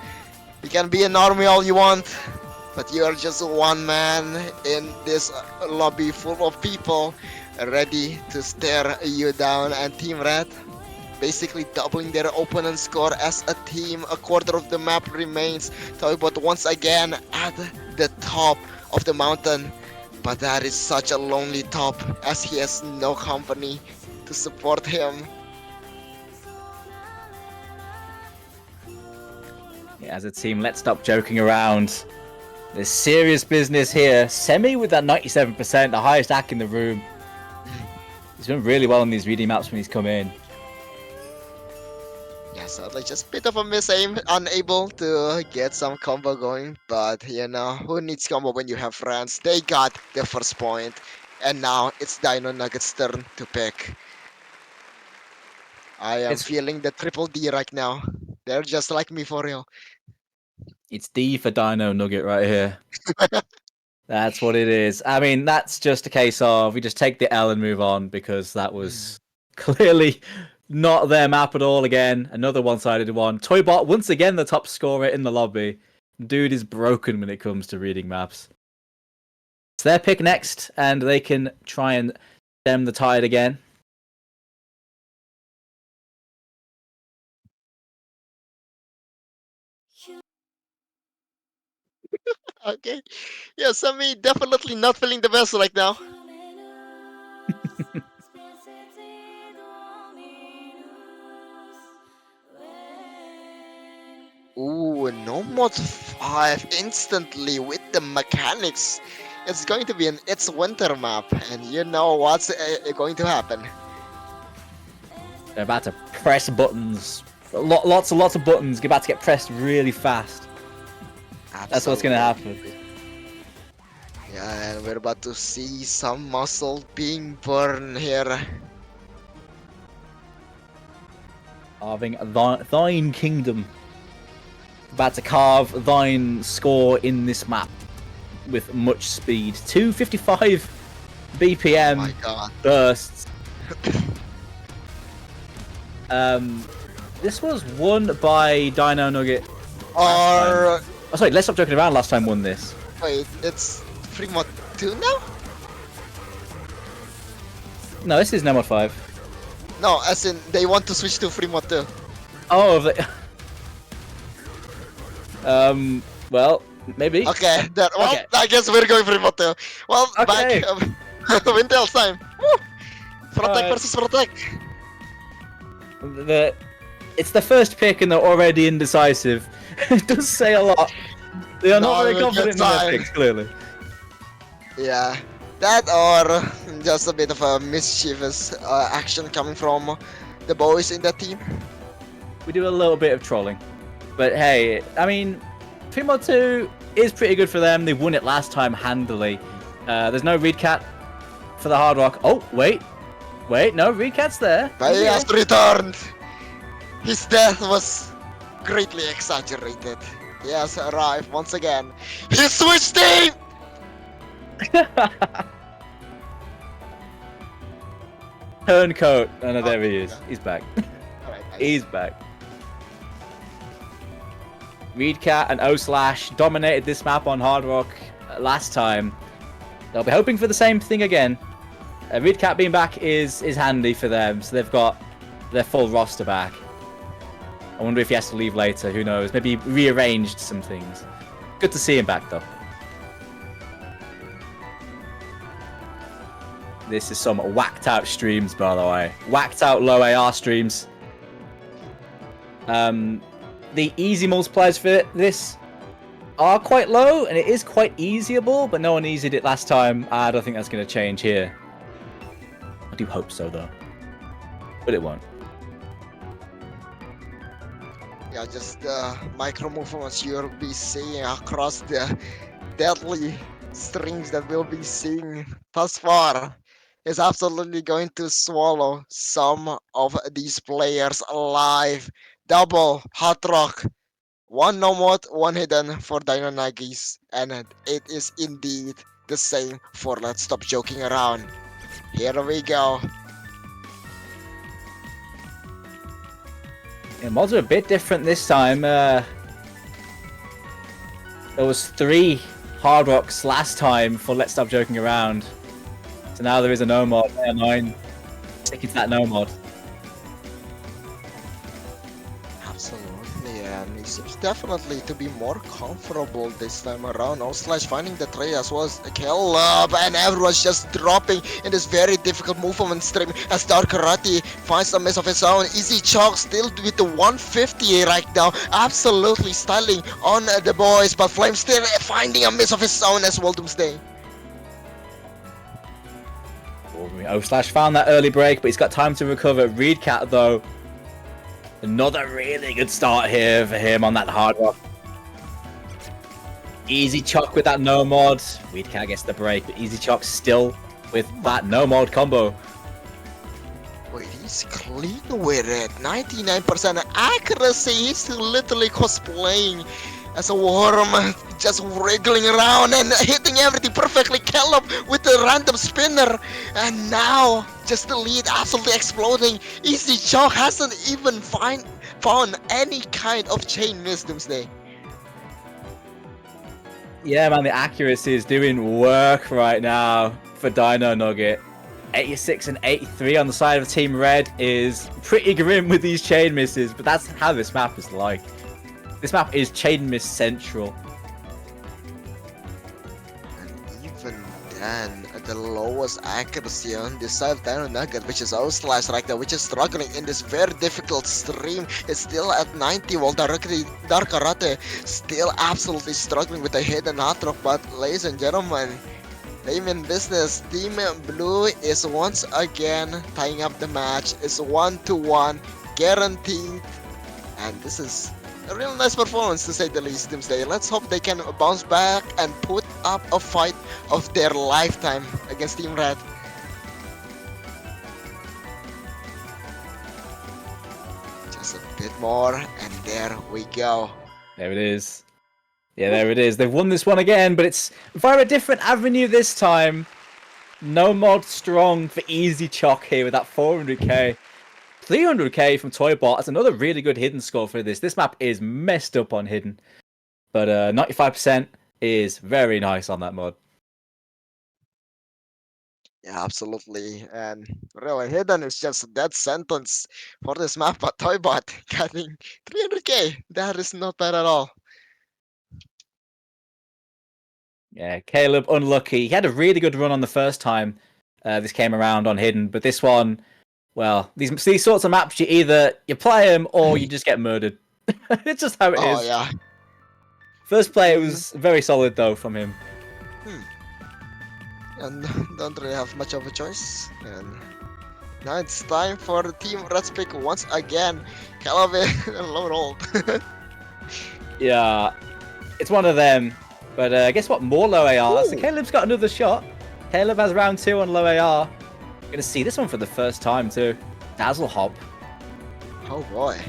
You can be an army all you want, but you are just one man in this lobby full of people ready to stare you down. And Team Red basically doubling their opponent's score as a team. A quarter of the map remains. Toybot once again at the top of the mountain, but that is such a lonely top as he has no company to support him. Yeah, as a team, let's stop joking around. There's serious business here. Semi with that 97%, the highest AC in the room. He's done really well on these reading maps when he's come in. Yeah, sadly just bit of a misaim, unable to get some combo going, but you know, who needs combo when you have friends? They got the first point, and now it's Dino Nugget's turn to pick. I am feeling the triple D right now. They're just like me for real. It's D for Dino Nugget right here. That's what it is. I mean, that's just a case of we just take the L and move on, because that was clearly not their map at all again. Another one-sided one. Toybot, once again, the top scorer in the lobby. Dude is broken when it comes to reading maps. It's their pick next, and they can try and stem the tide again. Okay. Yeah, Sammy definitely not feeling the best right now. Ooh, no mod 5 instantly with the mechanics. It's going to be an It's Winter map, and you know what's going to happen. They're about to press buttons lots of buttons about to get pressed really fast. That's what's gonna happen. Yeah, and we're about to see some muscle being burned here. Carving thine kingdom. About to carve thine score in this map with much speed. 255 BPM Oh my god. bursts. This was won by Dino Nugget. Or Oh, sorry, Let's Stop Joking Around last time won this. wait, it's Fremont 2 now? No, this is Nomad 5. No, as in they want to switch to Fremont 2. Oh, well, maybe. Okay, well, Okay. I guess we're going Fremont 2. Well, Okay. back Wintel's time. Woo! Protect Alright. versus protect. It's the first pick and they're already indecisive. It does say a lot. They are not No, very we confident in get their time. picks, clearly. Yeah, that or just a bit of a mischievous action coming from the boys in the team. We do a little bit of trolling. But hey, I mean, Primo 2 is pretty good for them. They won it last time handily. There's no Reed Cat for the Hard Rock. Oh, wait, no, Reed Cat's there. But he has returned. His death was greatly exaggerated. He has arrived once again. He switched team! Turncoat. Oh no, there he is. He's back. Alright, He's back. Reed Cat and O/Slash dominated this map on Hard Rock last time. They'll be hoping for the same thing again. Reed Cat being back is handy for them, so they've got their full roster back. I wonder if he has to leave later, who knows. Maybe rearranged some things. Good to see him back though. This is some whacked out streams, by the way. Whacked out low AR streams. The easy multipliers for this are quite low, and it is quite easyable, but no one easied it last time. I don't think that's going to change here. I do hope so, though. But it won't. Yeah, just the micro movements you'll be seeing across the deadly strings that we'll be seeing thus far is absolutely going to swallow some of these players alive. Double hot rock, one no mod, one hidden for Dino Nuggies, and it is indeed the same for Let's Stop Joking Around. Here we go. Yeah, mods are a bit different this time. There was 3 Hard Rocks last time for Let's Stop Joking Around. So now there is a no mod. 9. Sticking to that no mod. Absolutely, and it seems definitely to be more comfortable this time around. O/Slash finding the trade as well as the kill up, and everyone's just dropping in this very difficult movement stream as Dark Karate finds a miss of his own. Easy Chalk still with the 150 right now, absolutely styling on the boys, but Flame still finding a miss of his own as well. Doomsday. O/Slash found that early break, but he's got time to recover. Reed Cat, though, another really good start here for him on that Hard Rock. Easy Chalk with that no mod. Reed Cat gets the break, but Easy Chalk still with that no mod combo. Wait, he's clean with it. 99% accuracy. He's literally cosplaying as a worm, just wriggling around and hitting everything perfectly. Caleb with the random spinner, and now just the lead absolutely exploding. Easy Chalk hasn't even found any kind of chain miss. Doomsday. Yeah, man, the accuracy is doing work right now for Dino Nugget. 86 and 83 on the side of Team Red is pretty grim with these chain misses, but that's how this map is like. This map is chain miss central. And even then, the lowest accuracy on this side of Dino Nugget, which is O/Slash right now, which is struggling in this very difficult stream, is still at 90, while Dark Karate still absolutely struggling with the hidden hot rock. But ladies and gentlemen, they mean business. Team Blue is once again tying up the match. It's 1-1, guaranteed And this is a real nice performance to say the least, Doomsday. Let's hope they can bounce back and put up a fight of their lifetime against Team Red. Just a bit more, and there we go. There it is. Yeah, there it is. They've won this one again, but it's via a different avenue this time. No mod strong for easy chalk here with that 400k. 300k from Toybot. That's another really good hidden score for this. This map is messed up on hidden. But 95% is very nice on that mod. Yeah, absolutely. And really, Hidden is just a dead sentence for this map, but Toybot getting 300k. That is not bad at all. Yeah, Caleb, unlucky. He had a really good run on the first time this came around on hidden, but this one, well, these sorts of maps, you play them or you just get murdered. It's just how it is. Oh, yeah. First play was very solid though from him. And don't really have much of a choice. And now it's time for Team Red's pick once again. Caleb low roll. Yeah, it's one of them. But guess what? More low AR. So Caleb's got another shot. Caleb has round 2 on low AR. Gonna see this one for the first time too. Dazzle Hop. Oh boy.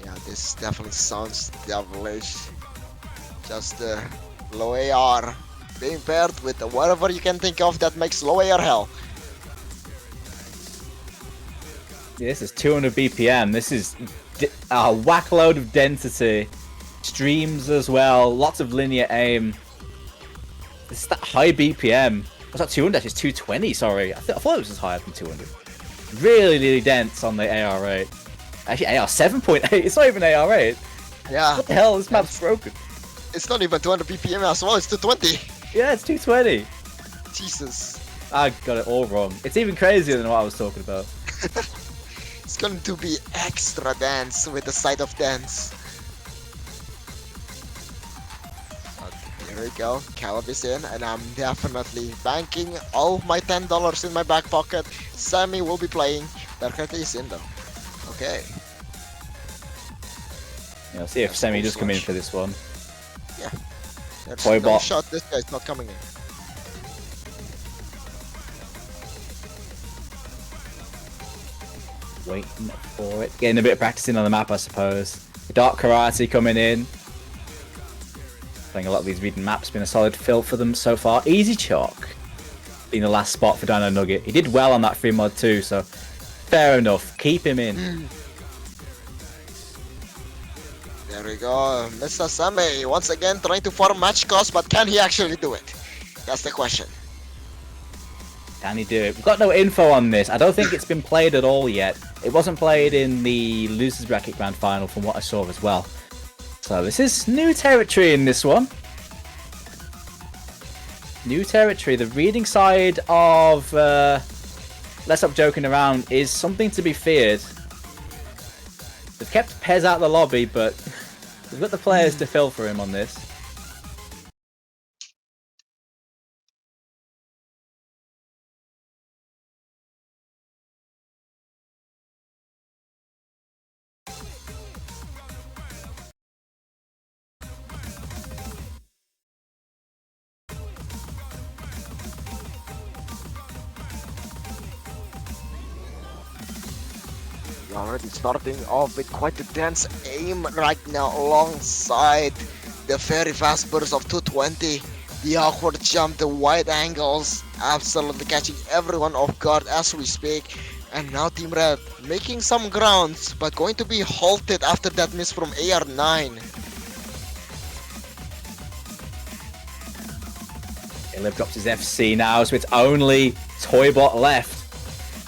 Yeah, this definitely sounds devilish. Just low AR being paired with whatever you can think of that makes low AR hell. Yeah, this is 200 BPM. This is a whack load of density. Streams as well. Lots of linear aim. It's that high BPM. It's not 200, it's 220, sorry. I thought it was just higher than 200. Really, really dense on the AR rate. Actually, AR 7.8. It's not even AR 8. Yeah. What the hell? This map's broken. It's not even 200 BPM as well, it's 220. Yeah, it's 220. Jesus. I got it all wrong. It's even crazier than what I was talking about. It's going to be extra dense with the side of dance. Okay, here we go. Caleb is in, and I'm definitely banking all my $10 in my back pocket. Sammy will be playing. Darkrat is in though. Okay. Yeah, see if Semi does come in for this one. Yeah. There's Toy no bot. shot. This guy's not coming in. Waiting for it. Getting a bit of practicing on the map, I suppose. Dark Karate coming in. Playing a lot of these reading maps. Been a solid fill for them so far. Easy Chalk being the last spot for Dino Nugget. He did well on that free mod too, so fair enough. Keep him in. There we go. Mr. Sammy once again trying to farm match cost, but can he actually do it? That's the question. Can he do it? We've got no info on this. I don't think it's been played at all yet. It wasn't played in the Losers Bracket Grand Final from what I saw as well. So this is new territory in this one. New territory. The reading side of Let's Stop Joking Around is something to be feared. They've kept Pez out of the lobby, but they've got the players to fill for him on this. We're already starting off with quite a dense aim right now alongside the very fast burst of 220, the awkward jump, the wide angles, absolutely catching everyone off guard as we speak. And now Team Red making some grounds, but going to be halted after that miss from AR9. Caleb drops his FC now, so it's only Toybot left.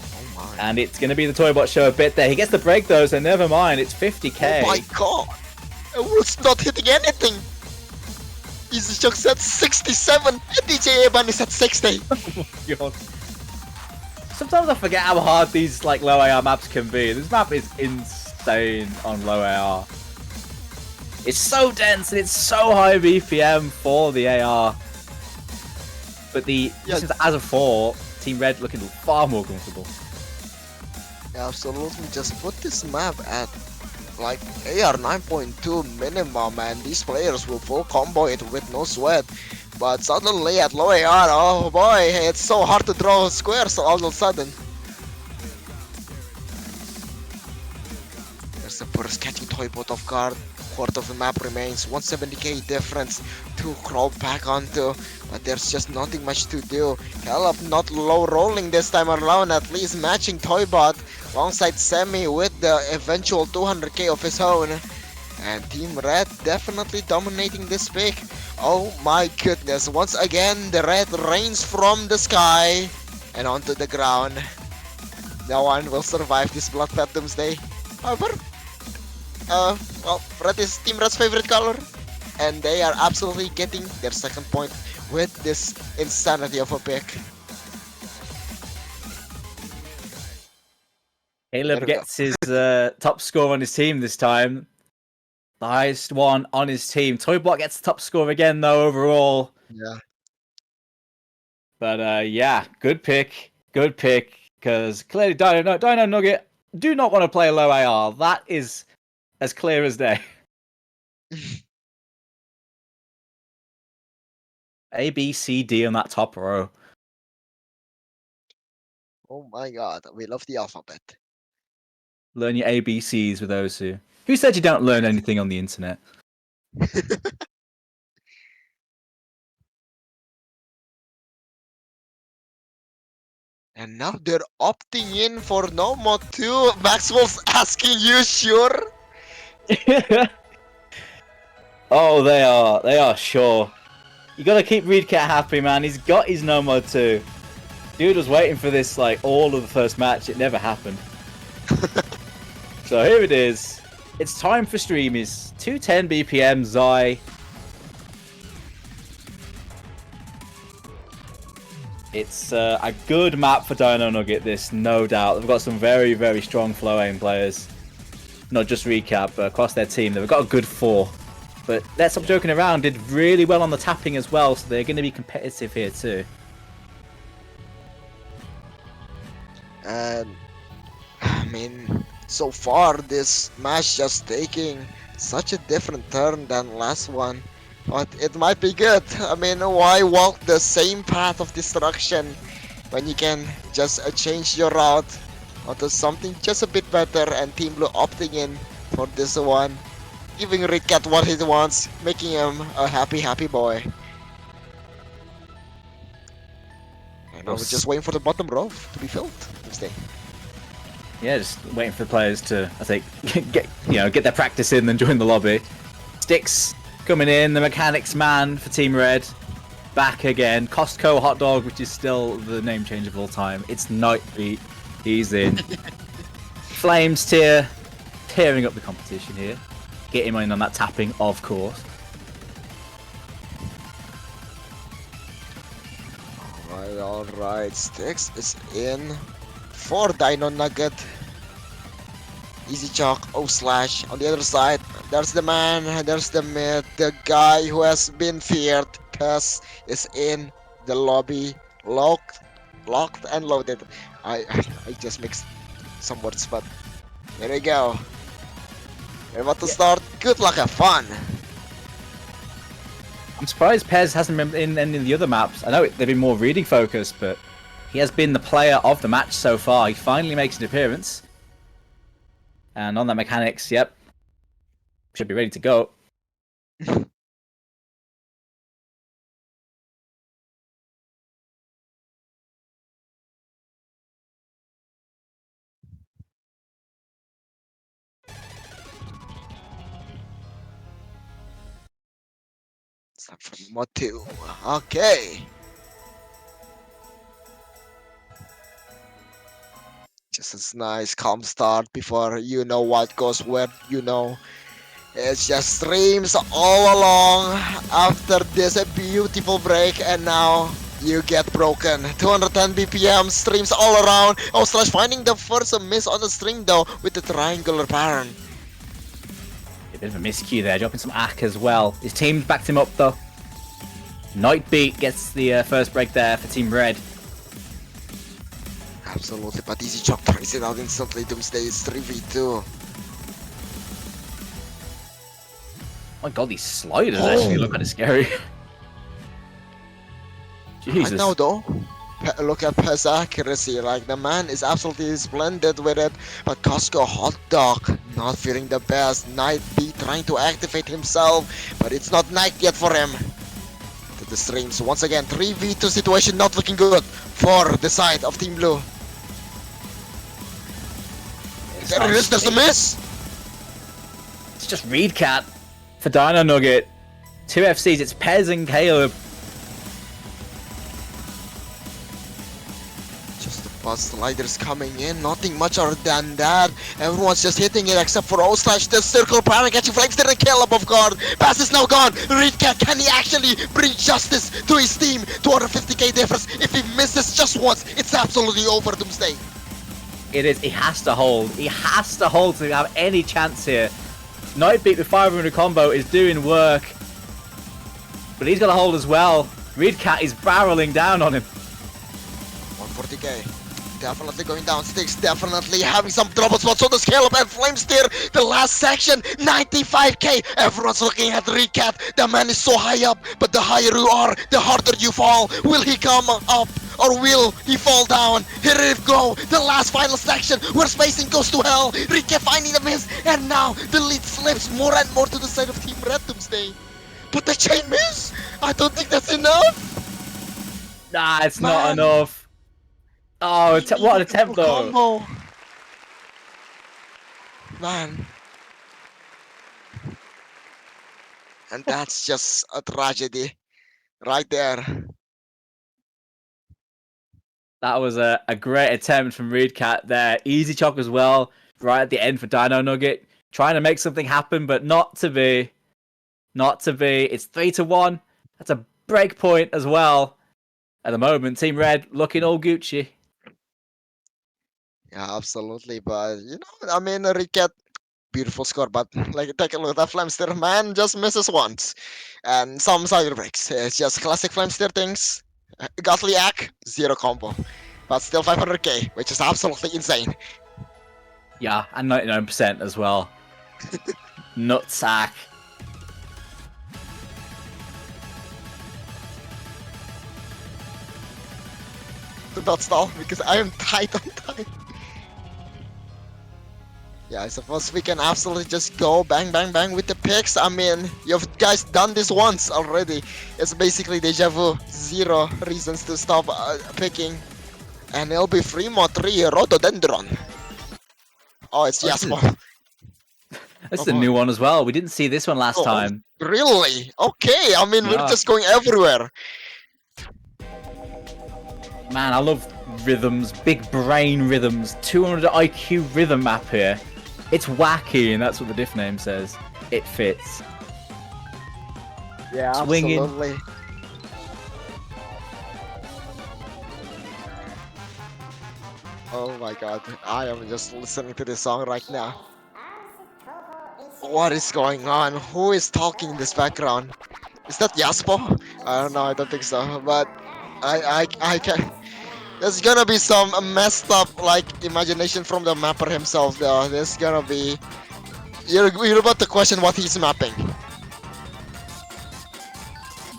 Oh my. And it's going to be the Toybot show a bit there. He gets the break though, so never mind. It's 50k. Oh my god! I was not hitting anything! Easy Chuck said 67 and DJ Eban is at 60. God. Sometimes I forget how hard these like low AR maps can be. This map is insane on low AR. It's so dense and it's so high BPM for the AR. But the as a 4, Team Red looking far more comfortable. Absolutely, just put this map at like AR 9.2 minimum, and these players will full combo it with no sweat. But suddenly at low AR, oh boy, it's so hard to draw squares all of a sudden. There's the first catching Toybot off guard. Quarter of the map remains, 170k difference to crawl back onto, but there's just nothing much to do. Caleb not low rolling this time around, at least matching Toybot alongside Semi with the eventual 200k of his own. And Team Red definitely dominating this pick. Oh my goodness, once again the red rains from the sky and onto the ground. No one will survive this Bloodbath Doomsday. However, well, red is Team Red's favorite color, and they are absolutely getting their second point with this insanity of a pick. Caleb gets his top score on his team this time. The highest one on his team. Toybot gets the top score again, though, overall. Yeah. But yeah, good pick. Good pick. Because clearly Dino Nugget do not want to play low AR. That is as clear as day. A, B, C, D on that top row. Oh my god, we love the alphabet. Learn your ABCs with those two. Who said you don't learn anything on the internet? And now they're opting in for no mod 2. Maxwell's asking you, sure? Oh, they are sure. You gotta keep Reedcat happy, man. He's got his no mod 2. Dude was waiting for this like all of the first match. It never happened. So here it is. It's time for streamies. 210 BPM Zai. It's a good map for Dino Nugget, this, no doubt. They've got some very, very strong flow aim players. Not just Recap, but across their team. They've got a good 4. But Let's Stop Joking Around did really well on the tapping as well, so they're going to be competitive here too. And I mean, so far this match just taking such a different turn than last one. But it might be good. I mean, why walk the same path of destruction when you can just change your route onto something just a bit better, and Team Blue opting in for this one, giving Ricket what he wants, making him a happy boy. And now we're just waiting for the bottom row to be filled this day. Yeah, just waiting for the players to, I think, get their practice in, then join the lobby. Sticks coming in, the mechanics man for Team Red, back again. Costco hot dog, which is still the name change of all time. It's Nightbeat. He's in. Flames tier, tearing up the competition here. Get him in on that tapping, of course. Alright, Sticks is in for Dino Nugget. Easy chalk, slash. On the other side, there's the man, there's the mid, the guy who has been feared. Cuss is in the lobby, locked and loaded. I just mixed some words, but there we go. We're about to start. Good luck, have fun. I'm surprised Pez hasn't been in any of the other maps. I know they've been more reading focused, but he has been the player of the match so far. He finally makes an appearance. And on that mechanics, yep, should be ready to go. It's time for mod 2. Okay. Just a nice calm start before you know what goes where, you know. It's just streams all along after this beautiful break, and now you get broken. 210 BPM streams all around. Slash finding the first miss on the string though with the triangular pattern. A bit of a miscue there, dropping some ACK as well. His team backed him up though. Nightbeat gets the first break there for Team Red. absolutely. But Easy Chalk tries it out instantly. Doomsday is 3v2. My god, these sliders actually look kind of scary. Jesus. Right now though, look at Pez accuracy. Like the man is absolutely splendid with it. But Costco Hot Dog not feeling the best. Night B trying to activate himself, but it's not night yet for him. To the streams once again. 3v2 situation not looking good for the side of Team Blue. There it is. There's a miss. It's just Reedcat for Dino Nugget. 2 FCs, it's Pez and Caleb. Just the bus sliders coming in, nothing much other than that. Everyone's just hitting it except for O slash the circle power catching flames there and Caleb of guard. Pass is now gone. Reedcat, can he actually bring justice to his team? 250k difference. If he misses just once, it's absolutely over, Doomsday. It is, he has to hold. He has to hold to have any chance here. Nightbeat with 500 combo is doing work. But he's got to hold as well. Reedcat is barreling down on him. 140k. Definitely going down sticks, definitely having some trouble spots. So does Caleb and Flamesteer. The last section, 95k. Everyone's looking at Reedcat. The man is so high up, but the higher you are, the harder you fall. Will he come up or will he fall down? Here it go. The last final section where spacing goes to hell. Reedcat finding the miss, and now the lead slips more and more to the side of Team Red, Doomsday. But the chain miss? I don't think that's enough. Nah, it's not enough. Oh, what an attempt though. Combo. Man. And that's just a tragedy. Right there. That was a great attempt from Reedcat there. Easy Chalk as well, right at the end for Dino Nugget. Trying to make something happen, but not to be. Not to be. It's 3-1. That's a break point as well. At the moment, Team Red looking all Gucci. Yeah, absolutely. But, you know, I mean, Reedcat, beautiful score. But, like, take a look at that Flamesteer. Man just misses once. And some side breaks. It's just classic Flamesteer things. Gotliak, 0 combo. But still 500k, which is absolutely insane. Yeah, and 99% as well. Nutsack. Do not stall, because I am tight on time. Yeah, I suppose we can absolutely just go bang, bang, bang with the picks. I mean, you've guys done this once already. It's basically deja vu. 0 reasons to stop picking. And it'll be Fremont 3 Rhododendron. Oh, it's Yasmo. This is a new one as well. We didn't see this one last time. Really? Okay, I mean, we're just going everywhere. Man, I love rhythms, big brain rhythms, 200 IQ rhythm map here. It's wacky, and that's what the diff name says. It fits. Yeah, Swinging. absolutely. Oh my god, I am just listening to this song right now. What is going on? Who is talking in this background? Is that Yaspo? I don't know, I don't think so, but I can. There's gonna be some messed up like imagination from the mapper himself though. There's gonna be you're about to question what he's mapping.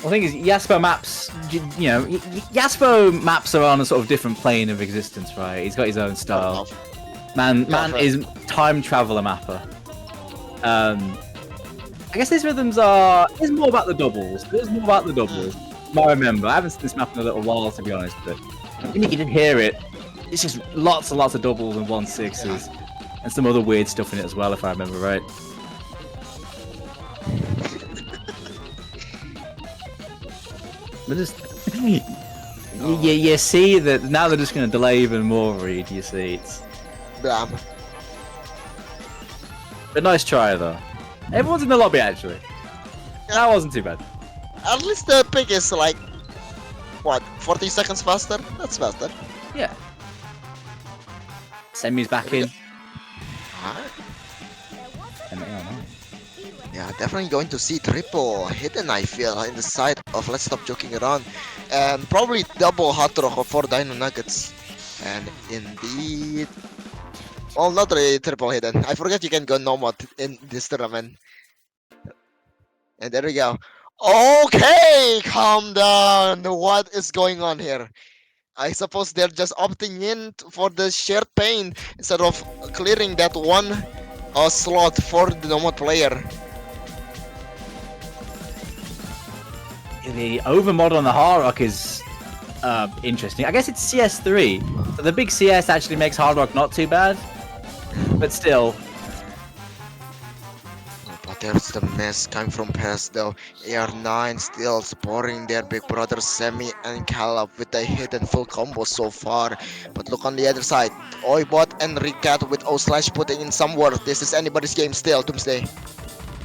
The thing is, Yaspo maps, you know, Yaspo maps are on a sort of different plane of existence, right? He's got his own style. Man is time traveler mapper. I guess these rhythms are. There's more about the doubles. I remember. I haven't seen this map in a little while, to be honest, but you can hear it. It's just lots and lots of doubles and 1/6s, and some other weird stuff in it as well, if I remember right. But just you see that now they're just going to delay even more. Reed, you see, it's. Damn. But nice try though. Everyone's in the lobby actually. That wasn't too bad. At least the pick is like what, 40 seconds faster? That's faster. Yeah. Semi's back in. Yeah, definitely going to see triple hidden, I feel, in the side of Let's Stop Joking Around. And probably double hot rock for Dino Nuggets. And indeed, well, not really triple hidden. I forgot you can go nomad in this tournament. And there we go. Okay, calm down. What is going on here? I suppose they're just opting in for the shared pain instead of clearing that one slot for the nomad player. The overmod on the Hard Rock is interesting. I guess it's CS3, so the big CS actually makes Hard Rock not too bad, but still. But there's the mess coming from past though. AR9 still supporting their big brother Semi and Caleb with the hidden full combo so far. But look on the other side. Oibot and Ricat with O slash putting in some work. This is anybody's game still, Doomsday.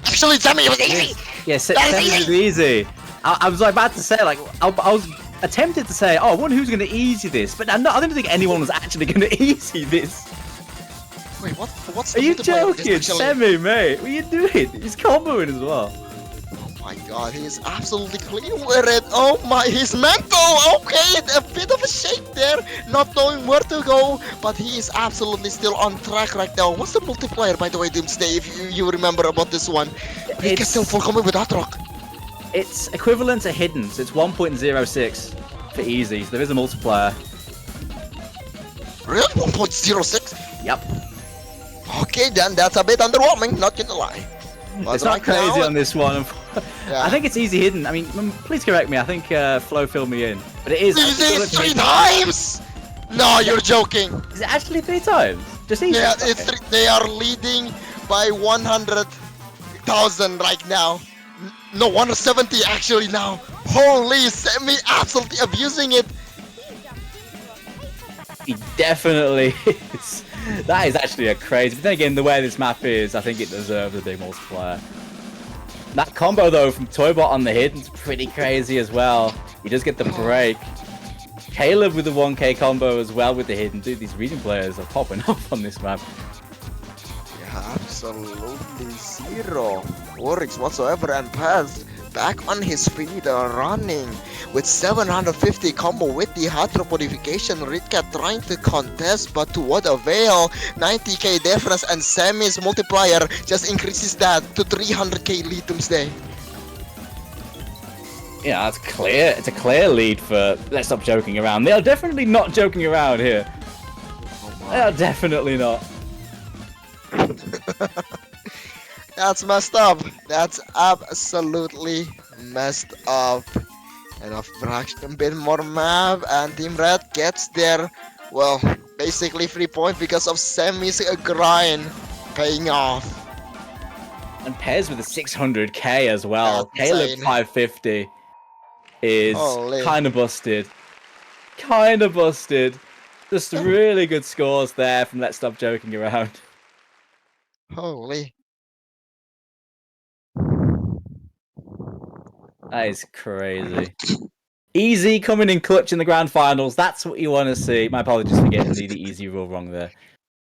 Actually, Semi was easy! Yes, That is Semi is easy. I was like, about to say, like, I was attempted to say, oh, I wonder who's going to easy this, but I didn't think anyone was actually going to easy this. Wait, what's Are the you multiplayer of this joking, actually? Semi, mate? What are you doing? He's comboing as well. Oh my god, he's absolutely clean with it. Oh my, he's mental. Okay, a bit of a shake there, not knowing where to go, but he is absolutely still on track right now. What's the multiplier, by the way, Doomsday, if you remember about this one? He can still full coming with that rock. It's equivalent to hidden, so it's 1.06 for easy, so there is a multiplier. Really? 1.06? Yep. Okay, then that's a bit underwhelming, not gonna lie. But It's not right crazy now- on this one. Yeah. I think it's easy hidden. I mean, please correct me. I think Flo filled me in. But it is. This actually is 3 hidden. times! No, you're joking. Is it actually 3 times? Just easy? Yeah, Okay. it's they are leading by 100,000 right now. No, 170 actually now. Holy, Semi absolutely abusing it. He definitely is. That is actually a crazy. But then again, the way this map is, I think it deserves a big multiplier. That combo though from Toybot on the hidden is pretty crazy as well. He does get the break. Caleb with the 1k combo as well with the hidden. Dude, these region players are popping off on this map. Yeah, absolutely zero worries whatsoever, and Paz back on his feet, running with 750 combo with the hot drop modification. Ritcat trying to contest, but to what avail? 90k difference, and Semi's multiplier just increases that to 300k lead Doomsday. Yeah, that's clear. It's a clear lead for Let's Stop Joking Around. They are definitely not joking around here. They are definitely not. That's messed up. That's absolutely messed up. And a fraction bit more map, and Team Red gets their, well, basically 3 points because of Semi's grind paying off. And Pez with a 600k as well. That's Caleb insane. 550 is Holy. kind of busted. Kind of busted. Just really good scores there from Let's Stop Joking Around. Holy. That is crazy. Easy coming in clutch in the grand finals. That's what you want to see. My apologies for getting the easy rule wrong there.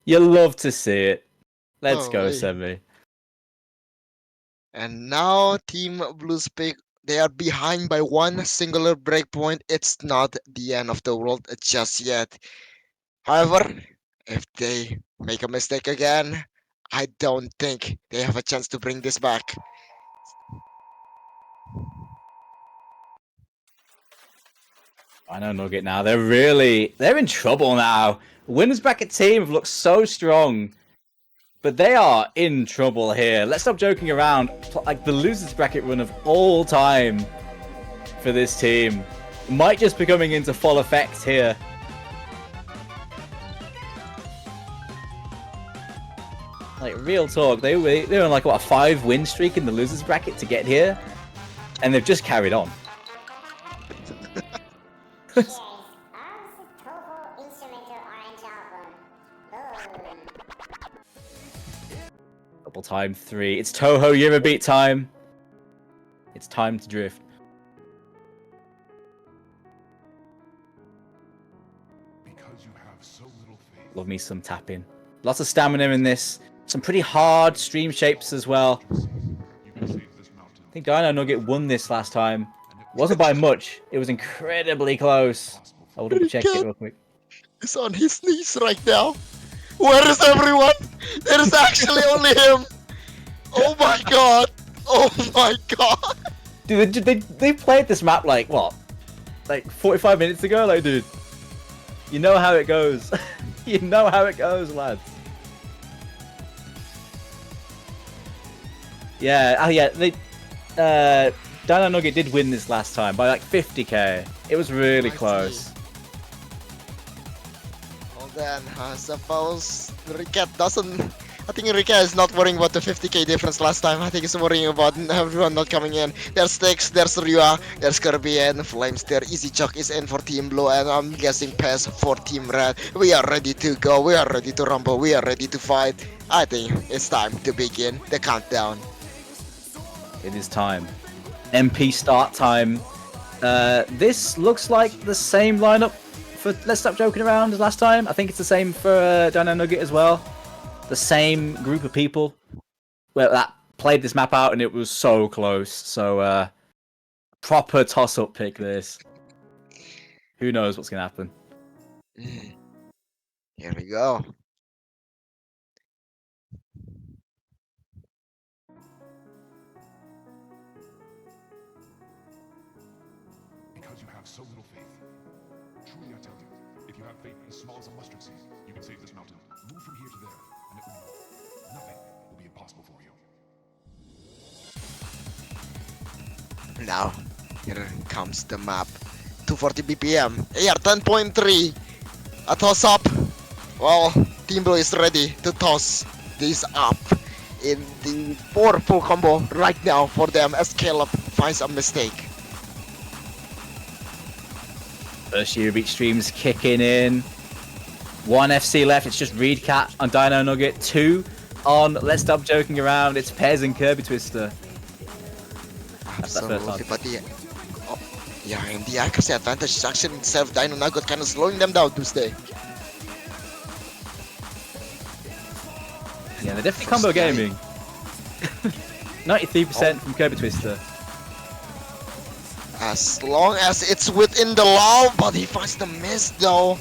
You love to see it. Let's go, Holy. Semi. And now Team Blues pick. They are behind by one singular breakpoint. It's not the end of the world just yet. However, if they make a mistake again, I don't think they have a chance to bring this back. I know Nugget now. They're in trouble now. Winners bracket team have looked so strong, but they are in trouble here. Let's stop joking around. Like the losers bracket run of all time for this team might just be coming into full effect here. Like real talk, they were on like what a 5-win streak in the losers bracket to get here, and they've just carried on. Double time 3. It's Toho Eurobeat time. It's time to drift. Because you have so little faith. Love me some tapping. Lots of stamina in this. Some pretty hard stream shapes as well. You can save this mountain. I think Dino Nugget won this last time. Wasn't by much. It was incredibly close. I will double check it real quick. is on his knees right now. Where is everyone? There is actually only him. Oh my god. Oh my god. Dude, they played this map like what? Like 45 minutes ago? Like, dude, you know how it goes. You know how it goes, lads. Yeah, yeah, Dino Nugget did win this last time by like 50k. It was really I see. close. Well then, I suppose Riket doesn't... I think Riket is not worrying about the 50k difference last time. I think he's worrying about everyone not coming in. There's Styx, there's Rua, there's Kirby and Flames there. Easy Chuck is in for Team Blue and I'm guessing Pass for Team Red. We are ready to go, we are ready to rumble, we are ready to fight. I think it's time to begin the countdown. It is time. MP start time. This looks like the same lineup for Let's Stop Joking Around as last time. I think it's the same for Dino Nugget as well. The same group of people that played this map out, and it was so close. So, proper toss-up pick this. Who knows what's gonna happen? Here we go. Because you have so little faith. Truly I tell you, if you have faith as small as a mustard seed, you can save this mountain. Move from here to there, and it will move. Nothing will be impossible for you. Now, here comes the map. 240 BPM. AR 10.3. A toss up. Well, Team Blue is ready to toss this up in the 4 full combo right now for them as Caleb finds a mistake. First year beat streams kicking in. 1 FC left. It's just Reedcat on Dino Nugget. 2 on Let's Stop Joking Around. It's Pez and Kirby Twister. That's that first Absolutely, time. but yeah, and the accuracy advantage is actually itself Dino Nugget kind of slowing them down to stay. Yeah, they're definitely combo First guy. gaming. 93% from Kirby Twister. As long as it's within the law, but he finds the miss though.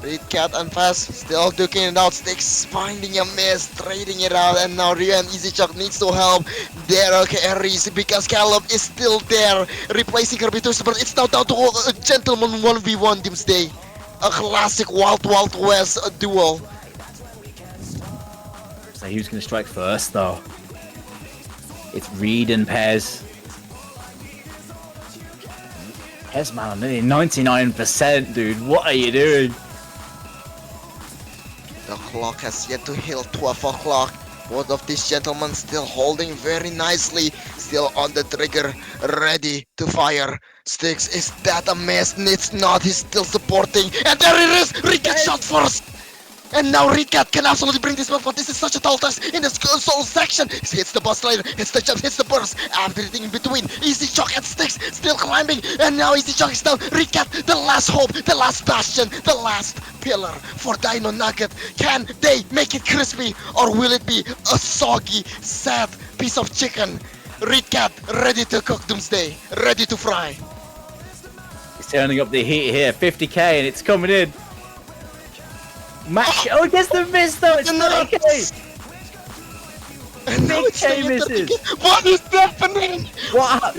Reedcat and Fast still duking it out. Styx finding a miss, trading it out, and now Ryu and Easy Chuck needs to help their carries because Caleb is still there, replacing Kirby Twister, but it's now down to a gentleman 1v1 Doomsday. A classic Wild Wild West duel. So who's going to strike first, though? It's Reed and Pez. Pez, man, nearly 99%, dude. What are you doing? The clock has yet to hit 12 o'clock. Both of these gentlemen still holding very nicely. Still on the trigger, ready to fire. Styx, is that a mess? It's not, he's still supporting. And there it is! Reedcat shot first! And now Reedcat can absolutely bring this one, but this is such a tall test in the soul section. He hits the bus later, hits the jump, hits the burst, everything in between. Easy Chuck and Styx still climbing, and now Easy Chuck is down. Reedcat, the last hope, the last bastion, the last pillar for Dino Nugget. Can they make it crispy, or will it be a soggy, sad piece of chicken? Reedcat ready to cook Doomsday, ready to fry. He's turning up the heat here. 50k, and it's coming in. Match. Oh, it gets the miss though. It's 30k. And now it's K staying at misses. 30K. What is happening? What?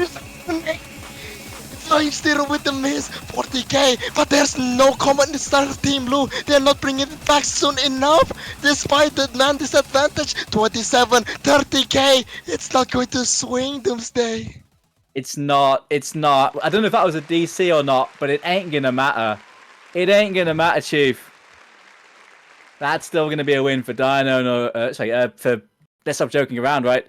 It's still with the miss, 40k, but there's no comment in the start of Team Blue. They're not bringing it back soon enough, despite the man disadvantage. 27, 30k. It's not going to swing Doomsday. It's not. It's not. I don't know if that was a DC or not, but it ain't gonna matter. It ain't gonna matter, Chief. That's still gonna be a win for Dino. No, for Let's Stop Joking Around, right?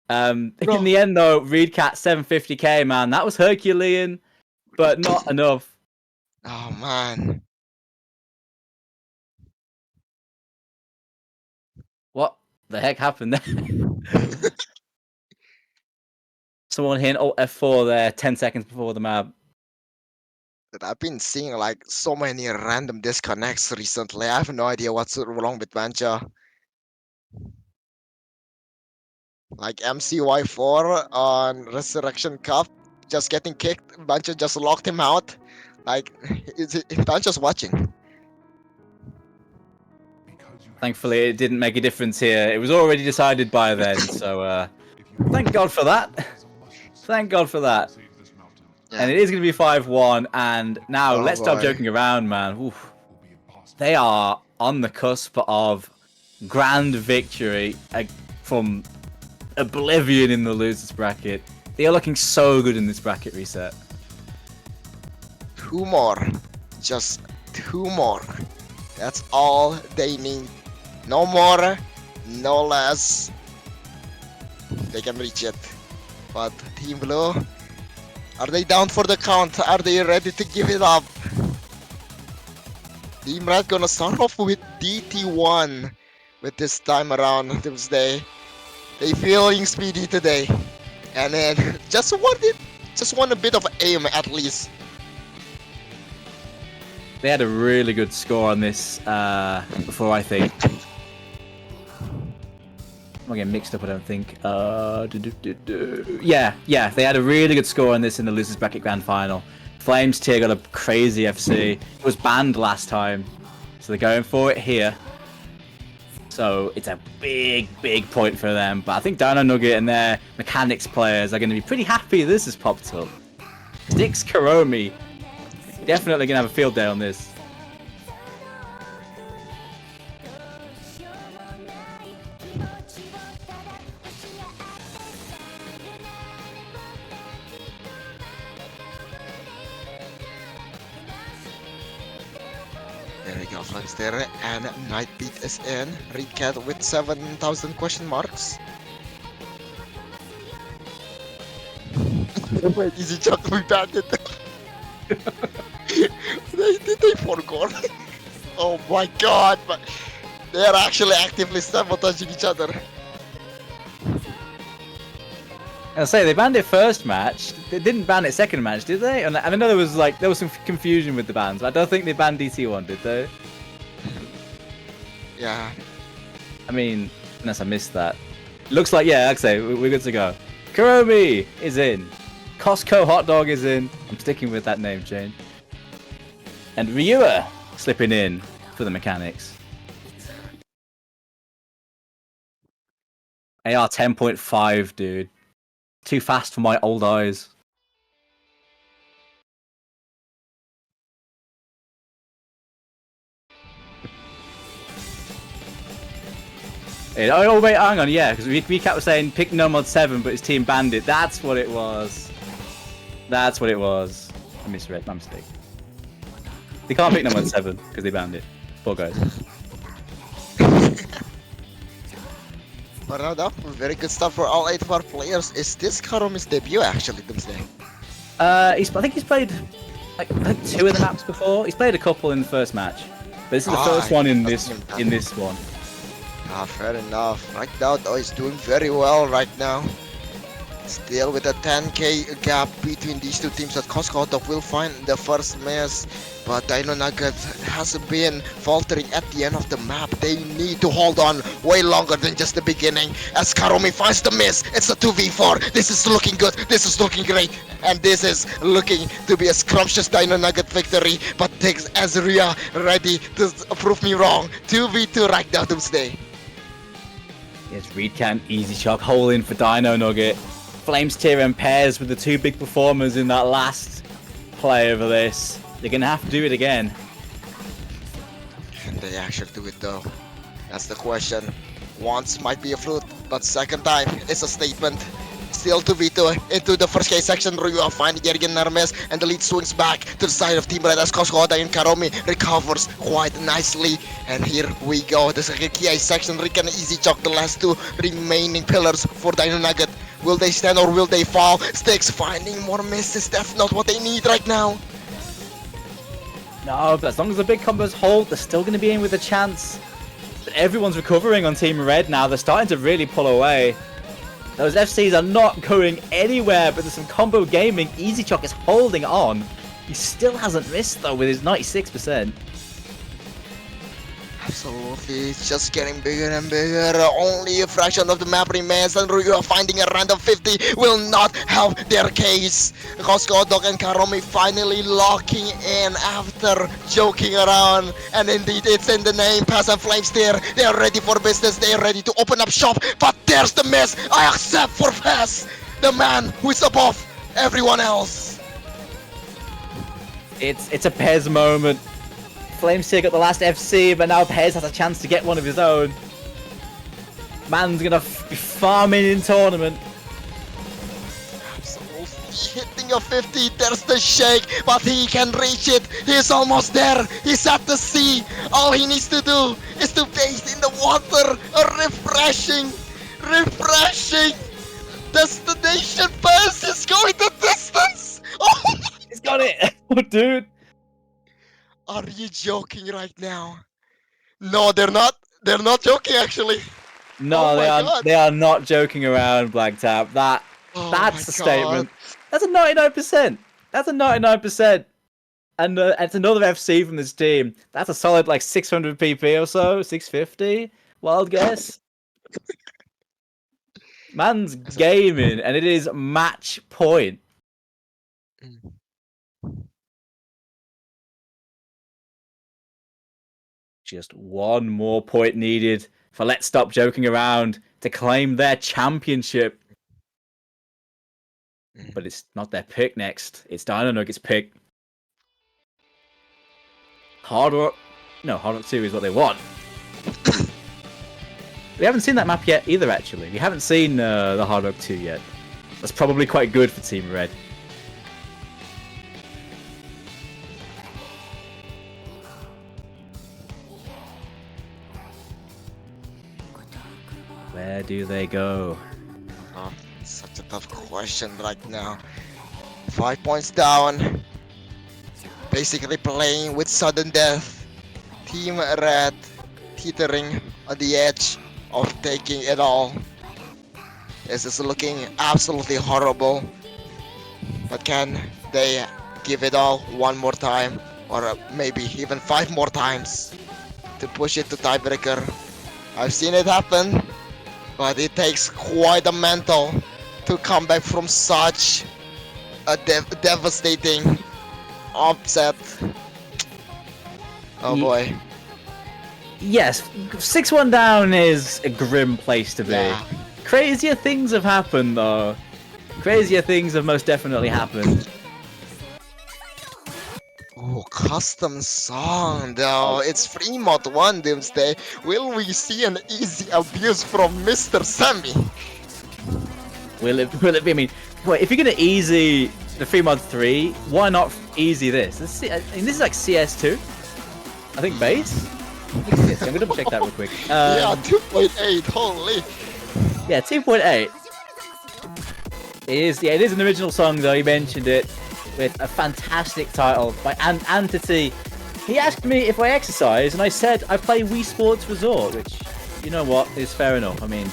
In the end, though, Reedcat 750k, man. That was Herculean, but not enough. Oh man. What the heck happened there? Someone hit Alt F4 there 10 seconds before the map. I've been seeing like so many random disconnects recently. I have no idea what's wrong with Vancha. Like MCY4 on Resurrection Cup, just getting kicked. Vancha just locked him out. Like, Vancha's watching. Thankfully, it didn't make a difference here. It was already decided by then, so thank God for that. Thank God for that. Yeah. And it is going to be 5-1. And now, Oh, let's stop boy. joking around, man. Oof. They are on the cusp of grand victory from oblivion in the losers bracket. They are looking so good in this bracket reset. 2 more. Just 2 more. That's all they need. No more, no less. They can reach it. But Team Blue, are they down for the count? Are they ready to give it up? Team Red gonna start off with DT1 with this time around Tuesday. They feeling speedy today. And then just want a bit of aim at least. They had a really good score on this before, I think. I'm getting mixed up, I don't think. Yeah, they had a really good score on this in the losers bracket grand final. Flames tier got a crazy FC. It was banned last time, so they're going for it here. So it's a big point for them. But I think Dino Nugget and their mechanics players are going to be pretty happy this has popped up. Six Karomi. Definitely going to have a field day on this. There we go, Flames there, and Nightbeat is in. Recat with 7,000 question marks. Wait, easy shot to be banded. they forgot? Oh my god, but they are actually actively sabotaging each other. I'll say they banned it first match. They didn't ban it second match, did they? And I know there was some confusion with the bans. But I don't think they banned DT1, did they? Yeah. I mean, unless I missed that. Looks like, yeah, like I say, we're good to go. Karomi is in. Costco Hot Dog is in. I'm sticking with that name change. And Ryua slipping in for the mechanics. AR 10.5, dude. Too fast for my old eyes. Oh wait, hang on, yeah, because Recap was saying pick no mod 7, but his team banned it. That's what it was. That's what it was. I misread, my mistake. They can't pick no mod 7 because they banned it. Poor guys. But no, though, very good stuff for all 8 of our players. Is this Karomi's debut actually, Doomsday? I think he's played like 2 of the maps before. He's played a couple in the first match, but this is the first one in this one. Ah, fair enough. Right now, though, he's doing very well right now. Still with a 10k gap between these two teams, that Costco will find the first miss. But Dino Nugget has been faltering at the end of the map. They need to hold on way longer than just the beginning. As Karomi finds the miss, it's a 2v4. This is looking good. This is looking great. And this is looking to be a scrumptious Dino Nugget victory. But takes Azria ready to prove me wrong. 2v2 right now, Doomsday. Yes, Reed can't easy shock hole in for Dino Nugget. Flames tier and pairs with the 2 big performers in that last play over this. They're gonna have to do it again. Can they actually do it though? That's the question. Once might be a fluke, but second time is a statement. Still 2v2 into the first K section. Ryu finding yet again Nermes, and the lead swings back to the side of Team Red as Koskoda and Karomi recovers quite nicely. And here we go. The second K section. Rick can easy choke the last 2 remaining pillars for Dino Nugget. Will they stand or will they fall? Sticks finding more misses. That's not what they need right now. No, but as long as the big combos hold, they're still going to be in with a chance. But everyone's recovering on Team Red now. They're starting to really pull away. Those FCs are not going anywhere, but there's some combo gaming. Easy Chalk is holding on. He still hasn't missed, though, with his 96%. Absolutely, it's just getting bigger and bigger. Only a fraction of the map remains, and Ryu finding a random 50 will not help their case. Because Kodok and Karomi finally locking in after joking around. And indeed, it's in the name. Pass and Flames there. They are ready for business. They are ready to open up shop. But there's the miss. I accept for Pass, the man who is above everyone else. It's a Pez moment. Flameseer got the last FC, but now Pez has a chance to get one of his own. Man's gonna be farming in tournament. Absolutely hitting a 50, there's the shake, but he can reach it. He's almost there. He's at the sea. All he needs to do is to bathe in the water. A refreshing destination pass is going the distance. Oh, He's got it! Oh, dude. are you joking right now? No, they're not. They're not joking actually. No, Oh my God. they are not joking around, Black Tap. Oh That's my a statement. God. That's a 99%. That's a 99%. And it's another FC from this team. That's a solid like 600 PP or so, 650. Wild guess. Man's gaming, and it is match point. Just one more point needed for Let's Stop Joking Around to claim their championship. But it's not their pick next. It's Dino Nugget's pick. Hard Rock 2 is what they want. We haven't seen that map yet either, actually. We haven't seen the Hard Rock 2 yet. That's probably quite good for Team Red. Where do they go? Oh, such a tough question right now. 5 points down. Basically playing with sudden death. Team Red teetering on the edge of taking it all. This is looking absolutely horrible. But can they give it all one more time? Or maybe even 5 more times to push it to tiebreaker? I've seen it happen. But it takes quite a mental to come back from such a devastating upset. Oh boy. Yes, 6-1 down is a grim place to be. Yeah. Crazier things have happened, though. Crazier things have most definitely happened. Oh, custom song though. It's free mod 1 Doomsday. Will we see an easy abuse from Mr. Sammy? Will it be? I mean, wait, if you're gonna easy the free mod 3, why not easy this? Let's see. I mean, this is like CS2. I think base. I'm gonna double check that real quick. Yeah, 2.8. Holy. Yeah, 2.8. It is an original song though. You mentioned it. With a fantastic title by Antity. He asked me if I exercise, and I said I play Wii Sports Resort, which, you know what, is fair enough. I mean,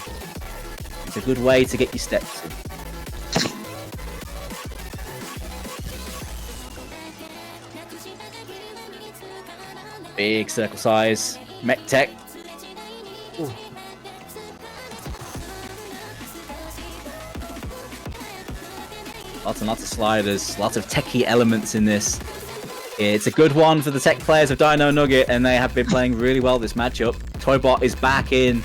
it's a good way to get your steps in. Big circle size, mech tech. Ooh. Lots and lots of sliders, lots of techie elements in this. It's a good one for the tech players of Dino Nugget, and they have been playing really well this matchup. Toybot is back in.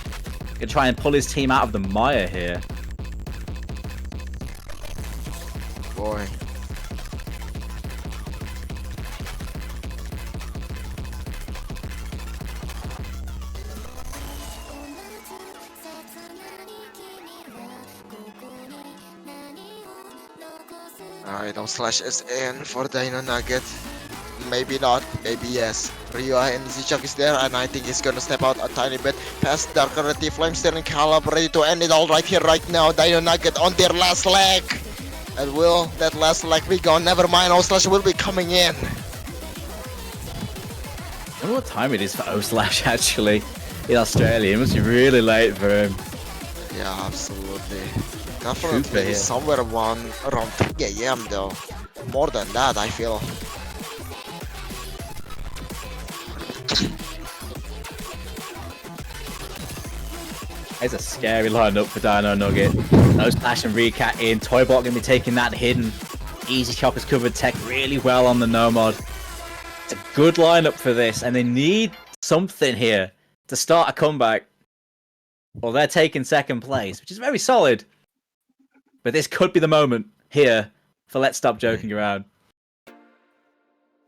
Gonna try and pull his team out of the mire here. Boy. Alright, slash is in for Dino Nugget. Maybe not, maybe yes. Ryu and Zichok is there, and I think he's gonna step out a tiny bit past Darker Red Flamester and Caleb, ready to end it all right here, right now. Dino Nugget on their last leg. And will that last leg be gone? Never mind, Slash will be coming in. I wonder what time it is for O-Slash actually in Australia. It must be really late for him. Yeah, absolutely. Definitely somewhere around 3 AM though. More than that, I feel. It's a scary lineup for Dino Nugget. No Slash and Recat in. Toybot going to be taking that hidden. Easy Chop has covered tech really well on the Nomad. It's a good lineup for this, and they need something here to start a comeback. Well, they're taking second place, which is very solid. But this could be the moment here for Let's Stop Joking Around.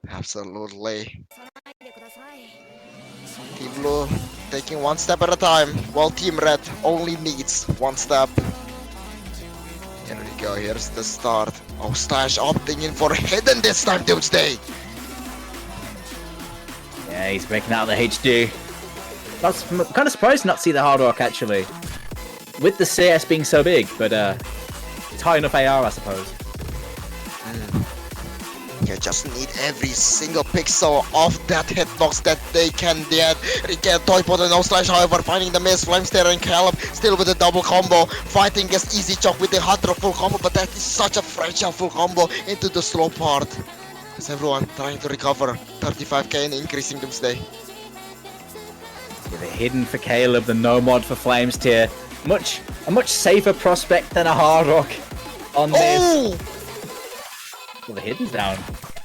Absolutely. Team Blue taking one step at a time, while Team Red only needs one step. Here we go, here's the start. Oh, Stash opting in for hidden this time, Doomsday. Yeah, he's breaking out of the HD. I'm kind of surprised to not see the Hard Rock, actually. With the CS being so big, but it's high enough AR, I suppose. You just need every single pixel of that hitbox that they can get. Get Toypod and No Slash, however, finding the miss. Flamester and Caleb still with a double combo. Fighting against Easy Chop with the hot drop full combo, but that is such a fragile full combo into the slow part. Is everyone trying to recover 35k and increasing Doomsday? Yeah, the hidden for Caleb, the no mod for Flames tier. A much safer prospect than a Hard Rock on this. Well, the hidden's down.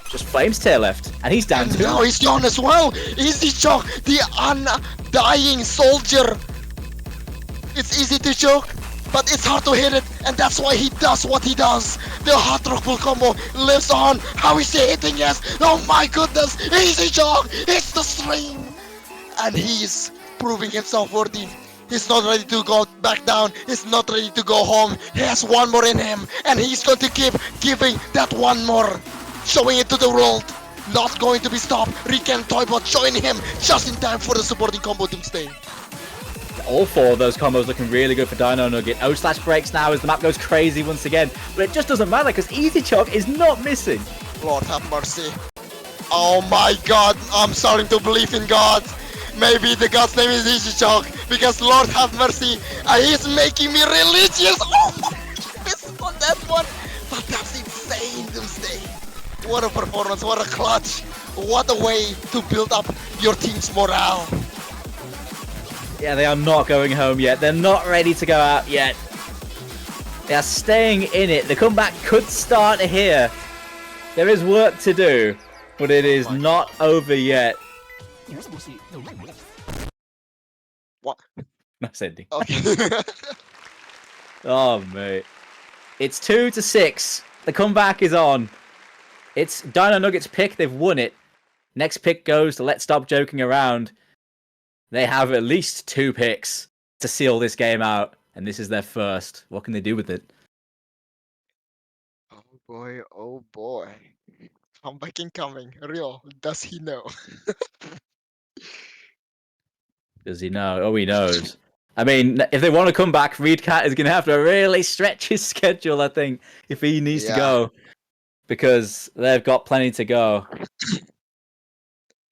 Just Flames tier left, and he's down too. Now he's down as well. Easy Choke, the undying soldier. It's easy to choke, but it's hard to hit it, and that's why he does what he does. The hot rock full combo lives on. How is he hitting? Yes. Oh my goodness. Easy Choke. It's the stream, and he's proving himself worthy. He's not ready to go back down. He's not ready to go home. He has one more in him, and he's going to keep giving that one more, showing it to the world. Not going to be stopped. Rick and Toybot join him just in time for the supporting combo Doomsday. All four of those combos looking really good for Dino Nugget. O Slash breaks now as the map goes crazy once again, but it just doesn't matter because Easy Choke is not missing. Lord have mercy. Oh my god, I'm starting to believe in God. Maybe the god's name is Easy Choke, because Lord have mercy, he's making me religious. Oh my goodness on that one. But that's insane, Doomsday. What a performance, what a clutch. What a way to build up your team's morale. Yeah, they are not going home yet. They're not ready to go out yet. They are staying in it. The comeback could start here. There is work to do, but it is not over yet. What? That's ending. Okay. Oh, mate. It's 2-6. The comeback is on. It's Dino Nugget's pick. They've won it. Next pick goes to Let's Stop Joking Around. They have at least 2 picks to seal this game out, and this is their first. What can they do with it? Oh boy, oh boy. Comeback incoming. Rio, does he know? Does he know? Oh, he knows. I mean, if they want to come back, Reedcat is going to have to really stretch his schedule, I think, if he needs to go. Because they've got plenty to go.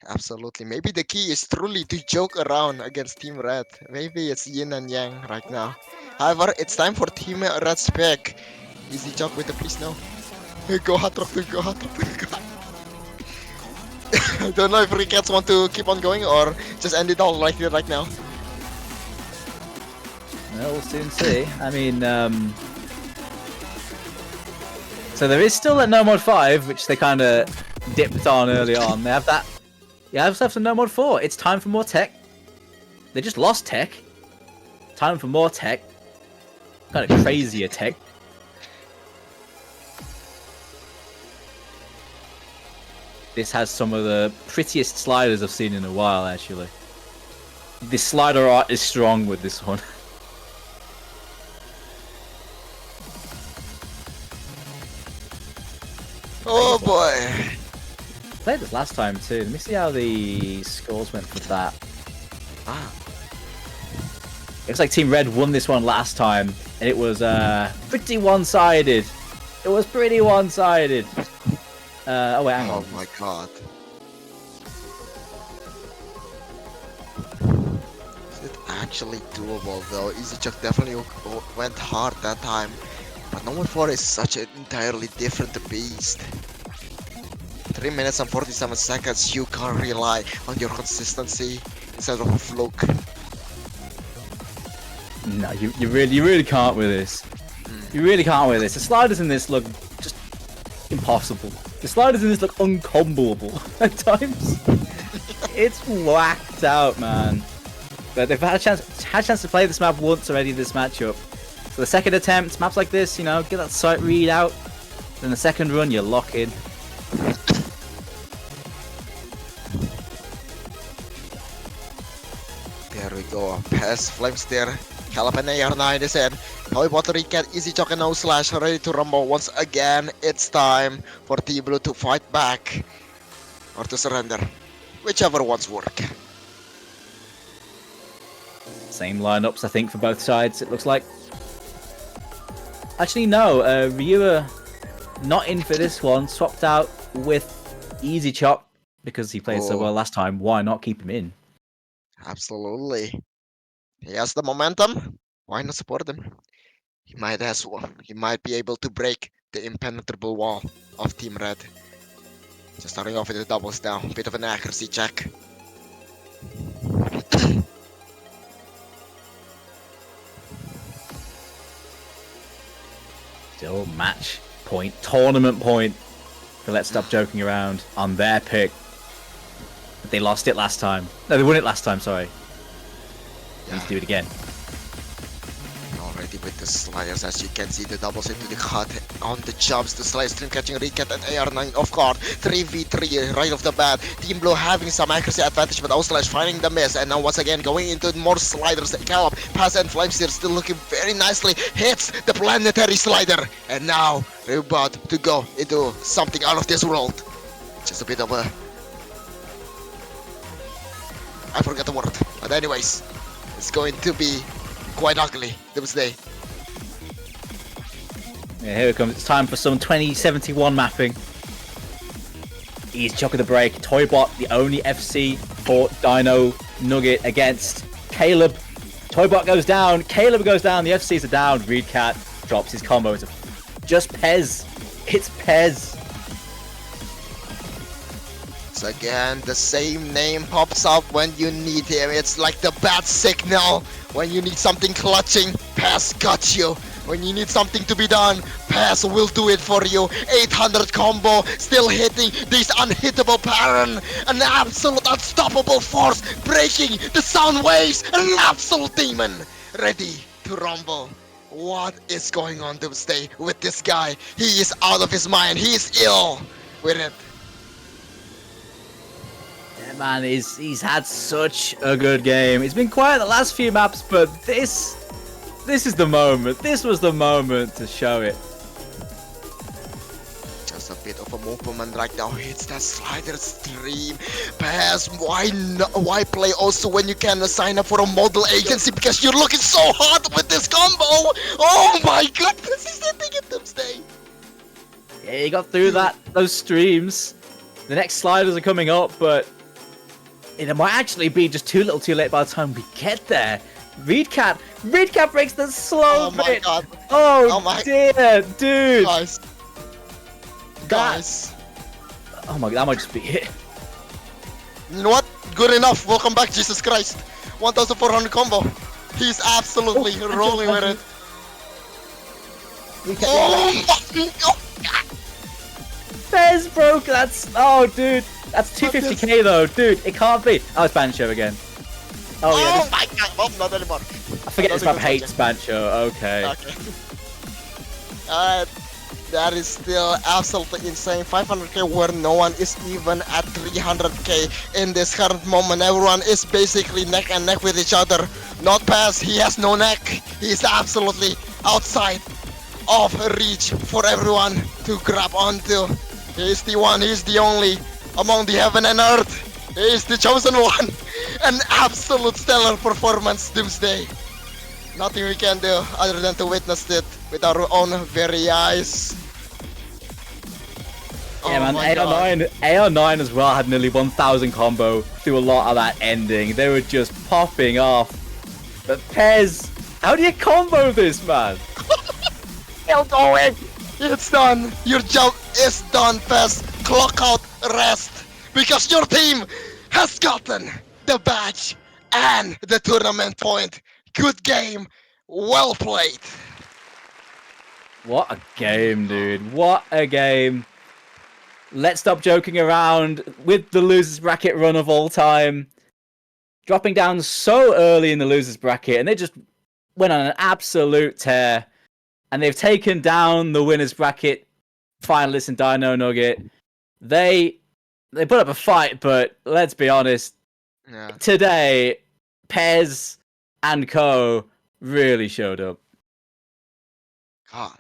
Absolutely. Maybe the key is truly to joke around against Team Red. Maybe it's yin and yang right now. However, it's time for Team Red's pick. Easy joke with the please no. Go hot rock, go hot rock, I don't know if Rickets want to keep on going or just end it all like right now. Well, we'll soon see. I mean, so there is still that No Mod 5, which they kind of dipped on early on. They have that. Yeah, I also have some No Mod 4. It's time for more tech. They just lost tech. Time for more tech. Kind of crazier tech. This has some of the prettiest sliders I've seen in a while, actually. The slider art is strong with this one. Oh boy. Played this last time too. Let me see how the scores went for that. Looks like Team Red won this one last time, and it was pretty one-sided. It was pretty one-sided. Oh wait, hang on. Oh my god. Is it actually doable though? Easy Chuck definitely went hard that time. But number 4 is such an entirely different beast. 3 minutes and 47 seconds, you can't rely on your consistency instead of a fluke. No, you really can't with this. You really can't with this. The sliders in this look just impossible. The sliders in this look uncombable at times. It's whacked out, man. But they've had a chance to play this map once already this matchup. So the second attempt, maps like this, you know, get that sight read out. Then the second run, you lock in. There we go. Pass flames there. Caleb and AR9 is in. Toybot recap, easy choke and no slash, ready to rumble once again. It's time for Team Blue to fight back or to surrender, whichever ones work. Same lineups, I think, for both sides, it looks like. Actually, no, Ryu not in for this one, swapped out with Easy Chop because he played so well last time. Why not keep him in? Absolutely. He has the momentum. Why not support him? He might as well. He might be able to break the impenetrable wall of Team Red. Just starting off with the doubles now. Bit of an accuracy check. Still match point, tournament point. So let's stop joking around on their pick. They lost it last time. No, they won it last time, sorry. Yeah. Need to do it again. Already with the sliders, as you can see, the doubles into the cut on the jumps. The slide stream catching Recat and AR9 off guard. 3v3 right off the bat. Team Blue having some accuracy advantage, but Outslash finding the miss. And now once again going into more sliders. Caleb, pass and flames here still looking very nicely. Hits the planetary slider. And now we're about to go into something out of this world. Just a bit of a... I forgot the word. But anyways, it's going to be quite ugly, Doomsday. Yeah, here it comes. It's time for some 2071 mapping. He's chucking the break. Toybot, the only FC for Dino Nugget against Caleb. Toybot goes down. Caleb goes down. The FCs are down. Reedcat drops his combo. It's just Pez. It's Pez. So again, the same name pops up when you need him. It's like the bat signal. When you need something clutching, Pass got you. When you need something to be done, Pass will do it for you. 800 combo, still hitting this unhittable pattern. An absolute unstoppable force, breaking the sound waves. An absolute demon, ready to rumble. What is going on Doomsday with this guy? He is out of his mind. He is ill with it. Man, he's had such a good game. It's been quiet the last few maps, but this is the moment. This was the moment to show it. Just a bit of a movement right now. Hits that slider stream. Pass. Why play also when you can sign up for a model agency? Because you're looking so hot with this combo. Oh my goodness, he's hitting it Doomsday. Yeah, he got through those streams. The next sliders are coming up, but it might actually be just too little too late by the time we get there. Reedcat breaks the slow bit. Oh my god. Oh my dear, dude. Guys. Oh my god, that might just be it. You know what? Good enough. Welcome back, Jesus Christ. 1400 combo. He's absolutely rolling with it. Oh my god. Fez broke. Oh, dude. That's 250k though, dude. It can't be. Oh, it's Bancho again. Oh yeah. Oh my god. Oh, not anymore. I forget this map hates Bancho. Okay. That is still absolutely insane. 500k where no one is even at 300k in this current moment. Everyone is basically neck and neck with each other. Not Pass. He has no neck. He is absolutely outside of reach for everyone to grab onto. He is the one. He is the only. Among the heaven and earth, he is the chosen one. An absolute stellar performance, Doomsday. Nothing we can do other than to witness it with our own very eyes. Yeah, man, AR9 as well had nearly 1000 combo through a lot of that ending. They were just popping off. But Pez, how do you combo this, man? Still going. It's done. Your job is done, Pez. Clock out, rest, because your team has gotten the badge and the tournament point. Good game, Well played. What a game, dude. What a game. Let's stop joking around with the losers bracket run of all time. Dropping down so early in the losers bracket, and they just went on an absolute tear. And they've taken down the winners bracket finalists in Dino Nugget. They put up a fight, but let's be honest. Yeah. Today, Pez and Co really showed up. God.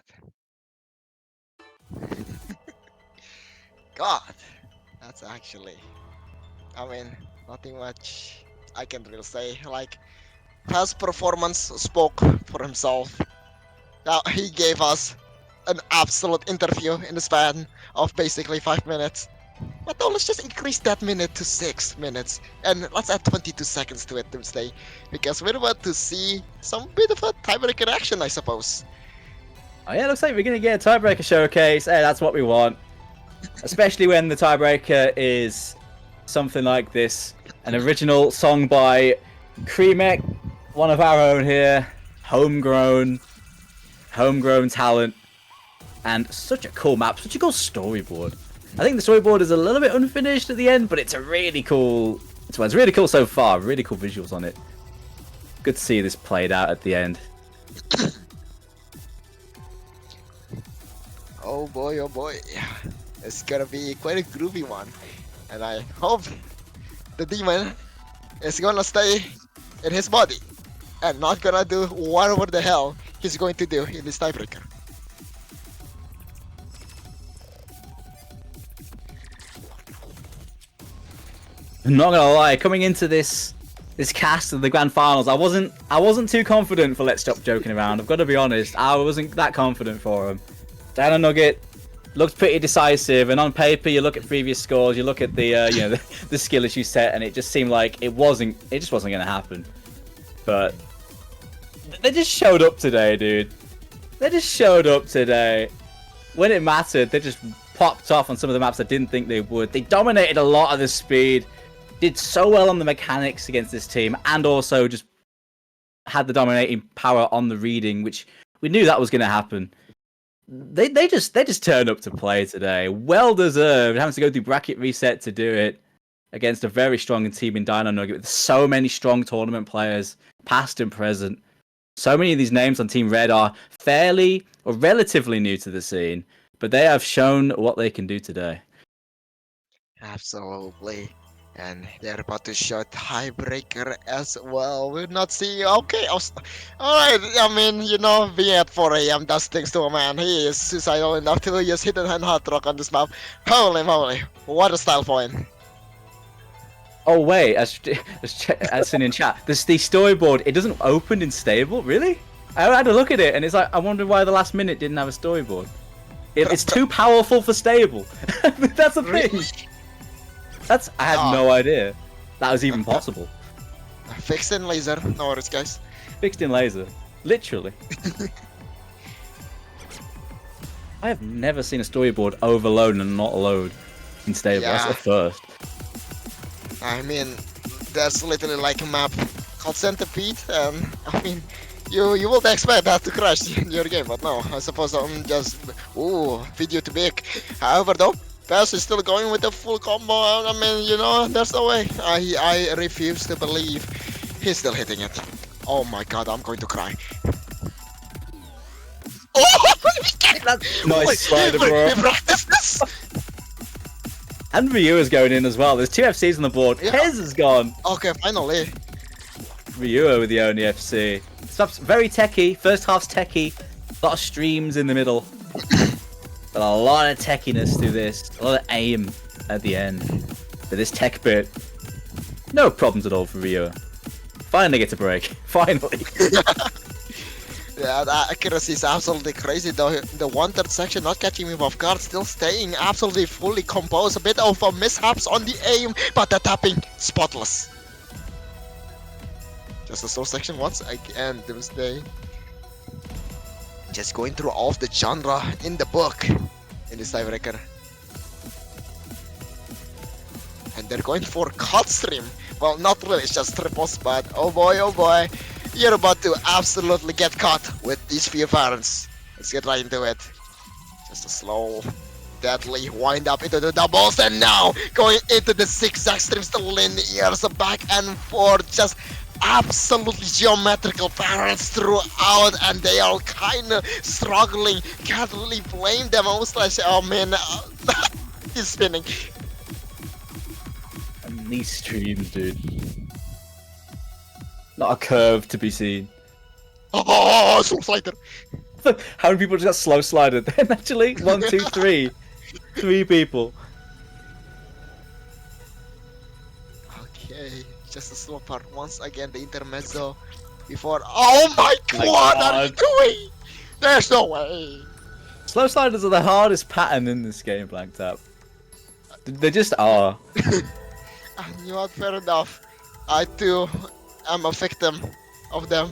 God. That's actually. I mean, nothing much I can really say. Like, past performance spoke for himself. Now he gave us an absolute interview in the span of basically 5 minutes. But no, let's just increase that minute to 6 minutes. And let's add 22 seconds to it, Doomsday. Because we're about to see some bit of a tiebreaker action, I suppose. Oh yeah, looks like we're going to get a tiebreaker showcase. Hey, that's what we want. Especially when the tiebreaker is something like this. An original song by Kremek, one of our own here. Homegrown talent. And such a cool map, such a cool storyboard. I think the storyboard is a little bit unfinished at the end, but it's a really cool... It's really cool so far. Really cool visuals on it. Good to see this played out at the end. Oh boy, oh boy. It's gonna be quite a groovy one. And I hope the demon is gonna stay in his body and not gonna do whatever the hell he's going to do in this tiebreaker. I'm not gonna lie, coming into this cast of the grand finals, I wasn't too confident for Let's Stop Joking Around. I've got to be honest, I wasn't that confident for him. Dino Nugget looked pretty decisive, and on paper, you look at previous scores, you look at the the skill issue set, and it just seemed like it just wasn't gonna happen. But they just showed up today, dude. They just showed up today. When it mattered, they just popped off on some of the maps I didn't think they would. They dominated a lot of the speed. Did so well on the mechanics against this team, and also just had the dominating power on the reading, which we knew that was going to happen. They just turned up to play today. Well deserved, having to go through bracket reset to do it against a very strong team in Dino Nugget with so many strong tournament players, past and present. So many of these names on Team Red are fairly or relatively new to the scene, but they have shown what they can do today. Absolutely. And they're about to show tiebreaker as well. We're not seeing. Okay, alright. I mean, you know, being at 4 a.m. does things to a man. He is suicidal enough to just hit and hard rock on this map. Holy moly, what a style point. Oh wait, as seen in chat, the storyboard, it doesn't open in stable, really? I had to look at it, and it's like, I wonder why the last minute didn't have a storyboard. It's too powerful for stable. That's the thing. I had no idea that was even possible. Fixed in laser, no worries guys. Fixed in laser, literally. I have never seen a storyboard overload and not load in stable. Yeah. That's the first. I mean, there's literally like a map called Centipede, and I mean, you would expect that to crash in your game, but no, I suppose I'm just video too big. However, though, Pez is still going with the full combo. I mean, you know, there's no way. I refuse to believe he's still hitting it. Oh my god, I'm going to cry. Oh, Nice slider, bro. And Ryu is going in as well. There's 2 FCs on the board. Yeah. Pez is gone. Okay, finally. Ryu with the only FC. Stuff's very techie. First half's techie. A lot of streams in the middle. But a lot of techiness to this. A lot of aim at the end. But this tech bit, no problems at all for Ryu. Finally gets a break. Finally. Yeah, the accuracy is absolutely crazy though. The 1/3 section not catching me off guard, still staying absolutely fully composed. A bit of mishaps on the aim, but the tapping spotless. Just the slow section once again, Doomsday. Just going through all of the genre in the book in this tiebreaker. And they're going for cut stream. Well, not really, it's just triples, but oh boy, You're about to absolutely get caught with these few parents. Let's get right into it. Just a slow, deadly wind up into the doubles, and now going into the zigzag streams, the linears back and forth, just absolutely geometrical parents throughout, and they are kind of struggling. Can't really blame them. I was like, oh man, he's spinning. And these streams, dude. Not a curve to be seen. Oh, slow slider. How many people just got slow slided? Then actually, 1, 2, 3, 3 people. Okay, just a slow part. Once again, the intermezzo before. Oh my god, what are you doing? There's no way. Slow sliders are the hardest pattern in this game, Blank Tap. They just are. You know what? Fair enough. I too am a victim of them.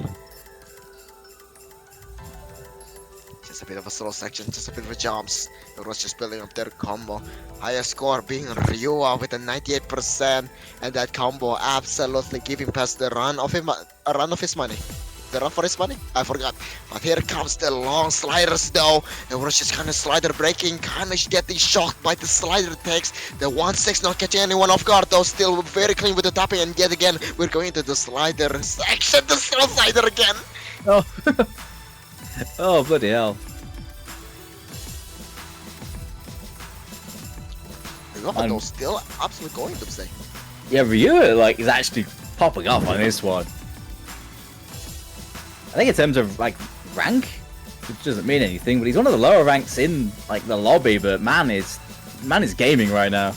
Just a bit of a slow section, just a bit of jumps. It was just building up their combo. Highest score being Ryua with a 98%, and that combo absolutely giving past the run of him, a run of his money. The run for his money? I forgot. But here comes the long sliders though. It was just kind of slider breaking, kind of getting shocked by the slider takes. The 1-6 not catching anyone off guard though. Still very clean with the tapping, and yet again we're going to the slider section. The slow slider again. Oh. Oh, bloody hell. Though still absolutely going to say. Yeah, Ryu like is actually popping off on this one. I think in terms of like rank, which doesn't mean anything, but he's one of the lower ranks in like the lobby. But man is gaming right now.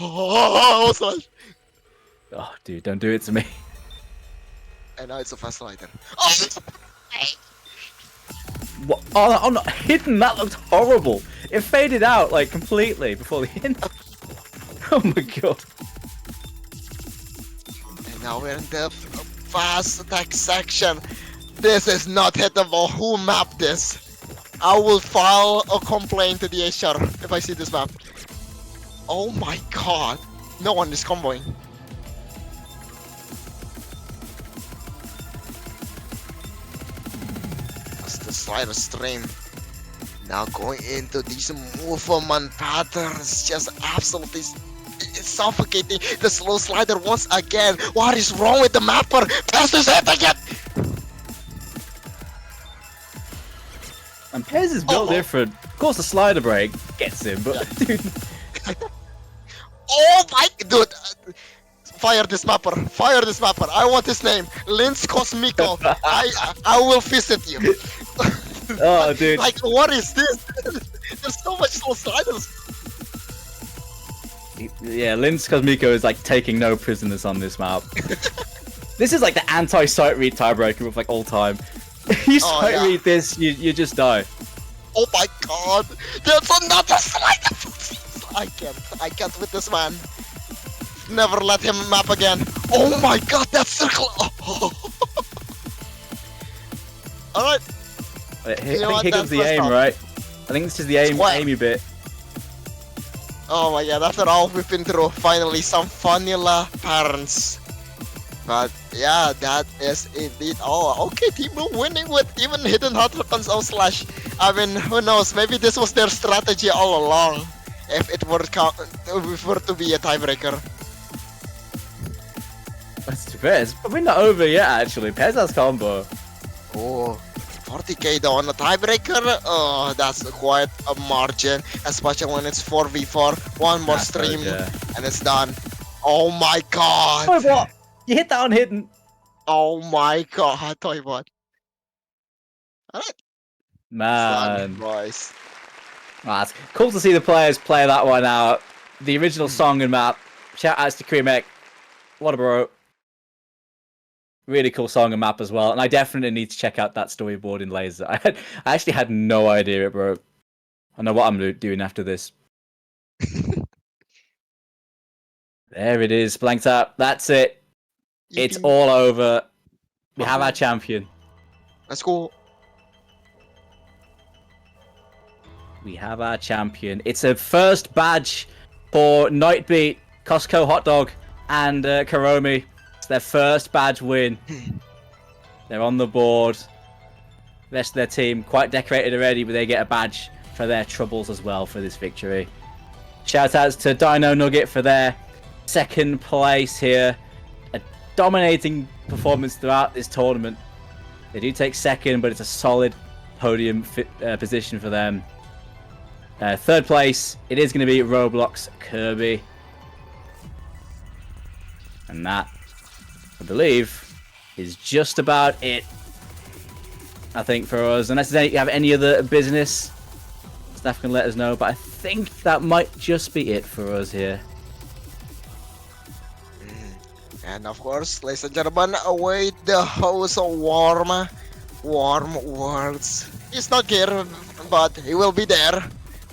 Oh, slash. Oh, dude, don't do it to me. And now it's a fast slider. Oh! What? Oh, no, hidden. That looked horrible. It faded out like completely before the hit. Oh my god. And now we're in the fast attack section. This is not hittable. Who mapped this? I will file a complaint to the HR if I see this map. Oh my god. No one is comboing. That's the slider stream. Now going into these movement patterns, just absolutely it's suffocating the slow slider once again. What is wrong with the mapper? Pass his head again! And Pez is built different. Of course, the slider break gets him, but dude. Oh my dude! Fire this mapper! Fire this mapper! I want his name. Linz Cosmico. I will visit you. Oh, dude. Like, what is this? There's so much slow sliders. Yeah, Linz Cosmico is like taking no prisoners on this map. This is like the anti-sight read tiebreaker of like all time. You sight read this, you just die. Oh my god! There's another slider! I can't with this man. Never let him map again. Oh my god, that circle! Oh. Alright. I think here comes the aim, right? I think this is the aimy bit. Oh my god, after all we've been through, finally some vanilla parents. But yeah, that is indeed all. Okay, Team Blue winning with even hidden hot weapons of Slash. I mean, who knows, maybe this was their strategy all along. If it were to be a tiebreaker. That's too fair. It's probably not over yet, actually. Pez has combo. Oh, 40k though on a tiebreaker. Oh, that's quite a margin, especially when it's 4v4. One more stream and it's done. Oh my god! Toybot! You hit that on hidden. Oh my god, Toybot. Alright. Man. Boys. Oh, it's cool to see the players play that one out. The original song and map. Shout outs to Kremek. What a bro. Really cool song and map as well. And I definitely need to check out that storyboard in Laser. I actually had no idea it broke. I know what I'm doing after this. There it is. Blanked out. That's it. It's all over. We have our champion. Let's go. We have our champion. It's a first badge for Nightbeat, Costco Hot Dog, and Karomi. It's their first badge win. They're on the board. The rest of their team quite decorated already, but they get a badge for their troubles as well for this victory. Shout outs to Dino Nugget for their second place here. A dominating performance throughout this tournament. They do take second, but it's a solid podium position for them. Third place, it is going to be Roblox Kirby. And that, I believe, is just about it, I think, for us. Unless you have any other business, staff can let us know. But I think that might just be it for us here. And of course, ladies and gentlemen, await the host of warm words. He's not here, but he will be there.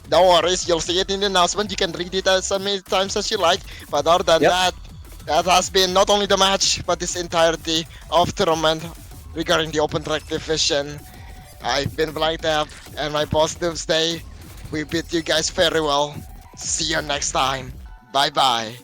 Don't worry, you'll see it in the announcement. You can read it as many times as you like. But other than that, that has been not only the match, but this entirety of tournament regarding the Open Track Division. I've been BlankTap, and my boss Doomsday. We bid you guys very well. See you next time. Bye bye.